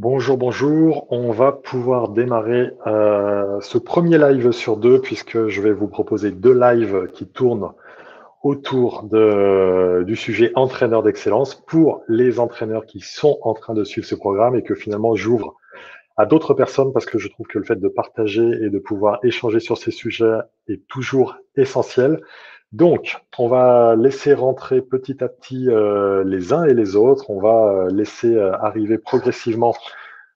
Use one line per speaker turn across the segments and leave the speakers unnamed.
Bonjour, bonjour. On va pouvoir démarrer ce premier live sur deux puisque je vais vous proposer deux lives qui tournent autour du sujet entraîneur d'excellence pour les entraîneurs qui sont en train de suivre ce programme et que finalement j'ouvre à d'autres personnes parce que je trouve que le fait de partager et de pouvoir échanger sur ces sujets est toujours essentiel. Donc, on va laisser rentrer petit à petit les uns et les autres. On va laisser arriver progressivement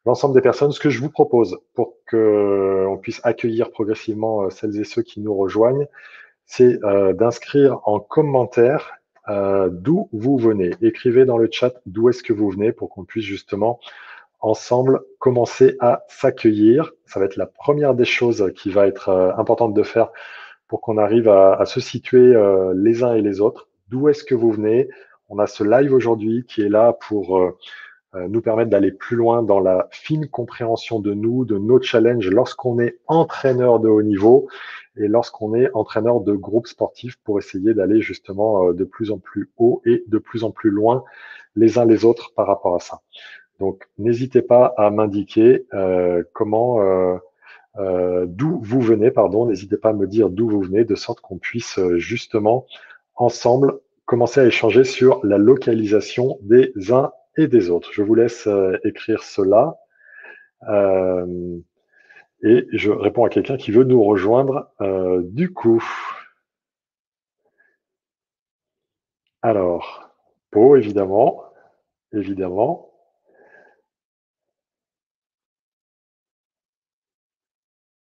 l'ensemble des personnes. Ce que je vous propose pour qu'on puisse accueillir progressivement celles et ceux qui nous rejoignent, c'est d'inscrire en commentaire d'où vous venez. Écrivez dans le chat d'où est-ce que vous venez pour qu'on puisse justement ensemble commencer à s'accueillir. Ça va être la première des choses qui va être importante de faire pour qu'on arrive à se situer les uns et les autres. D'où est-ce que vous venez? On a ce live aujourd'hui qui est là pour nous permettre d'aller plus loin dans la fine compréhension de nous, de nos challenges lorsqu'on est entraîneur de haut niveau et lorsqu'on est entraîneur de groupe sportif pour essayer d'aller justement de plus en plus haut et de plus en plus loin les uns les autres par rapport à ça. Donc, n'hésitez pas à m'indiquer d'où vous venez, pardon, n'hésitez pas à me dire d'où vous venez, de sorte qu'on puisse justement ensemble commencer à échanger sur la localisation des uns et des autres. Je vous laisse écrire cela euh, et je réponds à quelqu'un qui veut nous rejoindre du coup. Alors, Pau, évidemment, évidemment.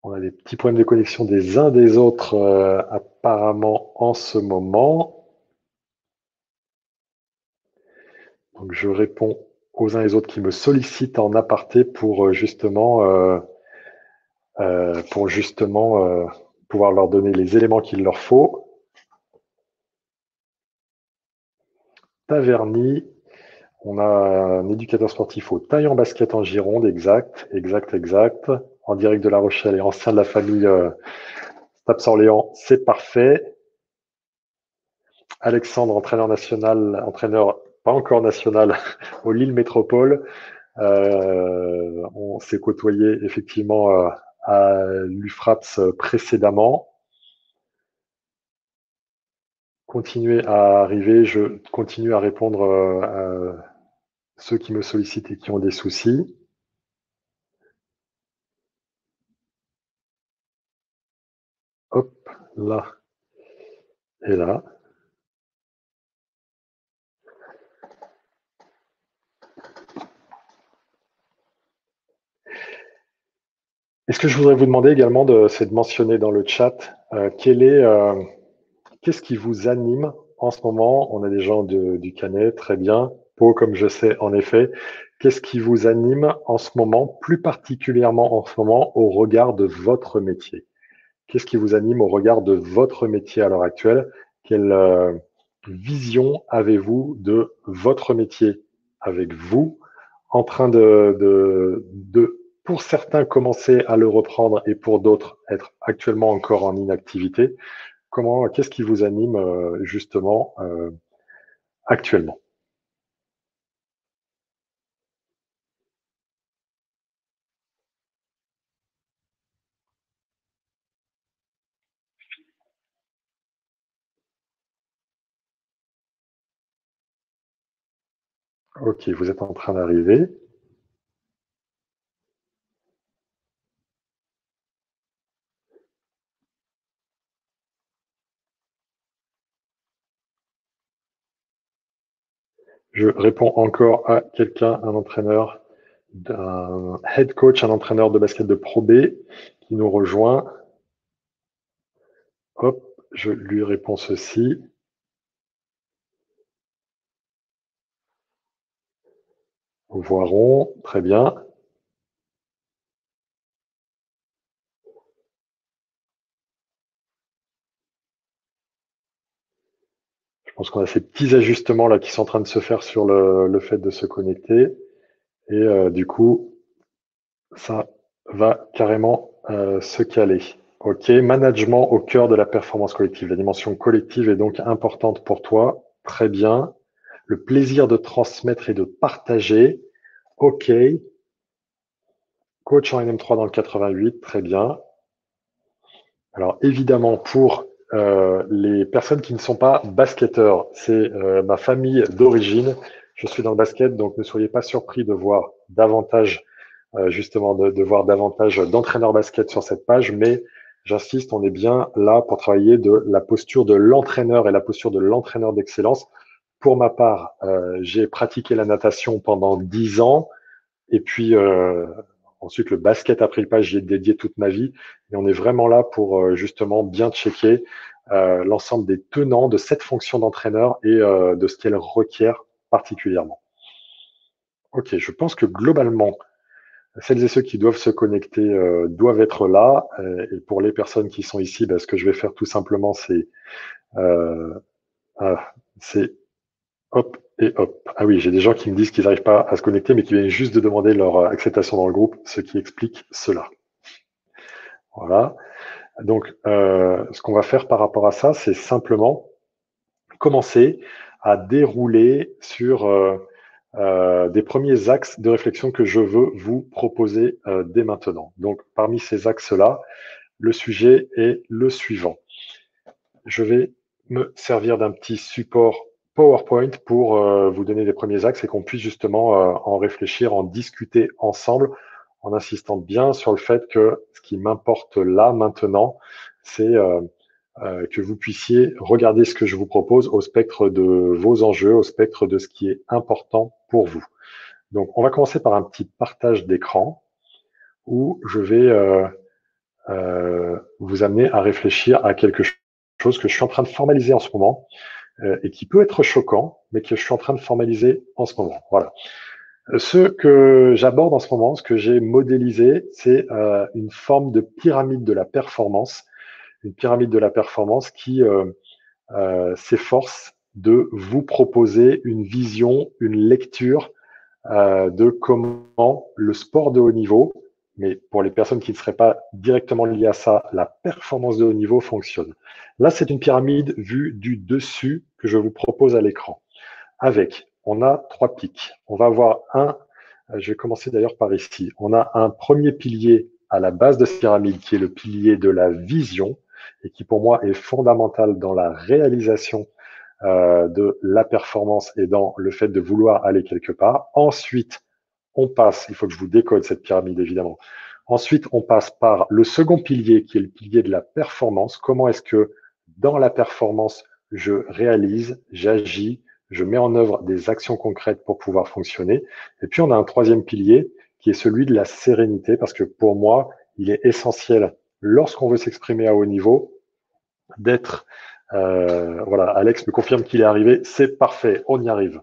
On a des petits problèmes de connexion des uns des autres apparemment en ce moment. Donc, je réponds aux uns et aux autres qui me sollicitent en aparté pour justement pouvoir leur donner les éléments qu'il leur faut. Taverny, on a un éducateur sportif au Taillan Basket en Gironde, exact. En direct de La Rochelle et ancien de la famille Staps Orléans, c'est parfait. Alexandre, entraîneur national, entraîneur pas encore national au Lille Métropole. On s'est côtoyé effectivement à l'UFRAPS précédemment. Continuez à arriver, je continue à répondre à ceux qui me sollicitent et qui ont des soucis. Hop, là et là. Et ce que je voudrais vous demander également, c'est de mentionner dans le chat qu'est-ce qui vous anime en ce moment. On a des gens du Canet, très bien. Pau, comme je sais, en effet. Qu'est-ce qui vous anime en ce moment, plus particulièrement en ce moment, au regard de votre métier? Qu'est-ce qui vous anime au regard de votre métier à l'heure actuelle? Quelle vision avez-vous de votre métier avec vous en train pour certains, commencer à le reprendre et pour d'autres, être actuellement encore en inactivité? Qu'est-ce qui vous anime justement actuellement? Ok, vous êtes en train d'arriver. Je réponds encore à quelqu'un, un entraîneur, un head coach, un entraîneur de basket de Pro B qui nous rejoint. Hop, je lui réponds ceci. Voiron, très bien. Je pense qu'on a ces petits ajustements là qui sont en train de se faire sur le fait de se connecter. Et du coup, ça va carrément se caler. Ok, management au cœur de la performance collective. La dimension collective est donc importante pour toi. Très bien. Le plaisir de transmettre et de partager. Ok. coach en NM3 dans le 88, très bien. Alors évidemment, pour les personnes qui ne sont pas basketteurs, c'est ma famille d'origine. Je suis dans le basket, donc ne soyez pas surpris de voir davantage, justement, de voir davantage d'entraîneurs basket sur cette page, mais j'insiste, on est bien là pour travailler de la posture de l'entraîneur et la posture de l'entraîneur d'excellence. Pour ma part, j'ai pratiqué la natation pendant 10 ans, et puis ensuite le basket a pris le pas, j'y ai dédié toute ma vie, et on est vraiment là pour justement bien checker l'ensemble des tenants de cette fonction d'entraîneur et de ce qu'elle requiert particulièrement. Ok, je pense que globalement, celles et ceux qui doivent se connecter doivent être là. Et pour les personnes qui sont ici, ce que je vais faire tout simplement, euh, c'est hop et hop. Ah oui, j'ai des gens qui me disent qu'ils n'arrivent pas à se connecter, mais qui viennent juste de demander leur acceptation dans le groupe, ce qui explique cela. Voilà. Donc, ce qu'on va faire par rapport à ça, c'est simplement commencer à dérouler sur des premiers axes de réflexion que je veux vous proposer dès maintenant. Donc, parmi ces axes-là, le sujet est le suivant. Je vais me servir d'un petit support PowerPoint pour vous donner les premiers axes et qu'on puisse justement en réfléchir, en discuter ensemble, en insistant bien sur le fait que ce qui m'importe là maintenant, c'est que vous puissiez regarder ce que je vous propose au spectre de vos enjeux, au spectre de ce qui est important pour vous. Donc, on va commencer par un petit partage d'écran où je vais vous amener à réfléchir à quelque chose que je suis en train de formaliser en ce moment et qui peut être choquant, mais que je suis en train de formaliser en ce moment. Voilà. Ce que j'aborde en ce moment, ce que j'ai modélisé, c'est une forme de pyramide de la performance, une pyramide de la performance qui s'efforce de vous proposer une vision, une lecture de comment le sport de haut niveau, mais pour les personnes qui ne seraient pas directement liées à ça, la performance de haut niveau fonctionne. Là, c'est une pyramide vue du dessus que je vous propose à l'écran. Avec, on a 3 pics. On va avoir je vais commencer d'ailleurs par ici. On a un premier pilier à la base de cette pyramide qui est le pilier de la vision et qui pour moi est fondamental dans la réalisation de la performance et dans le fait de vouloir aller quelque part. Ensuite, on passe, il faut que je vous décode cette pyramide évidemment. Ensuite, on passe par le second pilier qui est le pilier de la performance. Comment est-ce que dans la performance, je réalise, j'agis, je mets en œuvre des actions concrètes pour pouvoir fonctionner. Et puis, on a un troisième pilier qui est celui de la sérénité parce que pour moi, il est essentiel lorsqu'on veut s'exprimer à haut niveau d'être voilà, Alex me confirme qu'il est arrivé, c'est parfait, on y arrive.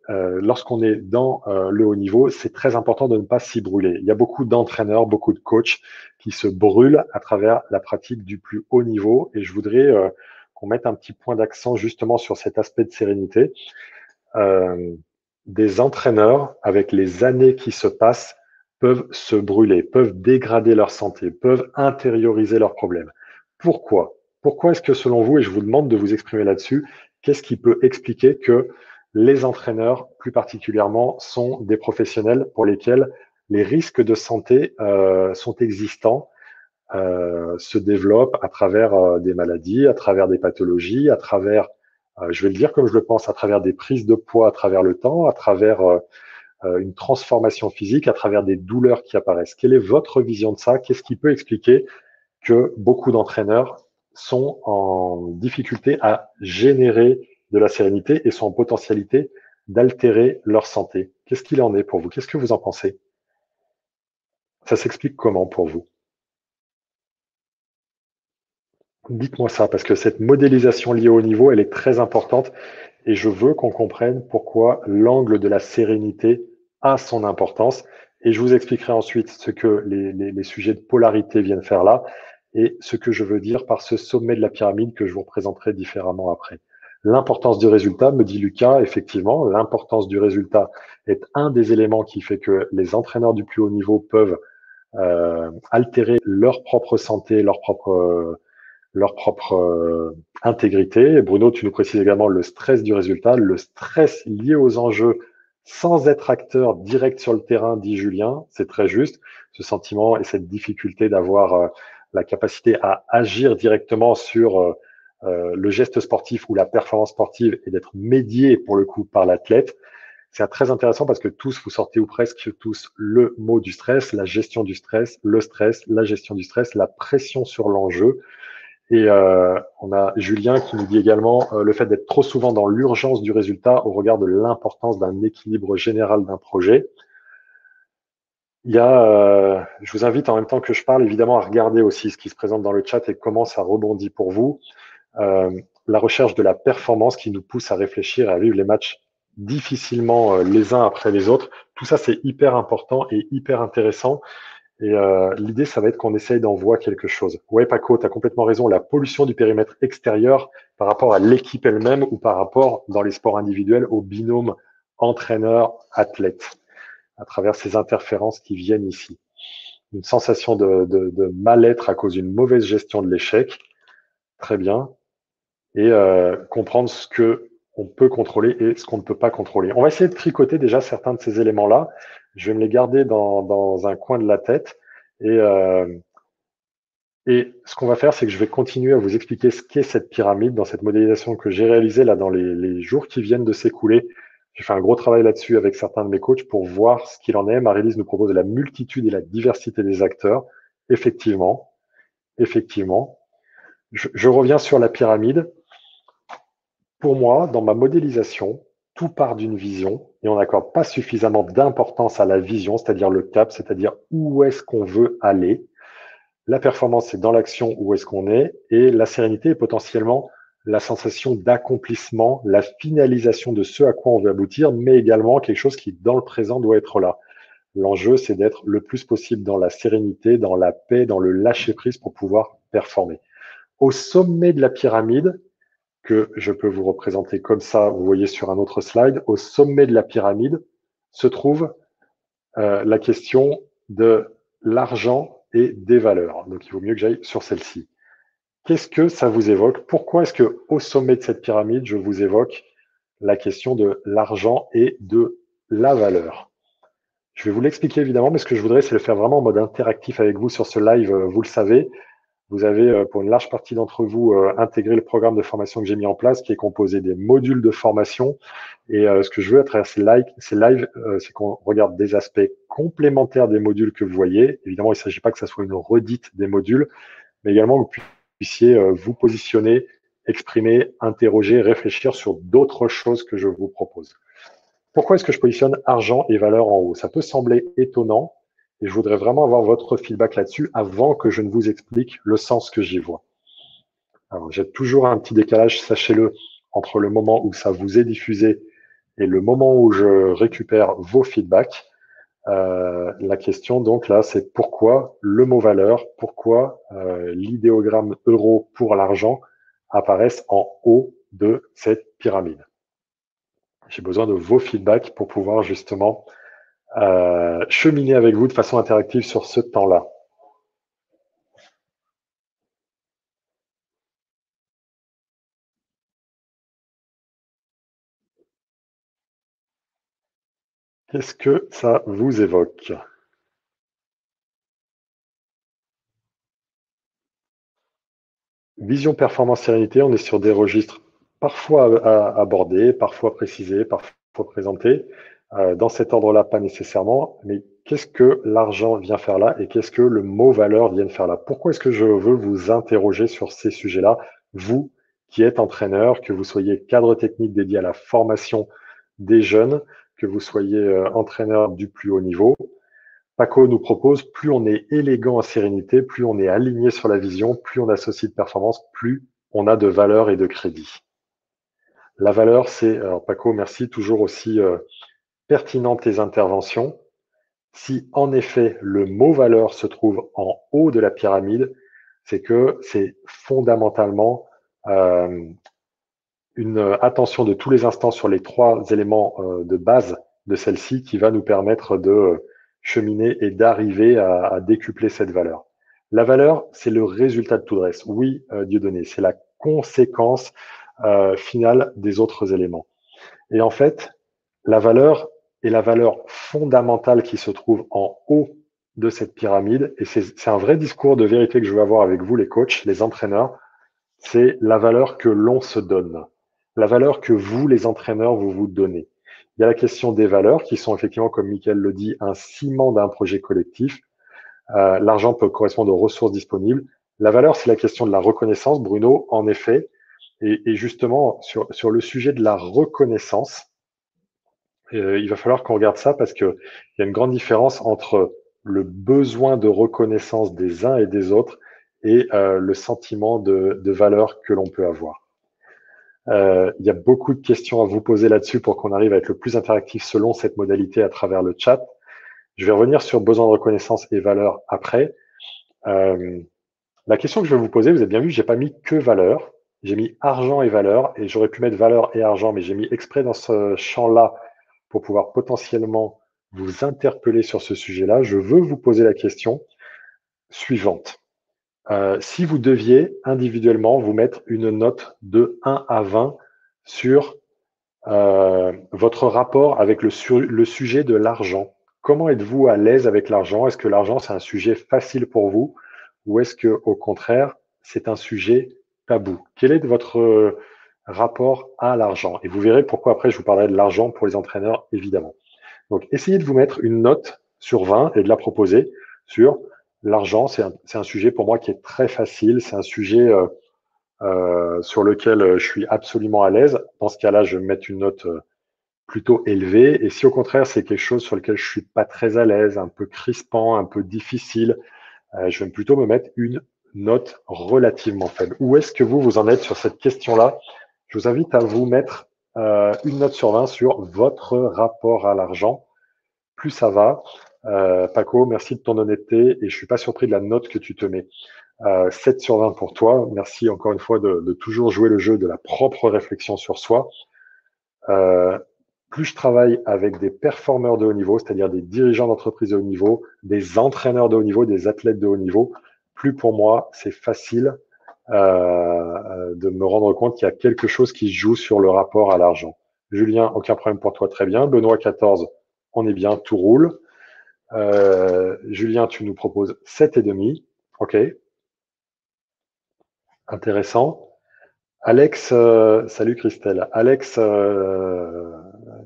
Lorsqu'on est dans le haut niveau, c'est très important de ne pas s'y brûler. Il y a beaucoup d'entraîneurs, beaucoup de coachs qui se brûlent à travers la pratique du plus haut niveau et je voudrais qu'on mette un petit point d'accent justement sur cet aspect de sérénité. Des entraîneurs, avec les années qui se passent, peuvent se brûler, peuvent dégrader leur santé, peuvent intérioriser leurs problèmes. Pourquoi? Pourquoi est-ce que selon vous, et je vous demande de vous exprimer là-dessus, qu'est-ce qui peut expliquer que les entraîneurs, plus particulièrement, sont des professionnels pour lesquels les risques de santé sont existants, se développent à travers des maladies, à travers des pathologies, à travers, je vais le dire comme je le pense, à travers des prises de poids à travers le temps, à travers une transformation physique, à travers des douleurs qui apparaissent. Quelle est votre vision de ça? Qu'est-ce qui peut expliquer que beaucoup d'entraîneurs sont en difficulté à générer de la sérénité et sont en potentialité d'altérer leur santé? Qu'est-ce qu'il en est pour vous? Qu'est-ce que vous en pensez? Ça s'explique comment pour vous? Dites-moi ça, parce que cette modélisation liée au niveau, elle est très importante et je veux qu'on comprenne pourquoi l'angle de la sérénité a son importance. Et je vous expliquerai ensuite ce que les sujets de polarité viennent faire là et ce que je veux dire par ce sommet de la pyramide que je vous représenterai différemment après. L'importance du résultat, me dit Lucas, effectivement, l'importance du résultat est un des éléments qui fait que les entraîneurs du plus haut niveau peuvent altérer leur propre santé, leur propre intégrité. Et Bruno, tu nous précises également le stress du résultat, le stress lié aux enjeux sans être acteur direct sur le terrain, dit Julien. C'est très juste, ce sentiment et cette difficulté d'avoir la capacité à agir directement sur le geste sportif ou la performance sportive et d'être médié pour le coup par l'athlète. C'est très intéressant parce que tous, vous sortez ou presque tous le mot du stress, la gestion du stress, le stress, la gestion du stress, la pression sur l'enjeu. Et on a Julien qui nous dit également le fait d'être trop souvent dans l'urgence du résultat au regard de l'importance d'un équilibre général d'un projet. Il y a, je vous invite en même temps que je parle évidemment à regarder aussi ce qui se présente dans le chat et comment ça rebondit pour vous. La recherche de la performance qui nous pousse à réfléchir et à vivre les matchs difficilement les uns après les autres. Tout ça, c'est hyper important et hyper intéressant. Et l'idée, ça va être qu'on essaye d'en voir quelque chose. Ouais, Paco, tu as complètement raison. La pollution du périmètre extérieur par rapport à l'équipe elle-même ou par rapport, dans les sports individuels, au binôme entraîneur-athlète, à travers ces interférences qui viennent ici. Une sensation de mal-être à cause d'une mauvaise gestion de l'échec. Très bien. Et comprendre ce que on peut contrôler et ce qu'on ne peut pas contrôler. On va essayer de tricoter déjà certains de ces éléments-là. Je vais me les garder dans un coin de la tête. Et ce qu'on va faire, c'est que je vais continuer à vous expliquer ce qu'est cette pyramide dans cette modélisation que j'ai réalisée là dans les jours qui viennent de s'écouler. J'ai fait un gros travail là-dessus avec certains de mes coachs pour voir ce qu'il en est. Marie-Lise nous propose la multitude et la diversité des acteurs. Effectivement, effectivement. Je reviens sur la pyramide. Pour moi, dans ma modélisation, tout part d'une vision et on n'accorde pas suffisamment d'importance à la vision, c'est-à-dire le cap, c'est-à-dire où est-ce qu'on veut aller. La performance, c'est dans l'action où est-ce qu'on est et la sérénité est potentiellement la sensation d'accomplissement, la finalisation de ce à quoi on veut aboutir, mais également quelque chose qui, dans le présent, doit être là. L'enjeu, c'est d'être le plus possible dans la sérénité, dans la paix, dans le lâcher-prise pour pouvoir performer. Au sommet de la pyramide, que je peux vous représenter comme ça, vous voyez sur un autre slide, au sommet de la pyramide se trouve la question de l'argent et des valeurs. Donc, il vaut mieux que j'aille sur celle-ci. Qu'est-ce que ça vous évoque? Pourquoi est-ce que au sommet de cette pyramide, je vous évoque la question de l'argent et de la valeur? Je vais vous l'expliquer évidemment, mais ce que je voudrais, c'est le faire vraiment en mode interactif avec vous sur ce live. Vous le savez, vous avez, pour une large partie d'entre vous, intégré le programme de formation que j'ai mis en place, qui est composé des modules de formation. Et ce que je veux à travers ces lives, c'est qu'on regarde des aspects complémentaires des modules que vous voyez. Évidemment, il ne s'agit pas que ça soit une redite des modules, mais également que vous puissiez vous positionner, exprimer, interroger, réfléchir sur d'autres choses que je vous propose. Pourquoi est-ce que je positionne argent et valeur en haut? Ça peut sembler étonnant et je voudrais vraiment avoir votre feedback là-dessus avant que je ne vous explique le sens que j'y vois. Alors, j'ai toujours un petit décalage, sachez-le, entre le moment où ça vous est diffusé et le moment où je récupère vos feedbacks. La question, donc là, c'est pourquoi le mot valeur, pourquoi l'idéogramme euro pour l'argent apparaissent en haut de cette pyramide. J'ai besoin de vos feedbacks pour pouvoir justement cheminer avec vous de façon interactive sur ce temps-là. Qu'est-ce que ça vous évoque? Vision, performance, sérénité, on est sur des registres parfois abordés, parfois précisés, parfois présentés. Dans cet ordre-là, pas nécessairement, mais qu'est-ce que l'argent vient faire là et qu'est-ce que le mot valeur vient faire là? Pourquoi est-ce que je veux vous interroger sur ces sujets-là, vous qui êtes entraîneur, que vous soyez cadre technique dédié à la formation des jeunes, que vous soyez entraîneur du plus haut niveau? Paco nous propose, plus on est élégant en sérénité, plus on est aligné sur la vision, plus on associe de performance, plus on a de valeur et de crédit. La valeur, c'est, alors Paco, merci, toujours aussi pertinentes tes interventions. Si en effet le mot valeur se trouve en haut de la pyramide, c'est que c'est fondamentalement une attention de tous les instants sur les trois éléments de base de celle-ci qui va nous permettre de cheminer et d'arriver à décupler cette valeur. La valeur, c'est le résultat de tout le reste. Oui, Dieudonné, c'est la conséquence finale des autres éléments. Et en fait, la valeur, et la valeur fondamentale qui se trouve en haut de cette pyramide, et c'est un vrai discours de vérité que je veux avoir avec vous, les coachs, les entraîneurs, c'est la valeur que l'on se donne, la valeur que vous, les entraîneurs, vous vous donnez. Il y a la question des valeurs qui sont effectivement, comme Mickaël le dit, un ciment d'un projet collectif. L'argent peut correspondre aux ressources disponibles. La valeur, c'est la question de la reconnaissance, Bruno, en effet. Et justement, sur le sujet de la reconnaissance, il va falloir qu'on regarde ça parce qu'il y a une grande différence entre le besoin de reconnaissance des uns et des autres et le sentiment de valeur que l'on peut avoir. Il y a beaucoup de questions à vous poser là-dessus pour qu'on arrive à être le plus interactif selon cette modalité à travers le chat. Je vais revenir sur besoin de reconnaissance et valeur après. La question que je vais vous poser, vous avez bien vu, j'ai pas mis que valeur, j'ai mis argent et valeur, et j'aurais pu mettre valeur et argent, mais j'ai mis exprès dans ce champ-là pour pouvoir potentiellement vous interpeller sur ce sujet-là. Je veux vous poser la question suivante. Si vous deviez individuellement vous mettre une note de 1 à 20 sur votre rapport avec le sujet de l'argent, comment êtes-vous à l'aise avec l'argent? Est-ce que l'argent, c'est un sujet facile pour vous ou est-ce que, au contraire, c'est un sujet tabou? Quel est votre rapport à l'argent? Et vous verrez pourquoi après je vous parlerai de l'argent pour les entraîneurs, évidemment. Donc, essayez de vous mettre une note sur 20 et de la proposer sur l'argent. C'est un sujet pour moi qui est très facile. C'est un sujet sur lequel je suis absolument à l'aise. Dans ce cas-là, je vais mettre une note plutôt élevée. Et si au contraire, c'est quelque chose sur lequel je suis pas très à l'aise, un peu crispant, un peu difficile, je vais plutôt me mettre une note relativement faible. Où est-ce que vous en êtes sur cette question-là? Je vous invite à vous mettre une note sur 20 sur votre rapport à l'argent. Plus ça va. Paco, merci de ton honnêteté et je suis pas surpris de la note que tu te mets. 7 sur 20 pour toi. Merci encore une fois de toujours jouer le jeu de la propre réflexion sur soi. Plus je travaille avec des performeurs de haut niveau, c'est-à-dire des dirigeants d'entreprise de haut niveau, des entraîneurs de haut niveau, des athlètes de haut niveau, plus pour moi, c'est facile de me rendre compte qu'il y a quelque chose qui joue sur le rapport à l'argent. Julien, aucun problème pour toi, très bien. Benoît, 14, on est bien, tout roule. Julien, tu nous proposes 7,5. OK. Intéressant. Alex, salut Christelle. Alex,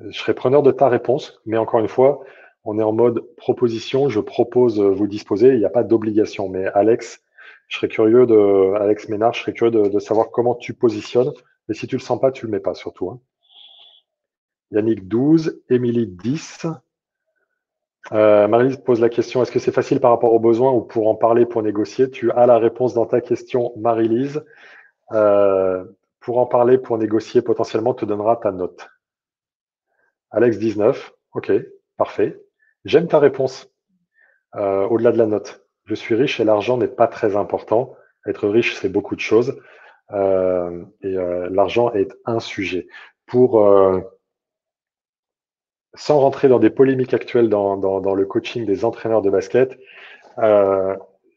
je serai preneur de ta réponse, mais encore une fois, on est en mode proposition. Je propose, vous disposer. Il n'y a pas d'obligation. Mais Alex, Alex Ménard, je serais curieux de savoir comment tu positionnes. Mais si tu le sens pas, tu le mets pas surtout. Hein. Yannick 12, Émilie 10. Marie-Lise pose la question, est-ce que c'est facile par rapport aux besoins ou pour en parler, pour négocier? Tu as la réponse dans ta question, Marie-Lise. Pour en parler, pour négocier, potentiellement, te donnera ta note. Alex 19, ok, parfait. J'aime ta réponse, au-delà de la note. Je suis riche et l'argent n'est pas très important. Être riche, c'est beaucoup de choses. L'argent est un sujet. Sans rentrer dans des polémiques actuelles dans le coaching des entraîneurs de basket,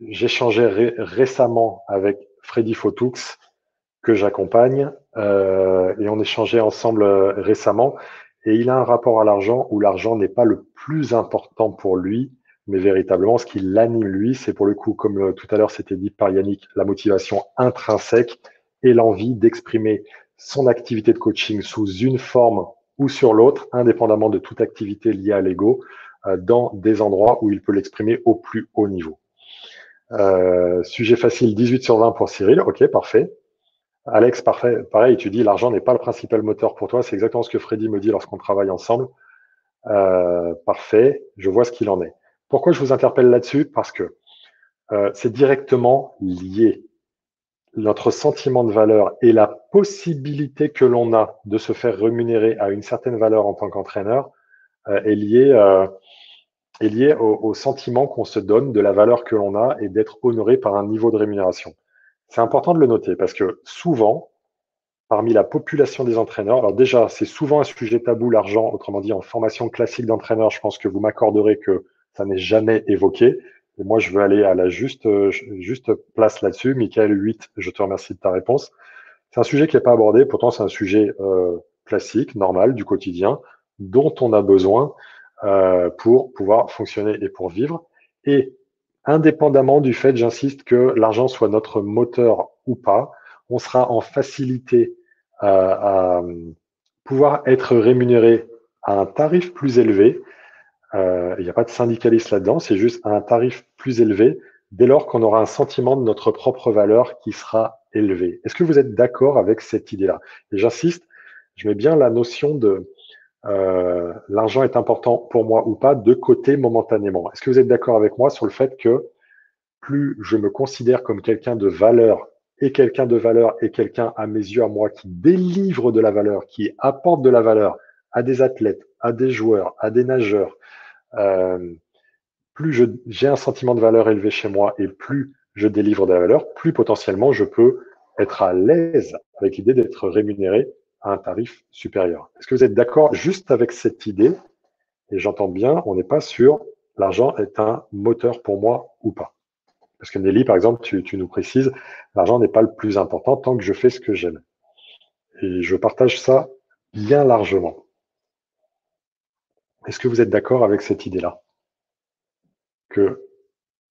j'échangeais récemment avec Freddy Fotoux, que j'accompagne, et on échangeait ensemble récemment, et il a un rapport à l'argent où l'argent n'est pas le plus important pour lui, mais véritablement ce qui l'anime lui, c'est pour le coup, comme tout à l'heure c'était dit par Yannick, la motivation intrinsèque et l'envie d'exprimer son activité de coaching sous une forme ou sur l'autre, indépendamment de toute activité liée à l'ego, dans des endroits où il peut l'exprimer au plus haut niveau. Sujet facile, 18 sur 20 pour Cyril. Ok, parfait. Alex, parfait. Pareil, tu dis l'argent n'est pas le principal moteur pour toi. C'est exactement ce que Freddy me dit lorsqu'on travaille ensemble. Parfait. Je vois ce qu'il en est. Pourquoi je vous interpelle là-dessus? Parce que c'est directement lié. Notre sentiment de valeur et la possibilité que l'on a de se faire rémunérer à une certaine valeur en tant qu'entraîneur est lié au sentiment qu'on se donne de la valeur que l'on a et d'être honoré par un niveau de rémunération. C'est important de le noter parce que souvent, parmi la population des entraîneurs, alors déjà, c'est souvent un sujet tabou, l'argent, autrement dit, en formation classique d'entraîneur, je pense que vous m'accorderez que ça n'est jamais évoqué. Et moi, je veux aller à la juste place là-dessus. Michael 8, je te remercie de ta réponse. C'est un sujet qui n'est pas abordé, pourtant c'est un sujet classique, normal, du quotidien. dont on a besoin pour pouvoir fonctionner et pour vivre. Et indépendamment du fait, j'insiste, que l'argent soit notre moteur ou pas, on sera en facilité à pouvoir être rémunéré à un tarif plus élevé. Il n'y a pas de syndicalisme là-dedans, c'est juste à un tarif plus élevé dès lors qu'on aura un sentiment de notre propre valeur qui sera élevé. Est-ce que vous êtes d'accord avec cette idée-là? Et j'insiste, je mets bien la notion de l'argent est important pour moi ou pas de côté momentanément. Est-ce que vous êtes d'accord avec moi sur le fait que plus je me considère comme quelqu'un de valeur et quelqu'un à mes yeux, à moi, qui délivre de la valeur, qui apporte de la valeur à des athlètes, à des joueurs, à des nageurs, euh, plus j'ai un sentiment de valeur élevé chez moi et plus je délivre de la valeur, plus potentiellement je peux être à l'aise avec l'idée d'être rémunéré à un tarif supérieur. Est-ce que vous êtes d'accord juste avec cette idée? Et j'entends bien, on n'est pas sûr, l'argent est un moteur pour moi ou pas. Parce que Nelly, par exemple, tu nous précises, l'argent n'est pas le plus important tant que je fais ce que j'aime. Et je partage ça bien largement. Est-ce que vous êtes d'accord avec cette idée-là? Que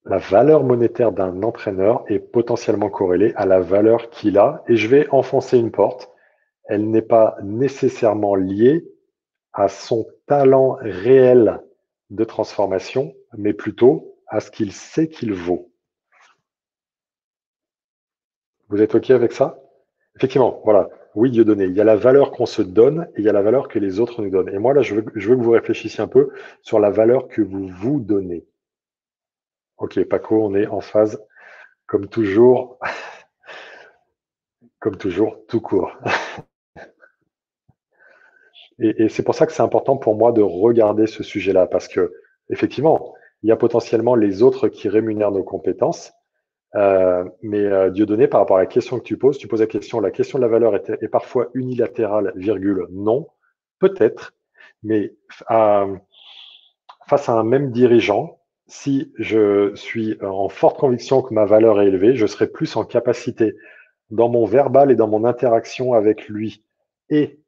la valeur monétaire d'un entraîneur est potentiellement corrélée à la valeur qu'il a. Et je vais enfoncer une porte. Elle n'est pas nécessairement liée à son talent réel de transformation, mais plutôt à ce qu'il sait qu'il vaut. Vous êtes OK avec ça? Effectivement, voilà. Oui, Dieudonné, il y a la valeur qu'on se donne et il y a la valeur que les autres nous donnent. Et moi, là, je veux que vous réfléchissiez un peu sur la valeur que vous vous donnez. OK, Paco, on est en phase, comme toujours, comme toujours, tout court. Et c'est pour ça que c'est important pour moi de regarder ce sujet-là, parce que effectivement, il y a potentiellement les autres qui rémunèrent nos compétences. Mais Dieudonné, par rapport à la question que tu poses la question de la valeur est parfois unilatérale, virgule, non, peut-être, mais face à un même dirigeant, si je suis en forte conviction que ma valeur est élevée, je serai plus en capacité dans mon verbal et dans mon interaction avec lui et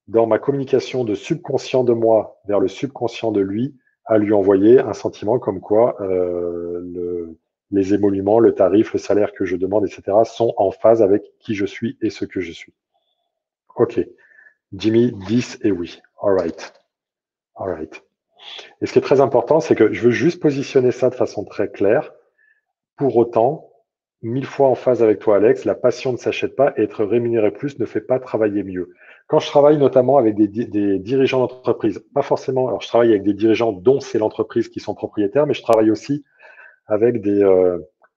dans ma communication de subconscient de moi vers le subconscient de lui, à lui envoyer un sentiment comme quoi les émoluments, le tarif, le salaire que je demande, etc., sont en phase avec qui je suis et ce que je suis. OK. Jimmy, 10 et oui. All right. All right. Et ce qui est très important, c'est que je veux juste positionner ça de façon très claire. Pour autant, 1000 fois en phase avec toi, Alex, la passion ne s'achète pas et être rémunéré plus ne fait pas travailler mieux. Quand je travaille notamment avec des dirigeants d'entreprise, pas forcément, alors je travaille avec des dirigeants dont c'est l'entreprise qui sont propriétaires, mais je travaille aussi avec des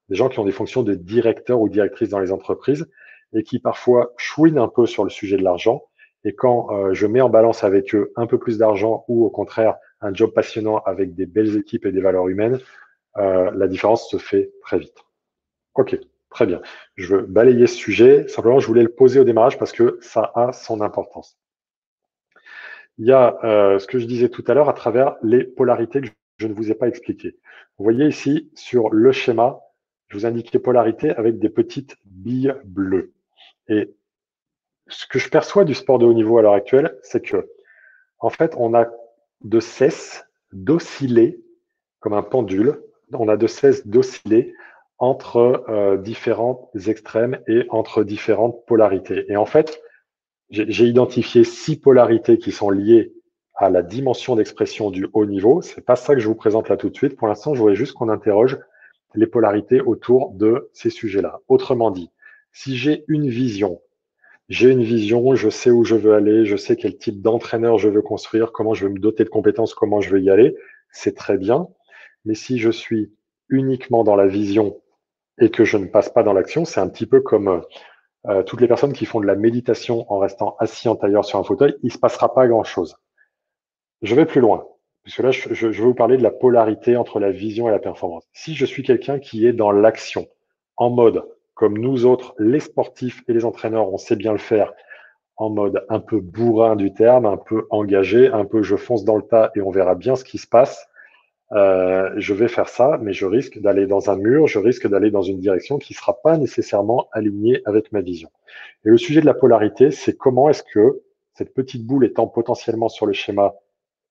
gens qui ont des fonctions de directeur ou directrice dans les entreprises et qui parfois chouinent un peu sur le sujet de l'argent. Et quand je mets en balance avec eux un peu plus d'argent ou au contraire un job passionnant avec des belles équipes et des valeurs humaines, la différence se fait très vite. Ok, très bien. Je veux balayer ce sujet. Simplement, je voulais le poser au démarrage parce que ça a son importance. Il y a ce que je disais tout à l'heure à travers les polarités que je ne vous ai pas expliquées. Vous voyez ici sur le schéma, je vous indique les polarités avec des petites billes bleues. Et ce que je perçois du sport de haut niveau à l'heure actuelle, c'est que, en fait, on a de cesse d'osciller comme un pendule. On a de cesse d'osciller entre différents extrêmes et entre différentes polarités. Et en fait, j'ai identifié 6 polarités qui sont liées à la dimension d'expression du haut niveau. C'est pas ça que je vous présente là tout de suite. Pour l'instant, je voudrais juste qu'on interroge les polarités autour de ces sujets-là. Autrement dit, si j'ai une vision, je sais où je veux aller, je sais quel type d'entraîneur je veux construire, comment je veux me doter de compétences, comment je veux y aller, c'est très bien. Mais si je suis uniquement dans la vision et que je ne passe pas dans l'action, c'est un petit peu comme toutes les personnes qui font de la méditation en restant assis en tailleur sur un fauteuil, il ne se passera pas grand-chose. Je vais plus loin, puisque là, je vais vous parler de la polarité entre la vision et la performance. Si je suis quelqu'un qui est dans l'action, en mode, comme nous autres, les sportifs et les entraîneurs, on sait bien le faire, en mode un peu bourrin du terme, un peu engagé, un peu je fonce dans le tas et on verra bien ce qui se passe, je vais faire ça, mais je risque d'aller dans un mur, je risque d'aller dans une direction qui ne sera pas nécessairement alignée avec ma vision. Et le sujet de la polarité, c'est comment est-ce que cette petite boule étant potentiellement sur le schéma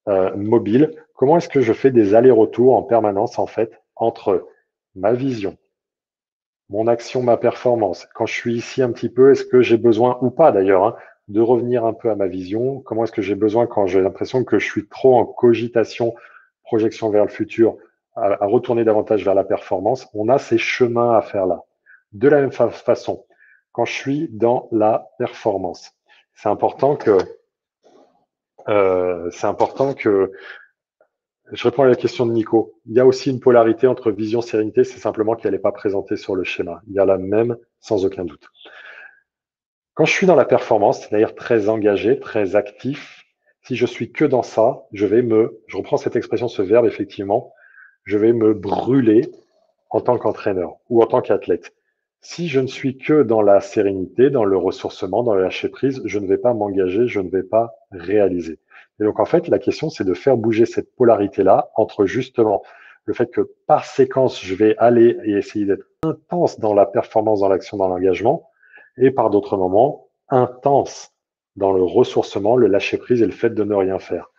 mobile, comment est-ce que je fais des allers-retours en permanence, en fait, entre ma vision, mon action, ma performance. Quand je suis ici un petit peu, est-ce que j'ai besoin, ou pas d'ailleurs, hein, de revenir un peu à ma vision? Comment est-ce que j'ai besoin quand j'ai l'impression que je suis trop en cogitation, projection vers le futur, à retourner davantage vers la performance? On a ces chemins à faire là. De la même façon, quand je suis dans la performance, c'est important que, c'est important que je réponds à la question de Nico. Il y a aussi une polarité entre vision et sérénité, c'est simplement qu'elle n'est pas présentée sur le schéma. Il y a la même, sans aucun doute. Quand je suis dans la performance, c'est-à-dire très engagé, très actif, si je suis que dans ça, je reprends cette expression, ce verbe, effectivement, je vais me brûler en tant qu'entraîneur ou en tant qu'athlète. Si je ne suis que dans la sérénité, dans le ressourcement, dans le lâcher prise, je ne vais pas m'engager, je ne vais pas réaliser. Et donc, en fait, la question, c'est de faire bouger cette polarité-là entre justement le fait que par séquence, je vais aller et essayer d'être intense dans la performance, dans l'action, dans l'engagement, et par d'autres moments, intense dans le ressourcement, le lâcher prise et le fait de ne rien faire.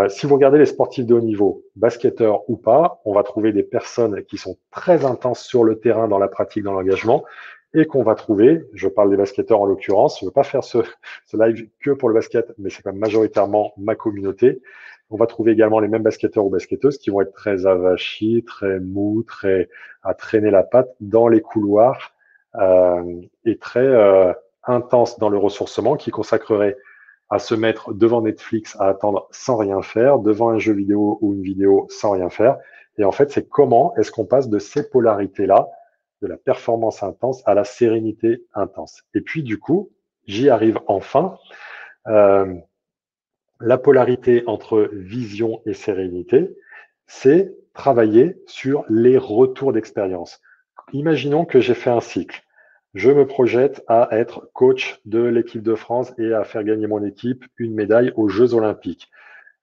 Si vous regardez les sportifs de haut niveau, basketteurs ou pas, on va trouver des personnes qui sont très intenses sur le terrain dans la pratique, dans l'engagement, et qu'on va trouver, je parle des basketteurs en l'occurrence, je ne veux pas faire ce live que pour le basket, mais c'est quand même majoritairement ma communauté. On va trouver également les mêmes basketteurs ou basketteuses qui vont être très avachis, très mous, très à traîner la patte dans les couloirs et très intenses dans le ressourcement, qui consacreraient à se mettre devant Netflix à attendre sans rien faire, devant un jeu vidéo ou une vidéo sans rien faire. Et en fait, c'est comment est-ce qu'on passe de ces polarités-là, de la performance intense à la sérénité intense. Et puis, du coup, j'y arrive enfin. Euh, la polarité entre vision et sérénité, c'est travailler sur les retours d'expérience. Imaginons que j'ai fait un cycle. Je me projette à être coach de l'équipe de France et à faire gagner mon équipe une médaille aux Jeux Olympiques.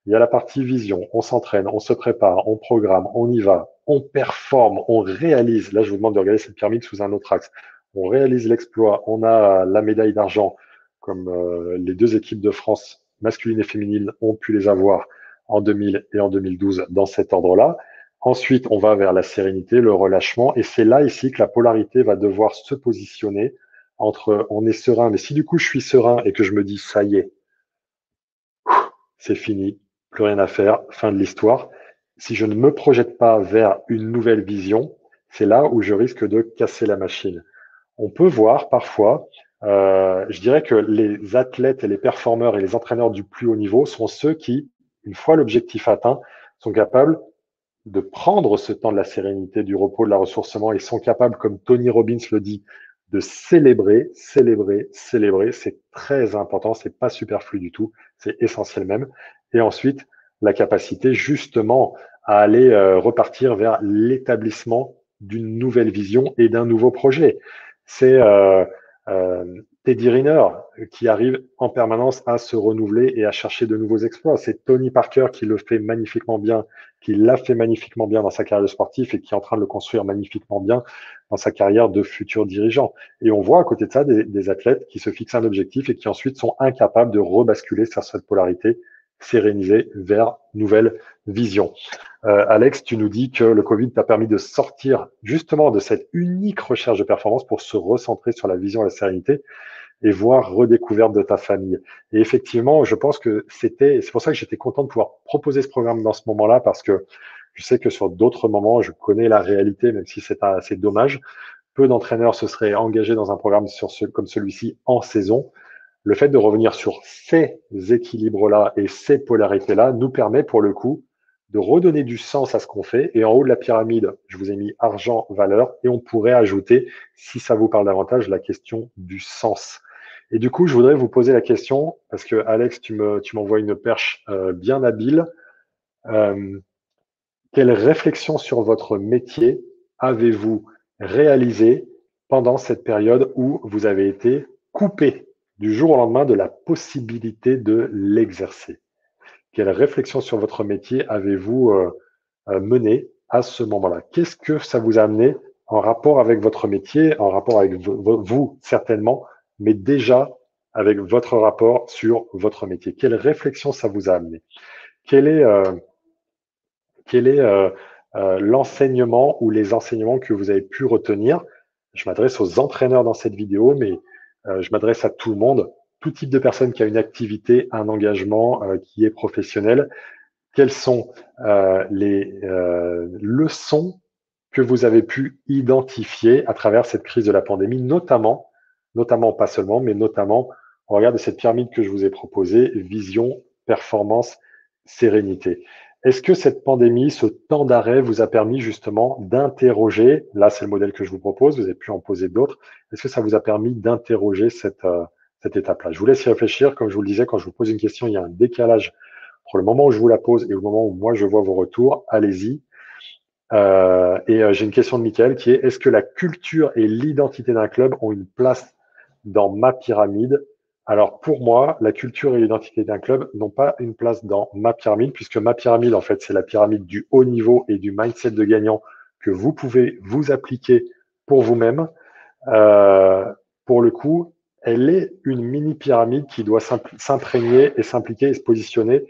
Il y a la partie vision, on s'entraîne, on se prépare, on programme, on y va, on performe, on réalise. Là, je vous demande de regarder cette pyramide sous un autre axe. On réalise l'exploit, on a la médaille d'argent, comme les deux équipes de France, masculine et féminine, ont pu les avoir en 2000 et en 2012 dans cet ordre-là. Ensuite, on va vers la sérénité, le relâchement, et c'est là ici que la polarité va devoir se positionner entre on est serein, mais si du coup je suis serein et que je me dis ça y est, c'est fini, plus rien à faire, fin de l'histoire. Si je ne me projette pas vers une nouvelle vision, c'est là où je risque de casser la machine. On peut voir parfois, je dirais que les athlètes et les performeurs et les entraîneurs du plus haut niveau sont ceux qui, une fois l'objectif atteint, sont capables de prendre ce temps de la sérénité, du repos, de la ressourcement et sont capables, comme Tony Robbins le dit, de célébrer, célébrer, célébrer. C'est très important, c'est pas superflu du tout, c'est essentiel même. Et ensuite, la capacité justement à aller repartir vers l'établissement d'une nouvelle vision et d'un nouveau projet. C'est Teddy Riner qui arrive en permanence à se renouveler et à chercher de nouveaux exploits. C'est Tony Parker qui le fait magnifiquement bien, qui l'a fait magnifiquement bien dans sa carrière de sportif et qui est en train de le construire magnifiquement bien dans sa carrière de futur dirigeant. Et on voit à côté de ça des athlètes qui se fixent un objectif et qui ensuite sont incapables de rebasculer sur cette polarité sérénisée vers nouvelle vision. Alex, tu nous dis que le Covid t'a permis de sortir justement de cette unique recherche de performance pour se recentrer sur la vision et la sérénité et voir redécouverte de ta famille. Et effectivement, je pense que c'est pour ça que j'étais content de pouvoir proposer ce programme dans ce moment-là, parce que je sais que sur d'autres moments, je connais la réalité, même si c'est assez dommage. Peu d'entraîneurs se seraient engagés dans un programme comme celui-ci en saison. Le fait de revenir sur ces équilibres-là et ces polarités-là nous permet pour le coup de redonner du sens à ce qu'on fait. Et en haut de la pyramide, je vous ai mis argent, valeur, et on pourrait ajouter, si ça vous parle davantage, la question du sens. Et du coup, je voudrais vous poser la question, parce que Alex, tu m'envoies une perche bien habile. Euh, Quelle réflexion sur votre métier avez-vous réalisé pendant cette période où vous avez été coupé du jour au lendemain de la possibilité de l'exercer? Quelle réflexion sur votre métier avez-vous mené à ce moment-là? Qu'est-ce que ça vous a amené en rapport avec votre métier, en rapport avec vous certainement, mais déjà avec votre rapport sur votre métier? Quelle réflexion ça vous a amené? quel est, l'enseignement ou les enseignements que vous avez pu retenir? Je m'adresse aux entraîneurs dans cette vidéo, mais je m'adresse à tout le monde, tout type de personne qui a une activité, un engagement qui est professionnel. Quelles sont les leçons que vous avez pu identifier à travers cette crise de la pandémie, notamment pas seulement, mais notamment au regard de cette pyramide que je vous ai proposée, vision, performance, sérénité. Est-ce que cette pandémie, ce temps d'arrêt vous a permis justement d'interroger, là c'est le modèle que je vous propose, vous avez pu en poser d'autres, est-ce que ça vous a permis d'interroger cette étape-là? Je vous laisse y réfléchir, comme je vous le disais, quand je vous pose une question, il y a un décalage entre le moment où je vous la pose et le moment où moi je vois vos retours, allez-y. J'ai une question de Mickaël qui est: est-ce que la culture et l'identité d'un club ont une place dans ma pyramide? Alors pour moi, la culture et l'identité d'un club n'ont pas une place dans ma pyramide, puisque ma pyramide, en fait, c'est la pyramide du haut niveau et du mindset de gagnant que vous pouvez vous appliquer pour vous-même. Euh, pour le coup, elle est une mini pyramide qui doit s'imprégner et s'impliquer et se positionner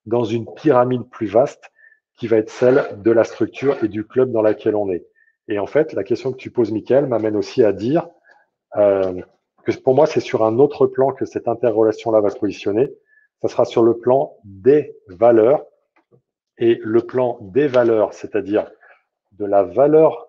dans une pyramide plus vaste qui va être celle de la structure et du club dans laquelle on est. Et en fait, la question que tu poses, Mickaël, m'amène aussi à dire que pour moi, c'est sur un autre plan que cette interrelation-là va se positionner. Ça sera sur le plan des valeurs. Et le plan des valeurs, c'est-à-dire de la valeur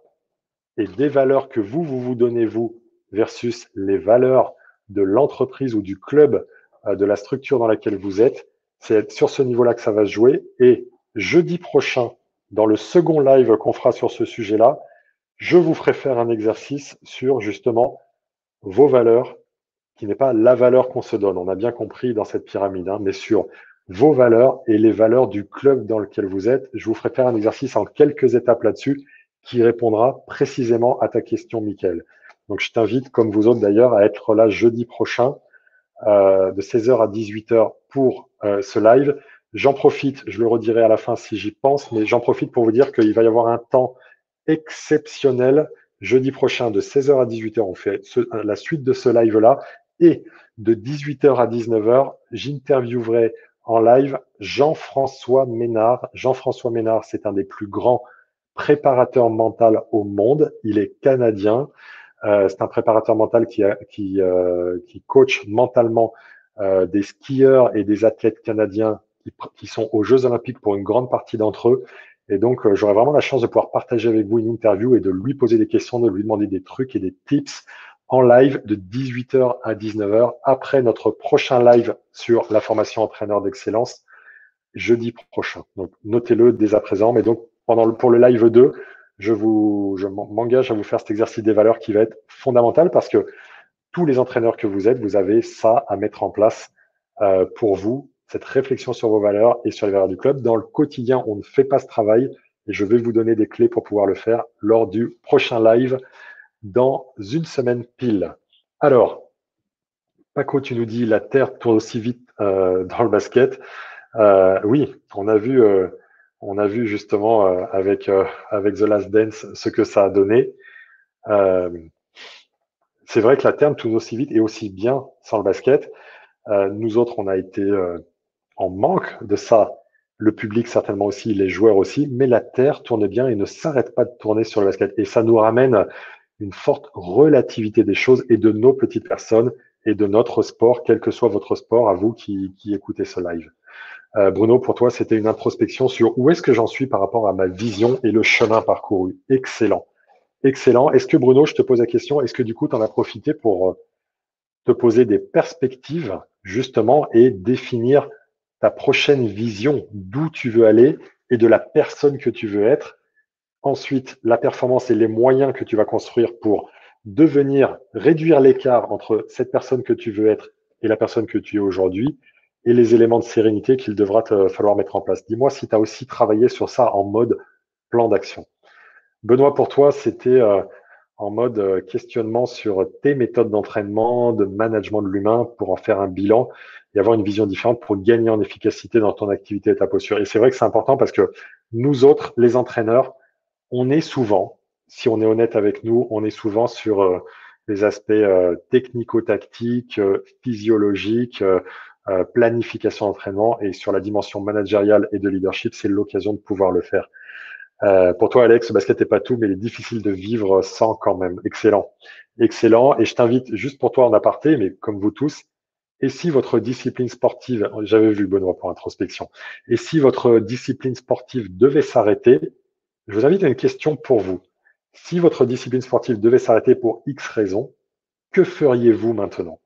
et des valeurs que vous donnez, vous, versus les valeurs de l'entreprise ou du club, de la structure dans laquelle vous êtes, c'est sur ce niveau-là que ça va se jouer. Et jeudi prochain, dans le second live qu'on fera sur ce sujet-là, je vous ferai faire un exercice sur justement vos valeurs, qui n'est pas la valeur qu'on se donne, on a bien compris dans cette pyramide, hein, mais sur vos valeurs et les valeurs du club dans lequel vous êtes. Je vous ferai faire un exercice en quelques étapes là-dessus qui répondra précisément à ta question, Mickaël. Donc, je t'invite, comme vous autres d'ailleurs, à être là jeudi prochain de 16h à 18h pour ce live. J'en profite, je le redirai à la fin si j'y pense, mais j'en profite pour vous dire qu'il va y avoir un temps exceptionnel jeudi prochain de 16h à 18h. On fait la suite de ce live-là et de 18h à 19h, j'interviewerai en live Jean-François Ménard. Jean-François Ménard, c'est un des plus grands préparateurs mentaux au monde. Il est canadien. C'est un préparateur mental qui coach mentalement des skieurs et des athlètes canadiens qui sont aux Jeux Olympiques pour une grande partie d'entre eux. Et donc, j'aurai vraiment la chance de pouvoir partager avec vous une interview et de lui poser des questions, de lui demander des trucs et des tips en live de 18h à 19h après notre prochain live sur la formation entraîneur d'excellence jeudi prochain. Donc, notez-le dès à présent. Mais donc, pour le live 2, je m'engage à vous faire cet exercice des valeurs qui va être fondamental parce que tous les entraîneurs que vous êtes, vous avez ça à mettre en place pour vous, cette réflexion sur vos valeurs et sur les valeurs du club. Dans le quotidien, on ne fait pas ce travail et je vais vous donner des clés pour pouvoir le faire lors du prochain live dans une semaine pile. Alors, Paco, tu nous dis la Terre tourne aussi vite dans le basket. Oui, on a vu justement avec The Last Dance ce que ça a donné. Euh, c'est vrai que la Terre tourne aussi vite et aussi bien sans le basket. Nous autres, on a été en manque de ça. Le public certainement aussi, les joueurs aussi, mais la Terre tourne bien et ne s'arrête pas de tourner sur le basket. Et ça nous ramène une forte relativité des choses et de nos petites personnes et de notre sport, quel que soit votre sport, à vous qui écoutez ce live. Bruno, pour toi, c'était une introspection sur où est-ce que j'en suis par rapport à ma vision et le chemin parcouru. Excellent. Excellent. Est-ce que Bruno, je te pose la question, est-ce que du coup, tu en as profité pour te poser des perspectives justement et définir ta prochaine vision, d'où tu veux aller et de la personne que tu veux être. Ensuite, la performance et les moyens que tu vas construire pour réduire l'écart entre cette personne que tu veux être et la personne que tu es aujourd'hui et les éléments de sérénité qu'il devra te falloir mettre en place. Dis-moi si tu as aussi travaillé sur ça en mode plan d'action. Benoît, pour toi, c'était en mode questionnement sur tes méthodes d'entraînement, de management de l'humain pour en faire un bilan et avoir une vision différente pour gagner en efficacité dans ton activité et ta posture. Et c'est vrai que c'est important parce que nous autres, les entraîneurs, on est souvent, si on est honnête avec nous, on est souvent sur les aspects technico-tactiques, physiologiques, planification d'entraînement et sur la dimension managériale et de leadership, c'est l'occasion de pouvoir le faire. Pour toi, Alex, le basket n'est pas tout, mais il est difficile de vivre sans quand même. Excellent. Excellent. Et je t'invite, juste pour toi en aparté, mais comme vous tous, et si votre discipline sportive, j'avais vu Benoît pour introspection, et si votre discipline sportive devait s'arrêter, je vous invite à une question pour vous. Si votre discipline sportive devait s'arrêter pour X raisons, que feriez-vous maintenant?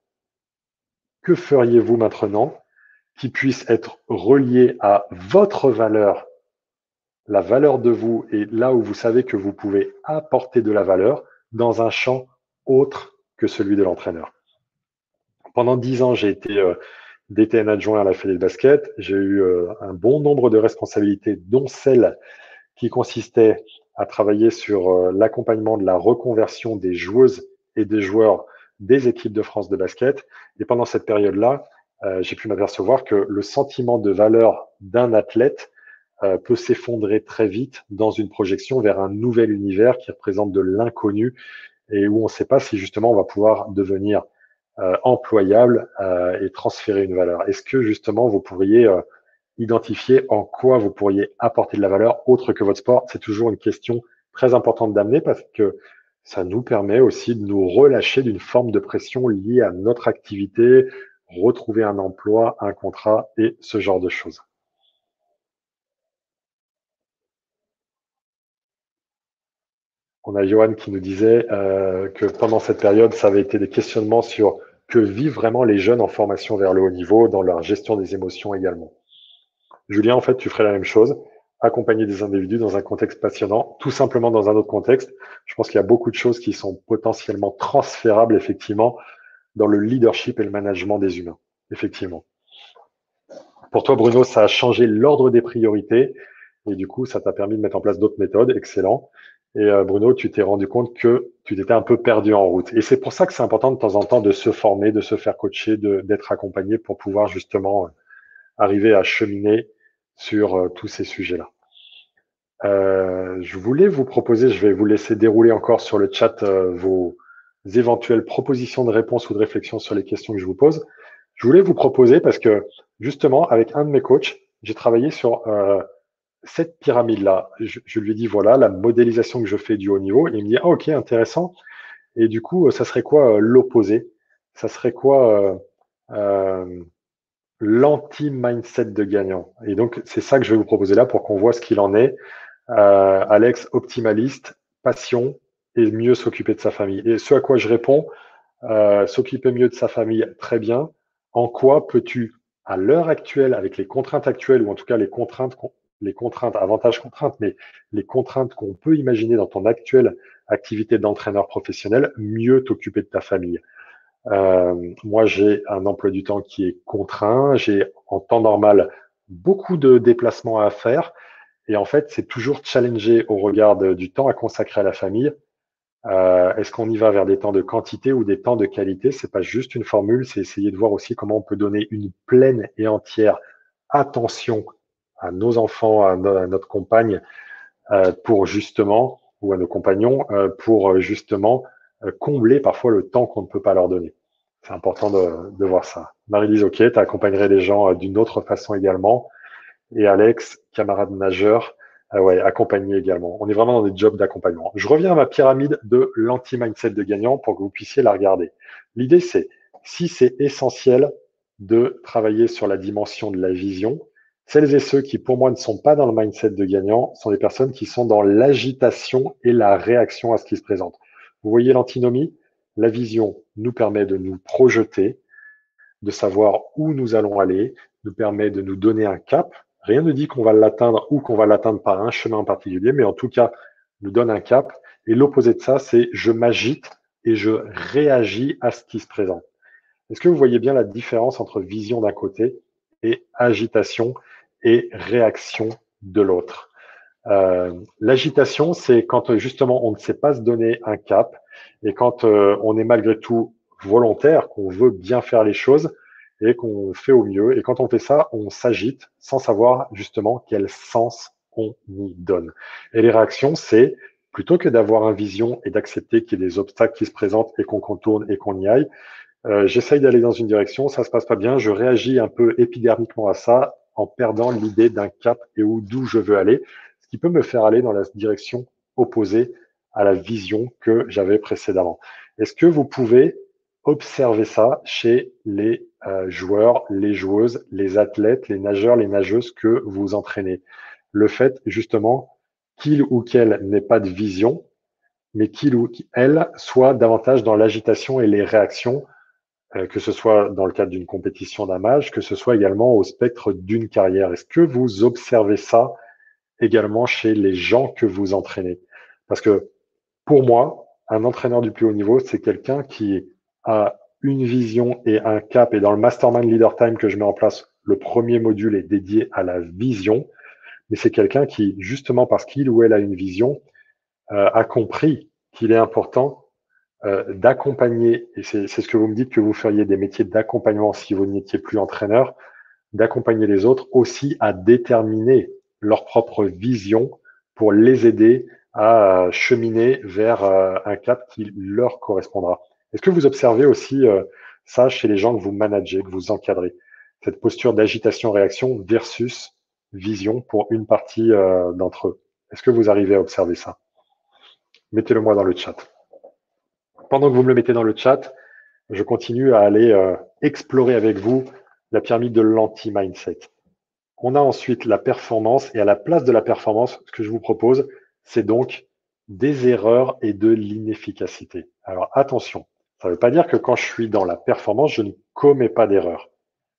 Que feriez-vous maintenant qui puisse être relié à votre valeur, la valeur de vous et là où vous savez que vous pouvez apporter de la valeur dans un champ autre que celui de l'entraîneur. Pendant 10 ans, j'ai été DTN adjoint à la Fédé de basket. J'ai eu un bon nombre de responsabilités, dont celle qui consistait à travailler sur l'accompagnement de la reconversion des joueuses et des joueurs des équipes de France de basket. Et pendant cette période-là, j'ai pu m'apercevoir que le sentiment de valeur d'un athlète peut s'effondrer très vite dans une projection vers un nouvel univers qui représente de l'inconnu et où on ne sait pas si justement on va pouvoir devenir employable et transférer une valeur. Est-ce que justement vous pourriez identifier en quoi vous pourriez apporter de la valeur autre que votre sport? C'est toujours une question très importante d'amener parce que ça nous permet aussi de nous relâcher d'une forme de pression liée à notre activité, retrouver un emploi, un contrat et ce genre de choses. On a Johan qui nous disait que pendant cette période, ça avait été des questionnements sur que vivent vraiment les jeunes en formation vers le haut niveau dans leur gestion des émotions également. Julien, en fait, tu ferais la même chose, accompagner des individus dans un contexte passionnant, tout simplement dans un autre contexte. Je pense qu'il y a beaucoup de choses qui sont potentiellement transférables, effectivement, dans le leadership et le management des humains, effectivement. Pour toi, Bruno, ça a changé l'ordre des priorités et du coup, ça t'a permis de mettre en place d'autres méthodes. Excellent. Et Bruno, tu t'es rendu compte que tu t'étais un peu perdu en route. Et c'est pour ça que c'est important de temps en temps de se former, de se faire coacher, d'être accompagné pour pouvoir justement arriver à cheminer sur tous ces sujets-là. Je voulais vous proposer, je vais vous laisser dérouler encore sur le chat vos éventuelles propositions de réponses ou de réflexions sur les questions que je vous pose. Je voulais vous proposer parce que justement, avec un de mes coachs, j'ai travaillé sur cette pyramide-là. Je lui ai dit, voilà, la modélisation que je fais du haut niveau. Et il me dit, ah, ok, intéressant. Et du coup, ça serait quoi l'opposé? Ça serait quoi l'anti-mindset de gagnant? Et donc, c'est ça que je vais vous proposer là pour qu'on voit ce qu'il en est. Alex, optimaliste, passion et mieux s'occuper de sa famille. Et ce à quoi je réponds, s'occuper mieux de sa famille, très bien. En quoi peux-tu, à l'heure actuelle, avec les contraintes actuelles, ou en tout cas les contraintes, avantages contraintes, mais les contraintes qu'on peut imaginer dans ton actuelle activité d'entraîneur professionnel, mieux t'occuper de ta famille? Moi, j'ai un emploi du temps qui est contraint. J'ai, en temps normal, beaucoup de déplacements à faire. Et en fait, c'est toujours challenger au regard du temps à consacrer à la famille. Est-ce qu'on y va vers des temps de quantité ou des temps de qualité? C'est pas juste une formule, c'est essayer de voir aussi comment on peut donner une pleine et entière attention à nos enfants, à notre compagne, pour justement, ou à nos compagnons, pour justement combler parfois le temps qu'on ne peut pas leur donner. C'est important de voir ça. Marie-Lise, ok, tu accompagnerais les gens d'une autre façon également. Et Alex, camarade nageur, ouais, accompagné également. On est vraiment dans des jobs d'accompagnement. Je reviens à ma pyramide de l'anti-mindset de gagnant pour que vous puissiez la regarder. L'idée, c'est, si c'est essentiel de travailler sur la dimension de la vision, celles et ceux qui, pour moi, ne sont pas dans le mindset de gagnant sont les personnes qui sont dans l'agitation et la réaction à ce qui se présente. Vous voyez l'antinomie? La vision nous permet de nous projeter, de savoir où nous allons aller, nous permet de nous donner un cap. Rien ne dit qu'on va l'atteindre ou qu'on va l'atteindre par un chemin en particulier, mais en tout cas, nous donne un cap. Et l'opposé de ça, c'est je m'agite et je réagis à ce qui se présente. Est-ce que vous voyez bien la différence entre vision d'un côté et agitation et réaction de l'autre? L'agitation, c'est quand justement on ne sait pas se donner un cap et quand on est malgré tout volontaire, qu'on veut bien faire les choses et qu'on fait au mieux. Et quand on fait ça, on s'agite sans savoir justement quel sens on y donne. Et les réactions, c'est plutôt que d'avoir une vision et d'accepter qu'il y ait des obstacles qui se présentent et qu'on contourne et qu'on y aille, J'essaye d'aller dans une direction, ça se passe pas bien, je réagis un peu épidermiquement à ça en perdant l'idée d'un cap et d'où je veux aller, ce qui peut me faire aller dans la direction opposée à la vision que j'avais précédemment. Est-ce que vous pouvez observer ça chez les joueurs, les joueuses, les athlètes, les nageurs, les nageuses que vous entraînez? Le fait justement qu'il ou qu'elle n'ait pas de vision, mais qu'il ou elle soit davantage dans l'agitation et les réactions, que ce soit dans le cadre d'une compétition d'un match, que ce soit également au spectre d'une carrière. Est-ce que vous observez ça également chez les gens que vous entraînez? Parce que pour moi, un entraîneur du plus haut niveau, c'est quelqu'un qui a une vision et un cap. Et dans le Mastermind Leader Time que je mets en place, le premier module est dédié à la vision. Mais c'est quelqu'un qui, justement parce qu'il ou elle a une vision, a compris qu'il est important d'accompagner, et c'est ce que vous me dites que vous feriez des métiers d'accompagnement si vous n'étiez plus entraîneur, d'accompagner les autres aussi à déterminer leur propre vision pour les aider à cheminer vers un cap qui leur correspondra. Est-ce que vous observez aussi ça chez les gens que vous managez, que vous encadrez, cette posture d'agitation-réaction versus vision pour une partie d'entre eux? Est-ce que vous arrivez à observer ça? Mettez-le moi dans le chat. Pendant que vous me le mettez dans le chat, je continue à aller explorer avec vous la pyramide de l'anti-mindset. On a ensuite la performance et à la place de la performance, ce que je vous propose, c'est donc des erreurs et de l'inefficacité. Alors attention, ça ne veut pas dire que quand je suis dans la performance, je ne commets pas d'erreurs.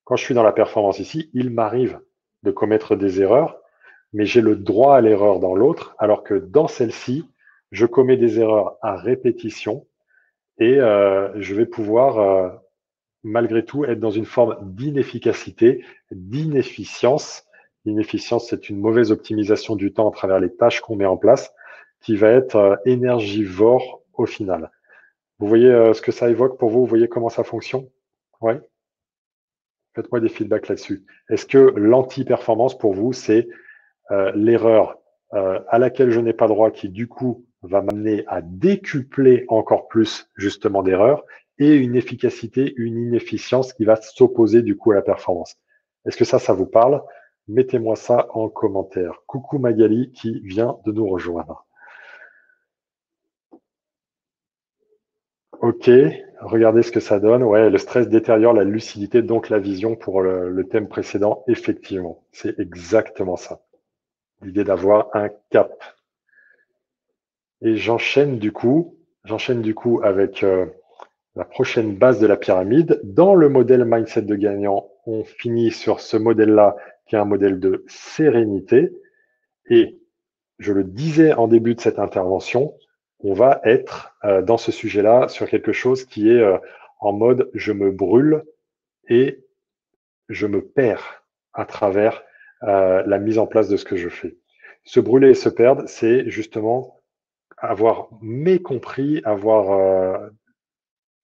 Quand je suis dans la performance ici, il m'arrive de commettre des erreurs, mais j'ai le droit à l'erreur dans l'autre, alors que dans celle-ci, je commets des erreurs à répétition et je vais pouvoir malgré tout être dans une forme d'inefficacité, d'inefficience. L'inefficience, c'est une mauvaise optimisation du temps à travers les tâches qu'on met en place, qui va être énergivore au final. Vous voyez ce que ça évoque pour vous? Vous voyez comment ça fonctionne? Ouais. Faites-moi des feedbacks là-dessus. Est-ce que l'anti-performance pour vous, c'est l'erreur à laquelle je n'ai pas droit, qui du coup va m'amener à décupler encore plus justement d'erreurs, et une efficacité, une inefficience qui va s'opposer du coup à la performance? Est-ce que ça vous parle? Mettez-moi ça en commentaire. Coucou Magali qui vient de nous rejoindre. Ok, regardez ce que ça donne. Ouais, le stress détériore la lucidité, donc la vision pour le thème précédent. Effectivement, c'est exactement ça. L'idée d'avoir un cap. Et j'enchaîne du coup avec la prochaine base de la pyramide. Dans le modèle mindset de gagnant, on finit sur ce modèle-là qui est un modèle de sérénité. Et je le disais en début de cette intervention, on va être dans ce sujet-là sur quelque chose qui est en mode je me brûle et je me perds à travers la mise en place de ce que je fais. Se brûler et se perdre, c'est justement avoir mécompris, avoir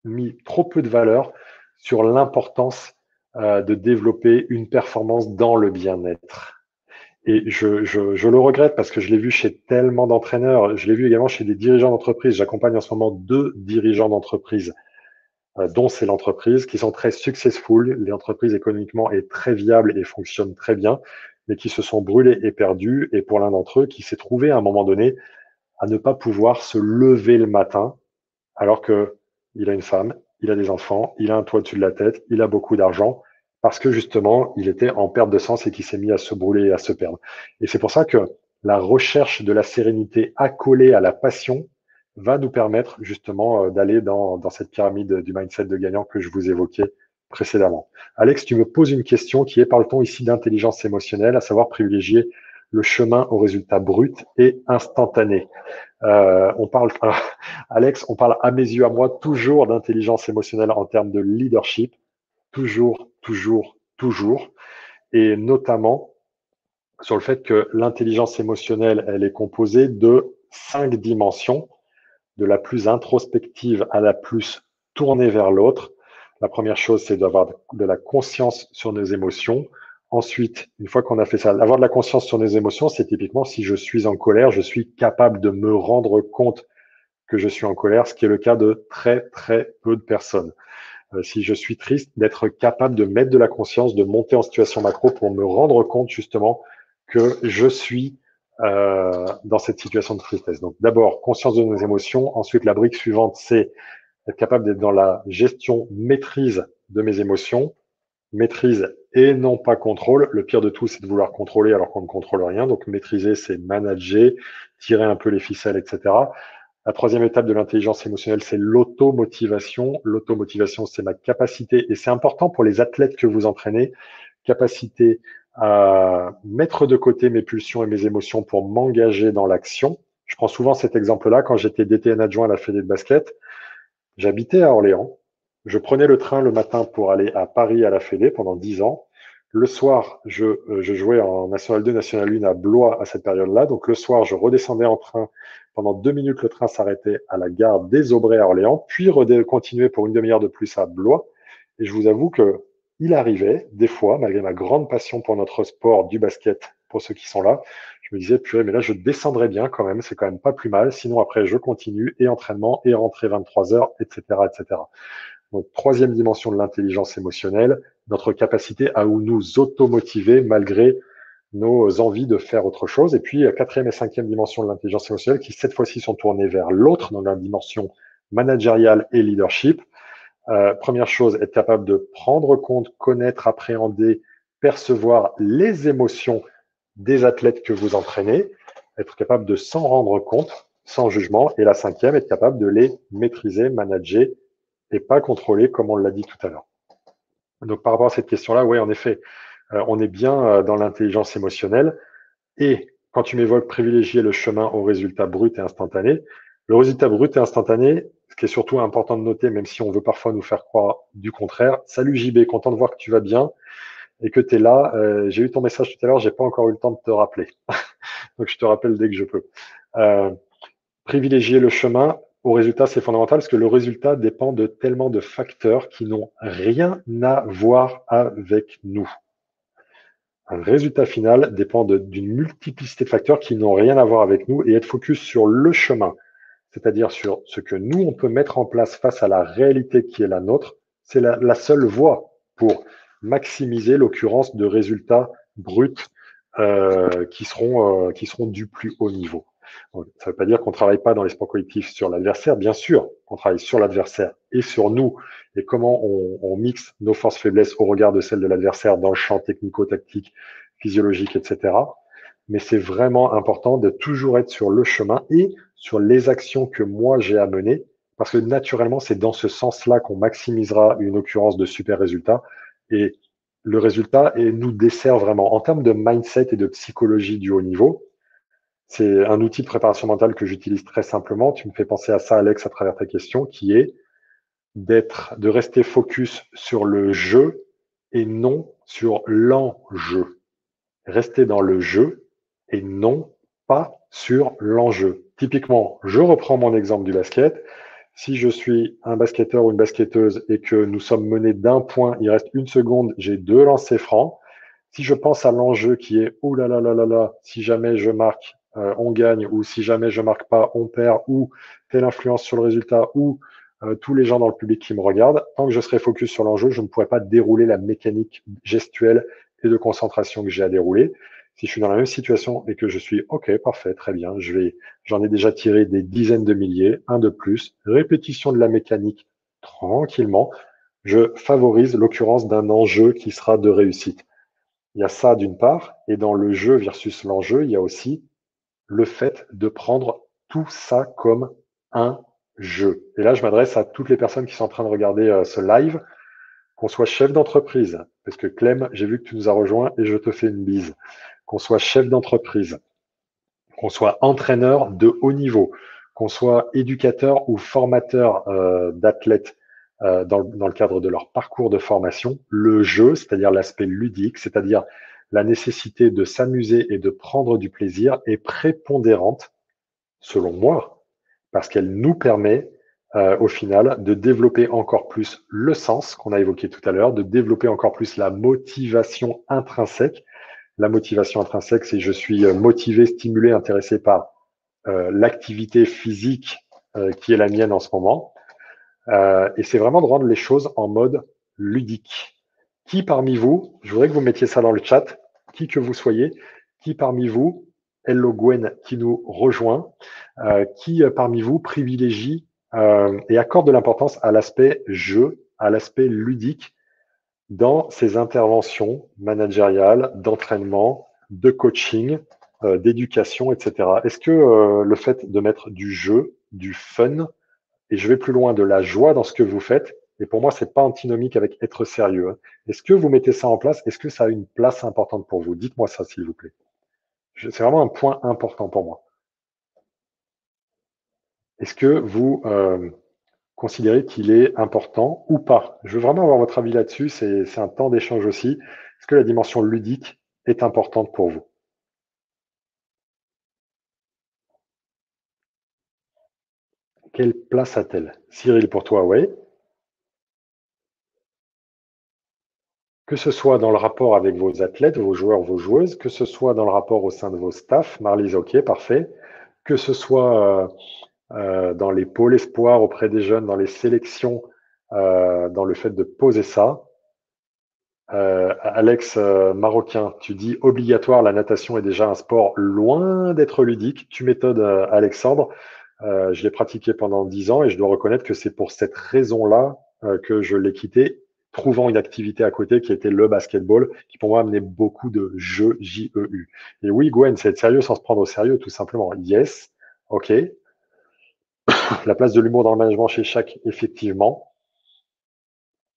mis trop peu de valeur sur l'importance de développer une performance dans le bien-être. Et je le regrette parce que je l'ai vu chez tellement d'entraîneurs, je l'ai vu également chez des dirigeants d'entreprise. J'accompagne en ce moment 2 dirigeants d'entreprise, dont c'est l'entreprise, qui sont très successful. L'entreprise économiquement est très viable et fonctionne très bien, mais qui se sont brûlés et perdus. Et pour l'un d'entre eux, qui s'est trouvé à un moment donné à ne pas pouvoir se lever le matin alors que il a une femme, il a des enfants, il a un toit au-dessus de la tête, il a beaucoup d'argent, parce que justement, il était en perte de sens et qu'il s'est mis à se brûler et à se perdre. Et c'est pour ça que la recherche de la sérénité accolée à la passion va nous permettre justement d'aller dans cette pyramide du mindset de gagnant que je vous évoquais précédemment. Alex, tu me poses une question qui est, parle-t-on ici d'intelligence émotionnelle, à savoir privilégier le chemin au résultat brut et instantané? On parle, Alex, on parle à mes yeux, à moi, toujours d'intelligence émotionnelle en termes de leadership, toujours, toujours, toujours, et notamment sur le fait que l'intelligence émotionnelle, elle est composée de 5 dimensions, de la plus introspective à la plus tournée vers l'autre. La première chose, c'est d'avoir de la conscience sur nos émotions. Ensuite, une fois qu'on a fait ça, avoir de la conscience sur nos émotions, c'est typiquement si je suis en colère, je suis capable de me rendre compte que je suis en colère, ce qui est le cas de très, très peu de personnes. Si je suis triste, d'être capable de mettre de la conscience, de monter en situation macro pour me rendre compte justement que je suis dans cette situation de tristesse. Donc d'abord, conscience de nos émotions. Ensuite, la brique suivante, c'est être capable d'être dans la gestion, maîtrise de mes émotions. Maîtrise et non pas contrôle. Le pire de tout, c'est de vouloir contrôler alors qu'on ne contrôle rien. Donc maîtriser, c'est manager, tirer un peu les ficelles, etc. La troisième étape de l'intelligence émotionnelle, c'est l'automotivation. L'automotivation, c'est ma capacité, et c'est important pour les athlètes que vous entraînez, capacité à mettre de côté mes pulsions et mes émotions pour m'engager dans l'action. Je prends souvent cet exemple-là. Quand j'étais DTN adjoint à la Fédé de basket, j'habitais à Orléans. Je prenais le train le matin pour aller à Paris à la Fédé pendant 10 ans. Le soir, je jouais en National 2, National 1 à Blois à cette période-là. Donc le soir, je redescendais en train. Pendant 2 minutes, le train s'arrêtait à la gare des Aubrais à Orléans, puis continuait pour une demi-heure de plus à Blois. Et je vous avoue que il arrivait, des fois, malgré ma grande passion pour notre sport du basket, pour ceux qui sont là, je me disais, purée, mais là, je descendrais bien quand même, c'est quand même pas plus mal. Sinon, après, je continue, et entraînement, et rentrée 23 heures, etc., etc. Donc, troisième dimension de l'intelligence émotionnelle, notre capacité à nous automotiver malgré nos envies de faire autre chose. Et puis, quatrième et cinquième dimension de l'intelligence émotionnelle qui, cette fois-ci, sont tournées vers l'autre, dans la dimension managériale et leadership. Première chose, être capable de prendre compte, connaître, appréhender, percevoir les émotions des athlètes que vous entraînez, être capable de s'en rendre compte sans jugement. Et la cinquième, être capable de les maîtriser, manager et pas contrôler, comme on l'a dit tout à l'heure. Donc par rapport à cette question-là, oui, en effet, on est bien dans l'intelligence émotionnelle. Et quand tu m'évoques privilégier le chemin au résultat brut et instantané, le résultat brut et instantané, ce qui est surtout important de noter, même si on veut parfois nous faire croire du contraire. Salut JB, content de voir que tu vas bien et que tu es là. J'ai eu ton message tout à l'heure, j'ai pas encore eu le temps de te rappeler. Donc je te rappelle dès que je peux. Privilégier le chemin au résultat, c'est fondamental parce que le résultat dépend de tellement de facteurs qui n'ont rien à voir avec nous. Un résultat final dépend d'une multiplicité de facteurs qui n'ont rien à voir avec nous, et être focus sur le chemin, c'est-à-dire sur ce que nous, on peut mettre en place face à la réalité qui est la nôtre, c'est la seule voie pour maximiser l'occurrence de résultats bruts qui seront du plus haut niveau. Donc, ça ne veut pas dire qu'on ne travaille pas dans les sports collectifs sur l'adversaire. Bien sûr, on travaille sur l'adversaire et sur nous, et comment on mixe nos forces-faiblesses au regard de celles de l'adversaire dans le champ technico-tactique, physiologique, etc. Mais c'est vraiment important de toujours être sur le chemin et sur les actions que moi j'ai à mener, parce que naturellement, c'est dans ce sens-là qu'on maximisera une occurrence de super résultats. Et le résultat nous dessert vraiment. En termes de mindset et de psychologie du haut niveau, c'est un outil de préparation mentale que j'utilise très simplement. Tu me fais penser à ça, Alex, à travers ta question, qui est de rester focus sur le jeu et non sur l'enjeu. Rester dans le jeu et non pas sur l'enjeu. Typiquement, je reprends mon exemple du basket. Si je suis un basketteur ou une basketteuse et que nous sommes menés d'un point, il reste 1 seconde, j'ai 2 lancers francs. Si je pense à l'enjeu qui est oh là là là là là, si jamais je marque, on gagne, ou si jamais je marque pas, on perd, ou telle influence sur le résultat, ou tous les gens dans le public qui me regardent, tant que je serai focus sur l'enjeu, je ne pourrai pas dérouler la mécanique gestuelle et de concentration que j'ai à dérouler. Si je suis dans la même situation et que je suis OK, parfait, très bien, j'en ai déjà tiré des dizaines de milliers, un de plus, répétition de la mécanique tranquillement, je favorise l'occurrence d'un enjeu qui sera de réussite. Il y a ça d'une part, et dans le jeu versus l'enjeu, il y a aussi le fait de prendre tout ça comme un jeu. Et là, je m'adresse à toutes les personnes qui sont en train de regarder ce live, qu'on soit chef d'entreprise, parce que Clem, j'ai vu que tu nous as rejoint et je te fais une bise, qu'on soit chef d'entreprise, qu'on soit entraîneur de haut niveau, qu'on soit éducateur ou formateur d'athlètes dans le cadre de leur parcours de formation, le jeu, c'est-à-dire l'aspect ludique, c'est-à-dire la nécessité de s'amuser et de prendre du plaisir est prépondérante, selon moi, parce qu'elle nous permet au final de développer encore plus le sens qu'on a évoqué tout à l'heure, de développer encore plus la motivation intrinsèque. La motivation intrinsèque, c'est je suis motivé, stimulé, intéressé par l'activité physique qui est la mienne en ce moment. Et c'est vraiment de rendre les choses en mode ludique. Qui parmi vous, je voudrais que vous mettiez ça dans le chat, qui que vous soyez, qui parmi vous, hello Gwen qui nous rejoint, qui parmi vous privilégie et accorde de l'importance à l'aspect jeu, à l'aspect ludique dans ses interventions managériales, d'entraînement, de coaching, d'éducation, etc. Est-ce que le fait de mettre du jeu, du fun, et je vais plus loin, de la joie dans ce que vous faites, et pour moi, c'est pas antinomique avec être sérieux, hein. Est-ce que vous mettez ça en place? Est-ce que ça a une place importante pour vous? Dites-moi ça, s'il vous plaît. C'est vraiment un point important pour moi. Est-ce que vous considérez qu'il est important ou pas? Je veux vraiment avoir votre avis là-dessus. C'est un temps d'échange aussi. Est-ce que la dimension ludique est importante pour vous? Quelle place a-t-elle? Cyril, pour toi, oui. Que ce soit dans le rapport avec vos athlètes, vos joueurs, vos joueuses, que ce soit dans le rapport au sein de vos staffs, Marlise, ok, parfait. Que ce soit dans les pôles espoirs auprès des jeunes, dans les sélections, dans le fait de poser ça. Alex Marocain, tu dis obligatoire, la natation est déjà un sport loin d'être ludique. Tu m'étonnes, Alexandre. Je l'ai pratiqué pendant 10 ans et je dois reconnaître que c'est pour cette raison-là que je l'ai quitté, trouvant une activité à côté qui était le basketball, qui pour moi amenait beaucoup de jeux, J-E-U. Et oui, Gwen, c'est être sérieux sans se prendre au sérieux, tout simplement. Yes, ok. La place de l'humour dans le management chez chaque, effectivement.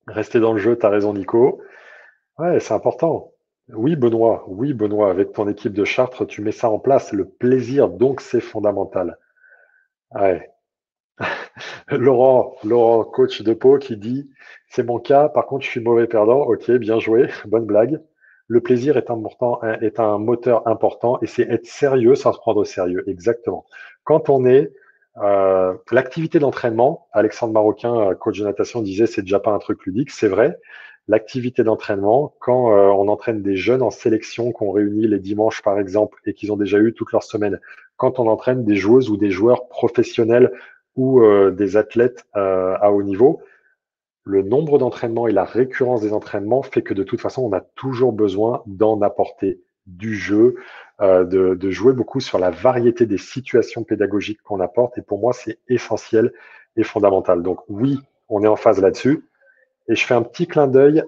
Rester dans le jeu, t'as raison, Nico. Ouais, c'est important. Oui, Benoît, avec ton équipe de Chartres, tu mets ça en place. Le plaisir, donc, c'est fondamental. Ouais. Laurent, coach de Pau, qui dit, c'est mon cas, par contre, je suis mauvais perdant. Ok, bien joué, bonne blague. Le plaisir est un moteur important et c'est être sérieux sans se prendre au sérieux. Exactement. Quand on est, l'activité d'entraînement, Alexandre Marocain, coach de natation, disait, c'est déjà pas un truc ludique. C'est vrai. L'activité d'entraînement, quand on entraîne des jeunes en sélection, qu'on réunit les dimanches, par exemple, et qu'ils ont déjà eu toute leur semaine, quand on entraîne des joueuses ou des joueurs professionnels ou des athlètes à haut niveau, le nombre d'entraînements et la récurrence des entraînements fait que de toute façon, on a toujours besoin d'en apporter du jeu, de jouer beaucoup sur la variété des situations pédagogiques qu'on apporte. Et pour moi, c'est essentiel et fondamental. Donc oui, on est en phase là-dessus. Et je fais un petit clin d'œil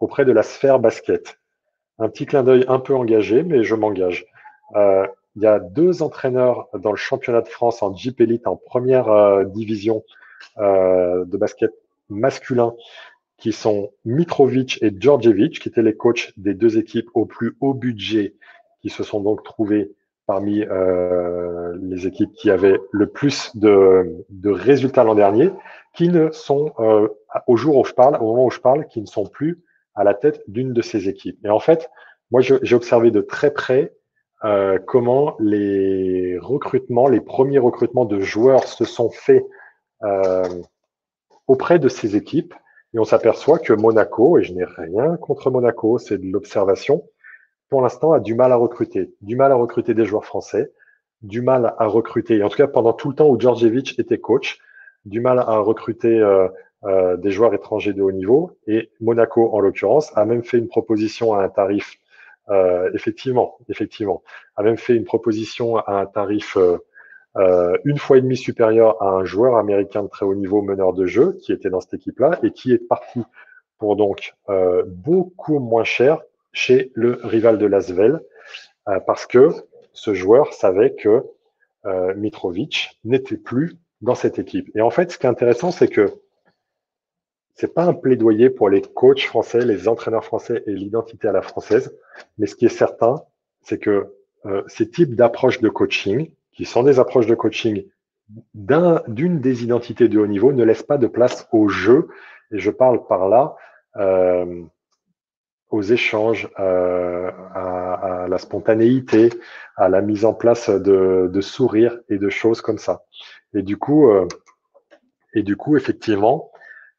auprès de la sphère basket. Un petit clin d'œil un peu engagé, mais je m'engage. Il y a 2 entraîneurs dans le championnat de France en Jeep Elite en première division de basket masculin qui sont Mitrovic et Djordjevic, qui étaient les coachs des 2 équipes au plus haut budget, qui se sont donc trouvés parmi les équipes qui avaient le plus de résultats l'an dernier, qui ne sont, au jour où je parle, au moment où je parle, qui ne sont plus à la tête d'une de ces équipes. Et en fait, moi, j'ai observé de très près comment les recrutements, les premiers recrutements de joueurs se sont faits euh, auprès de ces équipes. Et on s'aperçoit que Monaco, et je n'ai rien contre Monaco, c'est de l'observation, pour l'instant a du mal à recruter des joueurs français, du mal à recruter, et en tout cas pendant tout le temps où Djordjevic était coach, du mal à recruter des joueurs étrangers de haut niveau. Et Monaco, en l'occurrence, a même fait une proposition à un tarif, effectivement, a même fait une proposition à un tarif 1,5 fois supérieur à un joueur américain de très haut niveau meneur de jeu qui était dans cette équipe-là et qui est parti pour donc beaucoup moins cher chez le rival de Lasvel parce que ce joueur savait que Mitrovic n'était plus dans cette équipe. Et en fait, ce qui est intéressant, c'est que c'est pas un plaidoyer pour les coachs français, les entraîneurs français et l'identité à la française, mais ce qui est certain, c'est que ces types d'approches de coaching, qui sont des approches de coaching d'une des identités de haut niveau, ne laissent pas de place au jeu. Et je parle par là aux échanges, à la spontanéité, à la mise en place de sourires et de choses comme ça. Et du coup, effectivement,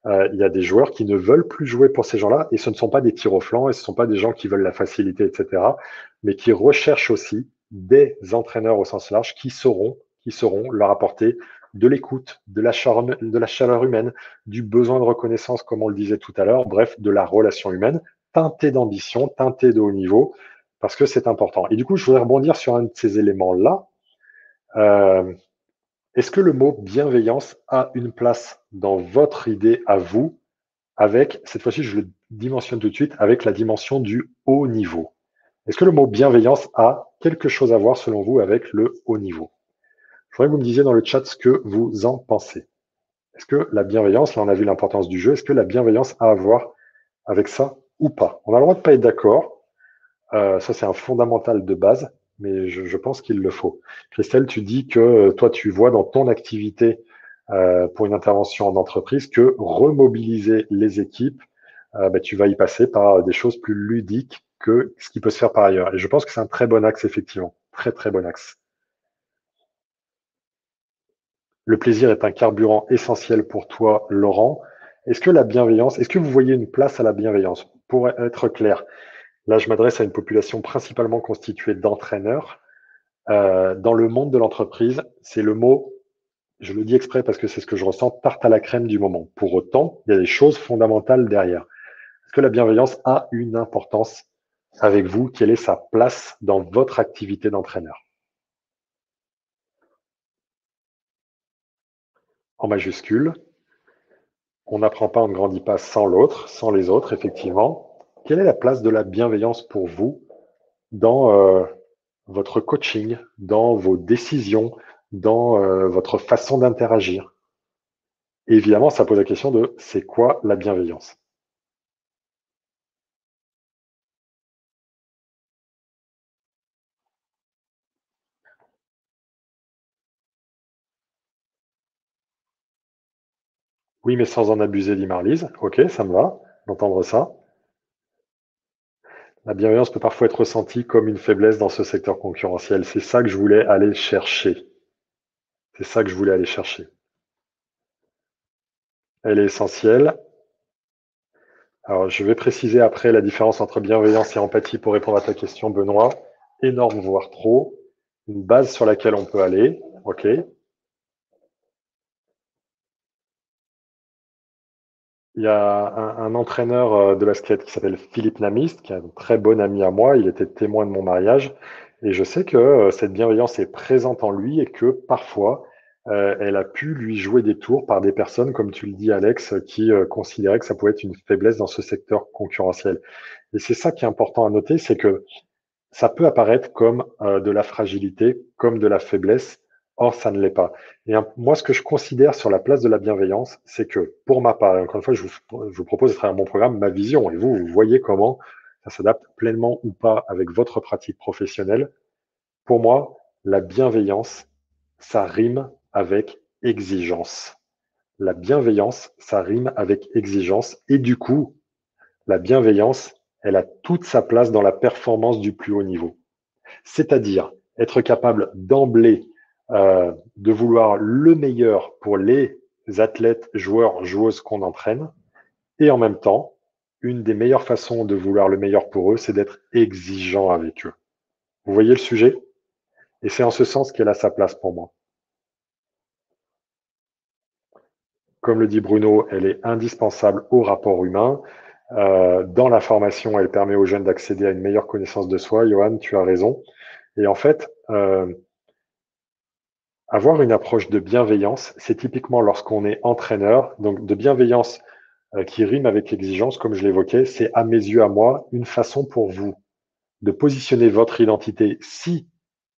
il y a des joueurs qui ne veulent plus jouer pour ces gens-là, et ce ne sont pas des tirs au flanc, et ce ne sont pas des gens qui veulent la facilité, etc., mais qui recherchent aussi des entraîneurs au sens large qui sauront leur apporter de l'écoute, de la chaleur humaine, du besoin de reconnaissance, comme on le disait tout à l'heure, bref, de la relation humaine, teintée d'ambition, teintée de haut niveau, parce que c'est important. Et du coup, je voudrais rebondir sur un de ces éléments-là. Euh, Est-ce que le mot bienveillance a une place dans votre idée à vous, avec, cette fois-ci, je le dimensionne tout de suite, avec la dimension du haut niveau? Est-ce que le mot bienveillance a quelque chose à voir, selon vous, avec le haut niveau? Je voudrais que vous me disiez dans le chat ce que vous en pensez. Est-ce que la bienveillance, là on a vu l'importance du jeu, est-ce que la bienveillance a à voir avec ça ou pas? On a le droit de pas être d'accord, ça c'est un fondamental de base, mais je pense qu'il le faut. Christelle, tu dis que toi tu vois dans ton activité pour une intervention en entreprise que remobiliser les équipes, tu vas y passer par des choses plus ludiques que ce qui peut se faire par ailleurs. Et je pense que c'est un très bon axe, effectivement. Très, très bon axe. Le plaisir est un carburant essentiel pour toi, Laurent. Est-ce que vous voyez une place à la bienveillance? Pour être clair, là, je m'adresse à une population principalement constituée d'entraîneurs. Dans le monde de l'entreprise, c'est le mot, je le dis exprès parce que c'est ce que je ressens, tarte à la crème du moment. Pour autant, il y a des choses fondamentales derrière. Est-ce que la bienveillance a une importance avec vous? Quelle est sa place dans votre activité d'entraîneur? En majuscule, on n'apprend pas, on ne grandit pas sans l'autre, sans les autres, effectivement. Quelle est la place de la bienveillance pour vous dans votre coaching, dans vos décisions, dans votre façon d'interagir? Et évidemment, ça pose la question de c'est quoi la bienveillance? Oui, mais sans en abuser, dit Marlise. Ok, ça me va d'entendre ça. La bienveillance peut parfois être ressentie comme une faiblesse dans ce secteur concurrentiel. C'est ça que je voulais aller chercher. C'est ça que je voulais aller chercher. Elle est essentielle. Alors, je vais préciser après la différence entre bienveillance et empathie pour répondre à ta question, Benoît. Énorme, voire trop. Une base sur laquelle on peut aller. OK. Il y a un entraîneur de basket qui s'appelle Philippe Namist, qui est un très bon ami à moi. Il était témoin de mon mariage. Et je sais que cette bienveillance est présente en lui et que parfois, elle a pu lui jouer des tours par des personnes, comme tu le dis, Alex, qui considéraient que ça pouvait être une faiblesse dans ce secteur concurrentiel. Et c'est ça qui est important à noter, c'est que ça peut apparaître comme de la fragilité, comme de la faiblesse. Or, ça ne l'est pas. Et moi, ce que je considère sur la place de la bienveillance, c'est que, pour ma part, et encore une fois, je vous propose à travers mon programme ma vision, et vous, vous voyez comment ça s'adapte pleinement ou pas avec votre pratique professionnelle. Pour moi, la bienveillance, ça rime avec exigence. La bienveillance, ça rime avec exigence. Et du coup, la bienveillance, elle a toute sa place dans la performance du plus haut niveau. C'est-à-dire être capable d'emblée de vouloir le meilleur pour les athlètes, joueurs, joueuses qu'on entraîne, et en même temps, une des meilleures façons de vouloir le meilleur pour eux, c'est d'être exigeant avec eux. Vous voyez le sujet? Et c'est en ce sens qu'elle a sa place pour moi. Comme le dit Bruno, elle est indispensable au rapport humain. Dans la formation, elle permet aux jeunes d'accéder à une meilleure connaissance de soi. Johan, tu as raison. Et en fait, avoir une approche de bienveillance, c'est typiquement lorsqu'on est entraîneur, donc de bienveillance qui rime avec exigence, comme je l'évoquais, c'est à mes yeux, à moi, une façon pour vous de positionner votre identité si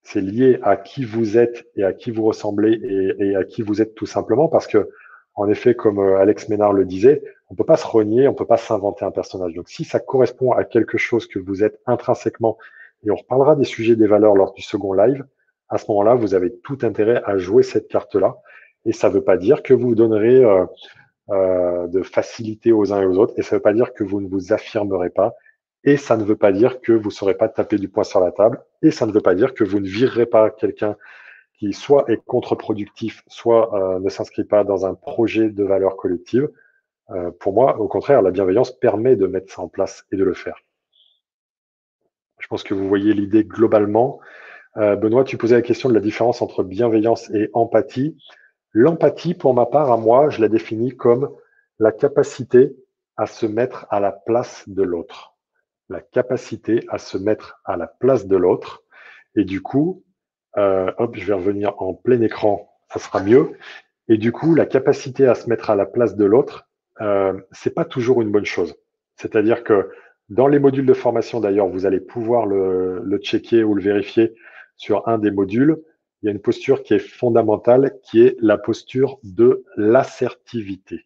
c'est lié à qui vous êtes et à qui vous ressemblez et à qui vous êtes tout simplement, parce que, en effet, comme Alex Ménard le disait, on peut pas se renier, on peut pas s'inventer un personnage. Donc, si ça correspond à quelque chose que vous êtes intrinsèquement, et on reparlera des sujets des valeurs lors du second live, à ce moment-là, vous avez tout intérêt à jouer cette carte-là. Et ça ne veut pas dire que vous donnerez de facilité aux uns et aux autres, et ça ne veut pas dire que vous ne vous affirmerez pas, et ça ne veut pas dire que vous ne saurez pas taper du poing sur la table, et ça ne veut pas dire que vous ne virerez pas quelqu'un qui soit est contre-productif, soit ne s'inscrit pas dans un projet de valeur collective. Pour moi, au contraire, la bienveillance permet de mettre ça en place et de le faire. Je pense que vous voyez l'idée globalement. Benoît, tu posais la question de la différence entre bienveillance et empathie. L'empathie, pour ma part, à moi, je la définis comme la capacité à se mettre à la place de l'autre. La capacité à se mettre à la place de l'autre. Et du coup, hop, je vais revenir en plein écran, ça sera mieux. Et du coup, la capacité à se mettre à la place de l'autre, c'est pas toujours une bonne chose. C'est-à-dire que dans les modules de formation, d'ailleurs, vous allez pouvoir le checker ou le vérifier sur un des modules. Il y a une posture qui est fondamentale, qui est la posture de l'assertivité.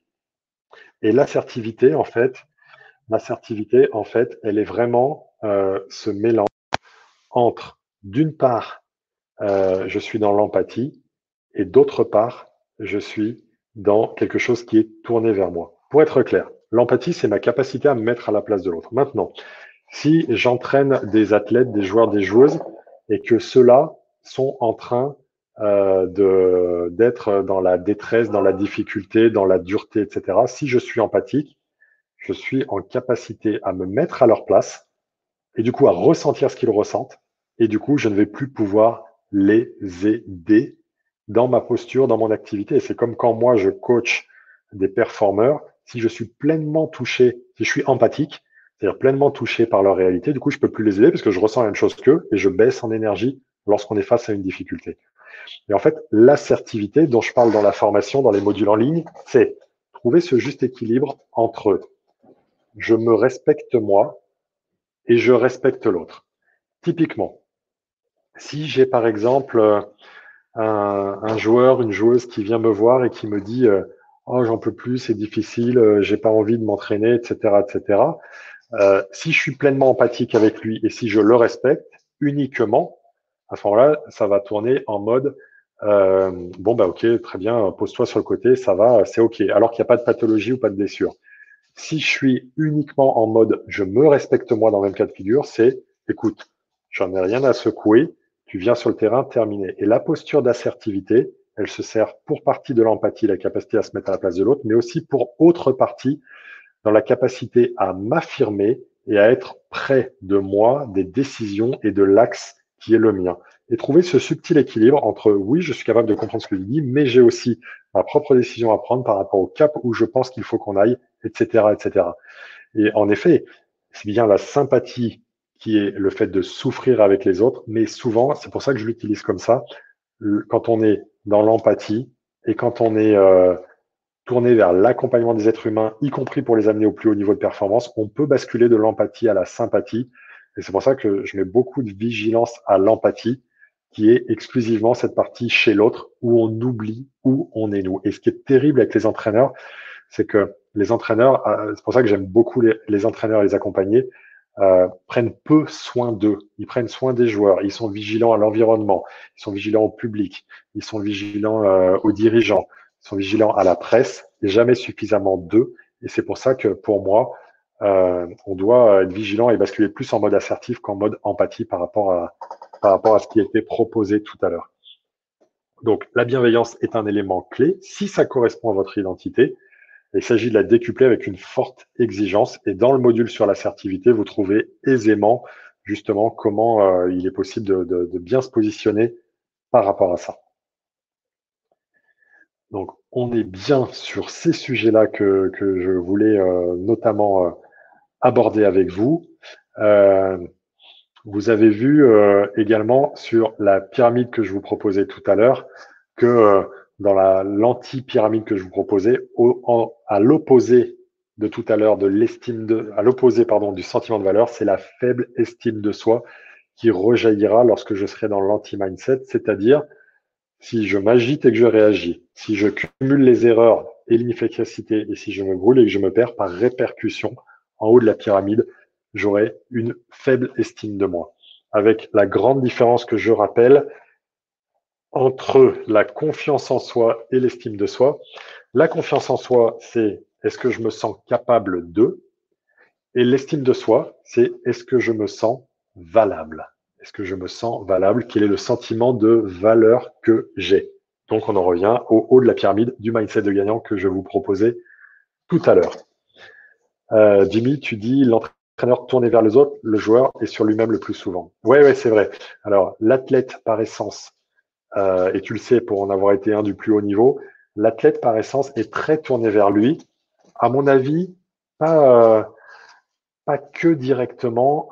Et l'assertivité, en fait, elle est vraiment ce mélange entre, d'une part, je suis dans l'empathie, et d'autre part, je suis dans quelque chose qui est tourné vers moi. Pour être clair, l'empathie, c'est ma capacité à me mettre à la place de l'autre. Maintenant, si j'entraîne des athlètes, des joueurs, des joueuses, et que ceux-là sont en train d'être dans la détresse, dans la difficulté, dans la dureté, etc., si je suis empathique, je suis en capacité à me mettre à leur place et du coup à ressentir ce qu'ils ressentent. Et du coup, je ne vais plus pouvoir les aider dans ma posture, dans mon activité. Et c'est comme quand moi, je coach des performeurs, si je suis pleinement touché, si je suis empathique, c'est-à-dire pleinement touché par leur réalité, du coup, je peux plus les aider parce que je ressens la même chose qu'eux et je baisse en énergie lorsqu'on est face à une difficulté. Et en fait, l'assertivité dont je parle dans la formation, dans les modules en ligne, c'est trouver ce juste équilibre entre je me respecte moi et je respecte l'autre. Typiquement, si j'ai par exemple un joueur, une joueuse qui vient me voir et qui me dit oh j'en peux plus, c'est difficile, j'ai pas envie de m'entraîner, etc., etc. Si je suis pleinement empathique avec lui et si je le respecte uniquement, à ce moment-là, ça va tourner en mode bon bah ok, très bien, pose-toi sur le côté, ça va, c'est ok. Alors qu'il n'y a pas de pathologie ou pas de blessure. Si je suis uniquement en mode je me respecte moi dans le même cas de figure, c'est écoute, j'en ai rien à secouer, tu viens sur le terrain, terminé. Et la posture d'assertivité, elle se sert pour partie de l'empathie, la capacité à se mettre à la place de l'autre, mais aussi pour autre partie dans la capacité à m'affirmer et à être près de moi, des décisions et de l'axe qui est le mien. Et trouver ce subtil équilibre entre oui, je suis capable de comprendre ce que je dis, mais j'ai aussi ma propre décision à prendre par rapport au cap où je pense qu'il faut qu'on aille, etc., etc. Et en effet, c'est bien la sympathie qui est le fait de souffrir avec les autres, mais souvent, c'est pour ça que je l'utilise comme ça, quand on est dans l'empathie et quand on est tourné vers l'accompagnement des êtres humains, y compris pour les amener au plus haut niveau de performance, on peut basculer de l'empathie à la sympathie. Et c'est pour ça que je mets beaucoup de vigilance à l'empathie, qui est exclusivement cette partie chez l'autre où on oublie où on est nous. Et ce qui est terrible avec les entraîneurs, c'est que les entraîneurs, c'est pour ça que j'aime beaucoup les entraîneurs et les accompagner, prennent peu soin d'eux. Ils prennent soin des joueurs. Ils sont vigilants à l'environnement. Ils sont vigilants au public. Ils sont vigilants aux dirigeants. Ils sont vigilants à la presse et jamais suffisamment d'eux. Et c'est pour ça que pour moi, on doit être vigilant et basculer plus en mode assertif qu'en mode empathie par rapport à ce qui était proposé tout à l'heure. Donc, la bienveillance est un élément clé. Si ça correspond à votre identité, il s'agit de la décupler avec une forte exigence. Et dans le module sur l'assertivité, vous trouvez aisément justement comment il est possible de bien se positionner par rapport à ça. Donc, on est bien sur ces sujets-là que je voulais notamment aborder avec vous. Vous avez vu également sur la pyramide que je vous proposais tout à l'heure que dans l'anti-pyramide que je vous proposais, à l'opposé de tout à l'heure de à l'opposé pardon du sentiment de valeur, c'est la faible estime de soi qui rejaillira lorsque je serai dans l'anti-mindset, c'est-à-dire si je m'agite et que je réagis, si je cumule les erreurs et l'inefficacité et si je me brûle et que je me perds par répercussion en haut de la pyramide, j'aurai une faible estime de moi. Avec la grande différence que je rappelle entre la confiance en soi et l'estime de soi. La confiance en soi, c'est est-ce que je me sens capable de? Et l'estime de soi, c'est est-ce que je me sens valable? Est-ce que je me sens valable? Quel est le sentiment de valeur que j'ai? Donc, on en revient au haut de la pyramide du mindset de gagnant que je vous proposais tout à l'heure. Jimmy, tu dis l'entraîneur tourné vers les autres, le joueur est sur lui-même le plus souvent. Ouais, c'est vrai. Alors, l'athlète par essence, et tu le sais pour en avoir été un du plus haut niveau, l'athlète par essence est très tourné vers lui. À mon avis, pas, pas que directement,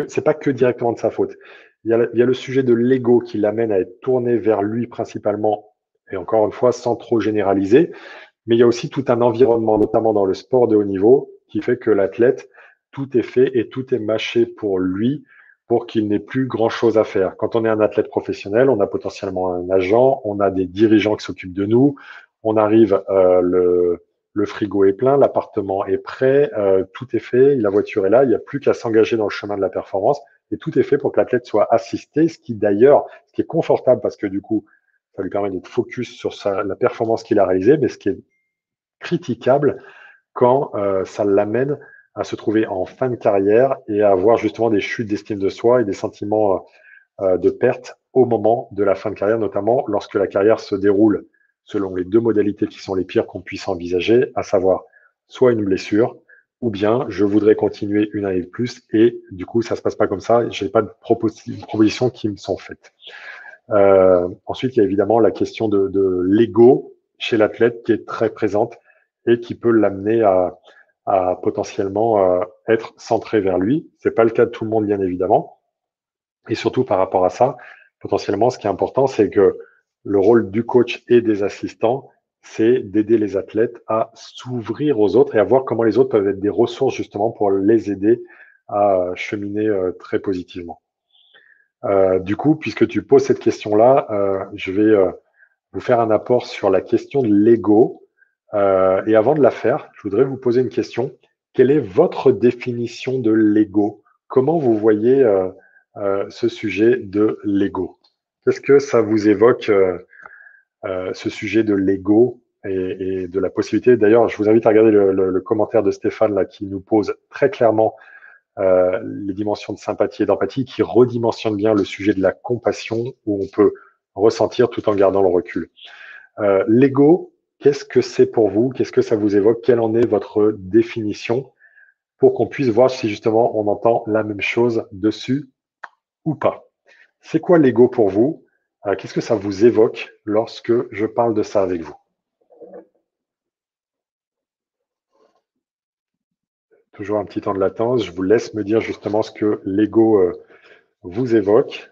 c'est pas que directement de sa faute. Il y a le sujet de l'ego qui l'amène à être tourné vers lui principalement, et encore une fois, sans trop généraliser. Mais il y a aussi tout un environnement, notamment dans le sport de haut niveau, qui fait que l'athlète, tout est fait et tout est mâché pour lui pour qu'il n'ait plus grand-chose à faire. Quand on est un athlète professionnel, on a potentiellement un agent, on a des dirigeants qui s'occupent de nous, on arrive, le frigo est plein, l'appartement est prêt, tout est fait, la voiture est là, il n'y a plus qu'à s'engager dans le chemin de la performance et tout est fait pour que l'athlète soit assisté, ce qui d'ailleurs, ce qui est confortable parce que du coup, ça lui permet d'être focus sur la performance qu'il a réalisée, mais ce qui est critiquable quand ça l'amène à se trouver en fin de carrière et à avoir justement des chutes d'estime de soi et des sentiments de perte au moment de la fin de carrière, notamment lorsque la carrière se déroule selon les deux modalités qui sont les pires qu'on puisse envisager, à savoir soit une blessure, ou bien je voudrais continuer une année de plus et du coup ça se passe pas comme ça, j'ai pas de propositions qui me sont faites. Ensuite, il y a évidemment la question de l'ego chez l'athlète qui est très présente et qui peut l'amener à potentiellement être centré vers lui. C'est pas le cas de tout le monde, bien évidemment. Et surtout par rapport à ça, potentiellement, ce qui est important, c'est que le rôle du coach et des assistants, c'est d'aider les athlètes à s'ouvrir aux autres et à voir comment les autres peuvent être des ressources justement pour les aider à cheminer très positivement. Du coup, puisque tu poses cette question-là, je vais vous faire un apport sur la question de l'ego. Et avant de la faire, je voudrais vous poser une question. Quelle est votre définition de l'ego? Comment vous voyez ce sujet de l'ego? Qu'est-ce que ça vous évoque, ce sujet de l'ego et de la possibilité? D'ailleurs, je vous invite à regarder le commentaire de Stéphane là, qui nous pose très clairement les dimensions de sympathie et d'empathie, qui redimensionnent bien le sujet de la compassion, où on peut ressentir tout en gardant le recul. L'ego, qu'est-ce que c'est pour vous? Qu'est-ce que ça vous évoque? Quelle en est votre définition pour qu'on puisse voir si justement on entend la même chose dessus ou pas? C'est quoi l'ego pour vous? Qu'est-ce que ça vous évoque lorsque je parle de ça avec vous? Toujours un petit temps de latence. Je vous laisse me dire justement ce que l'ego vous évoque.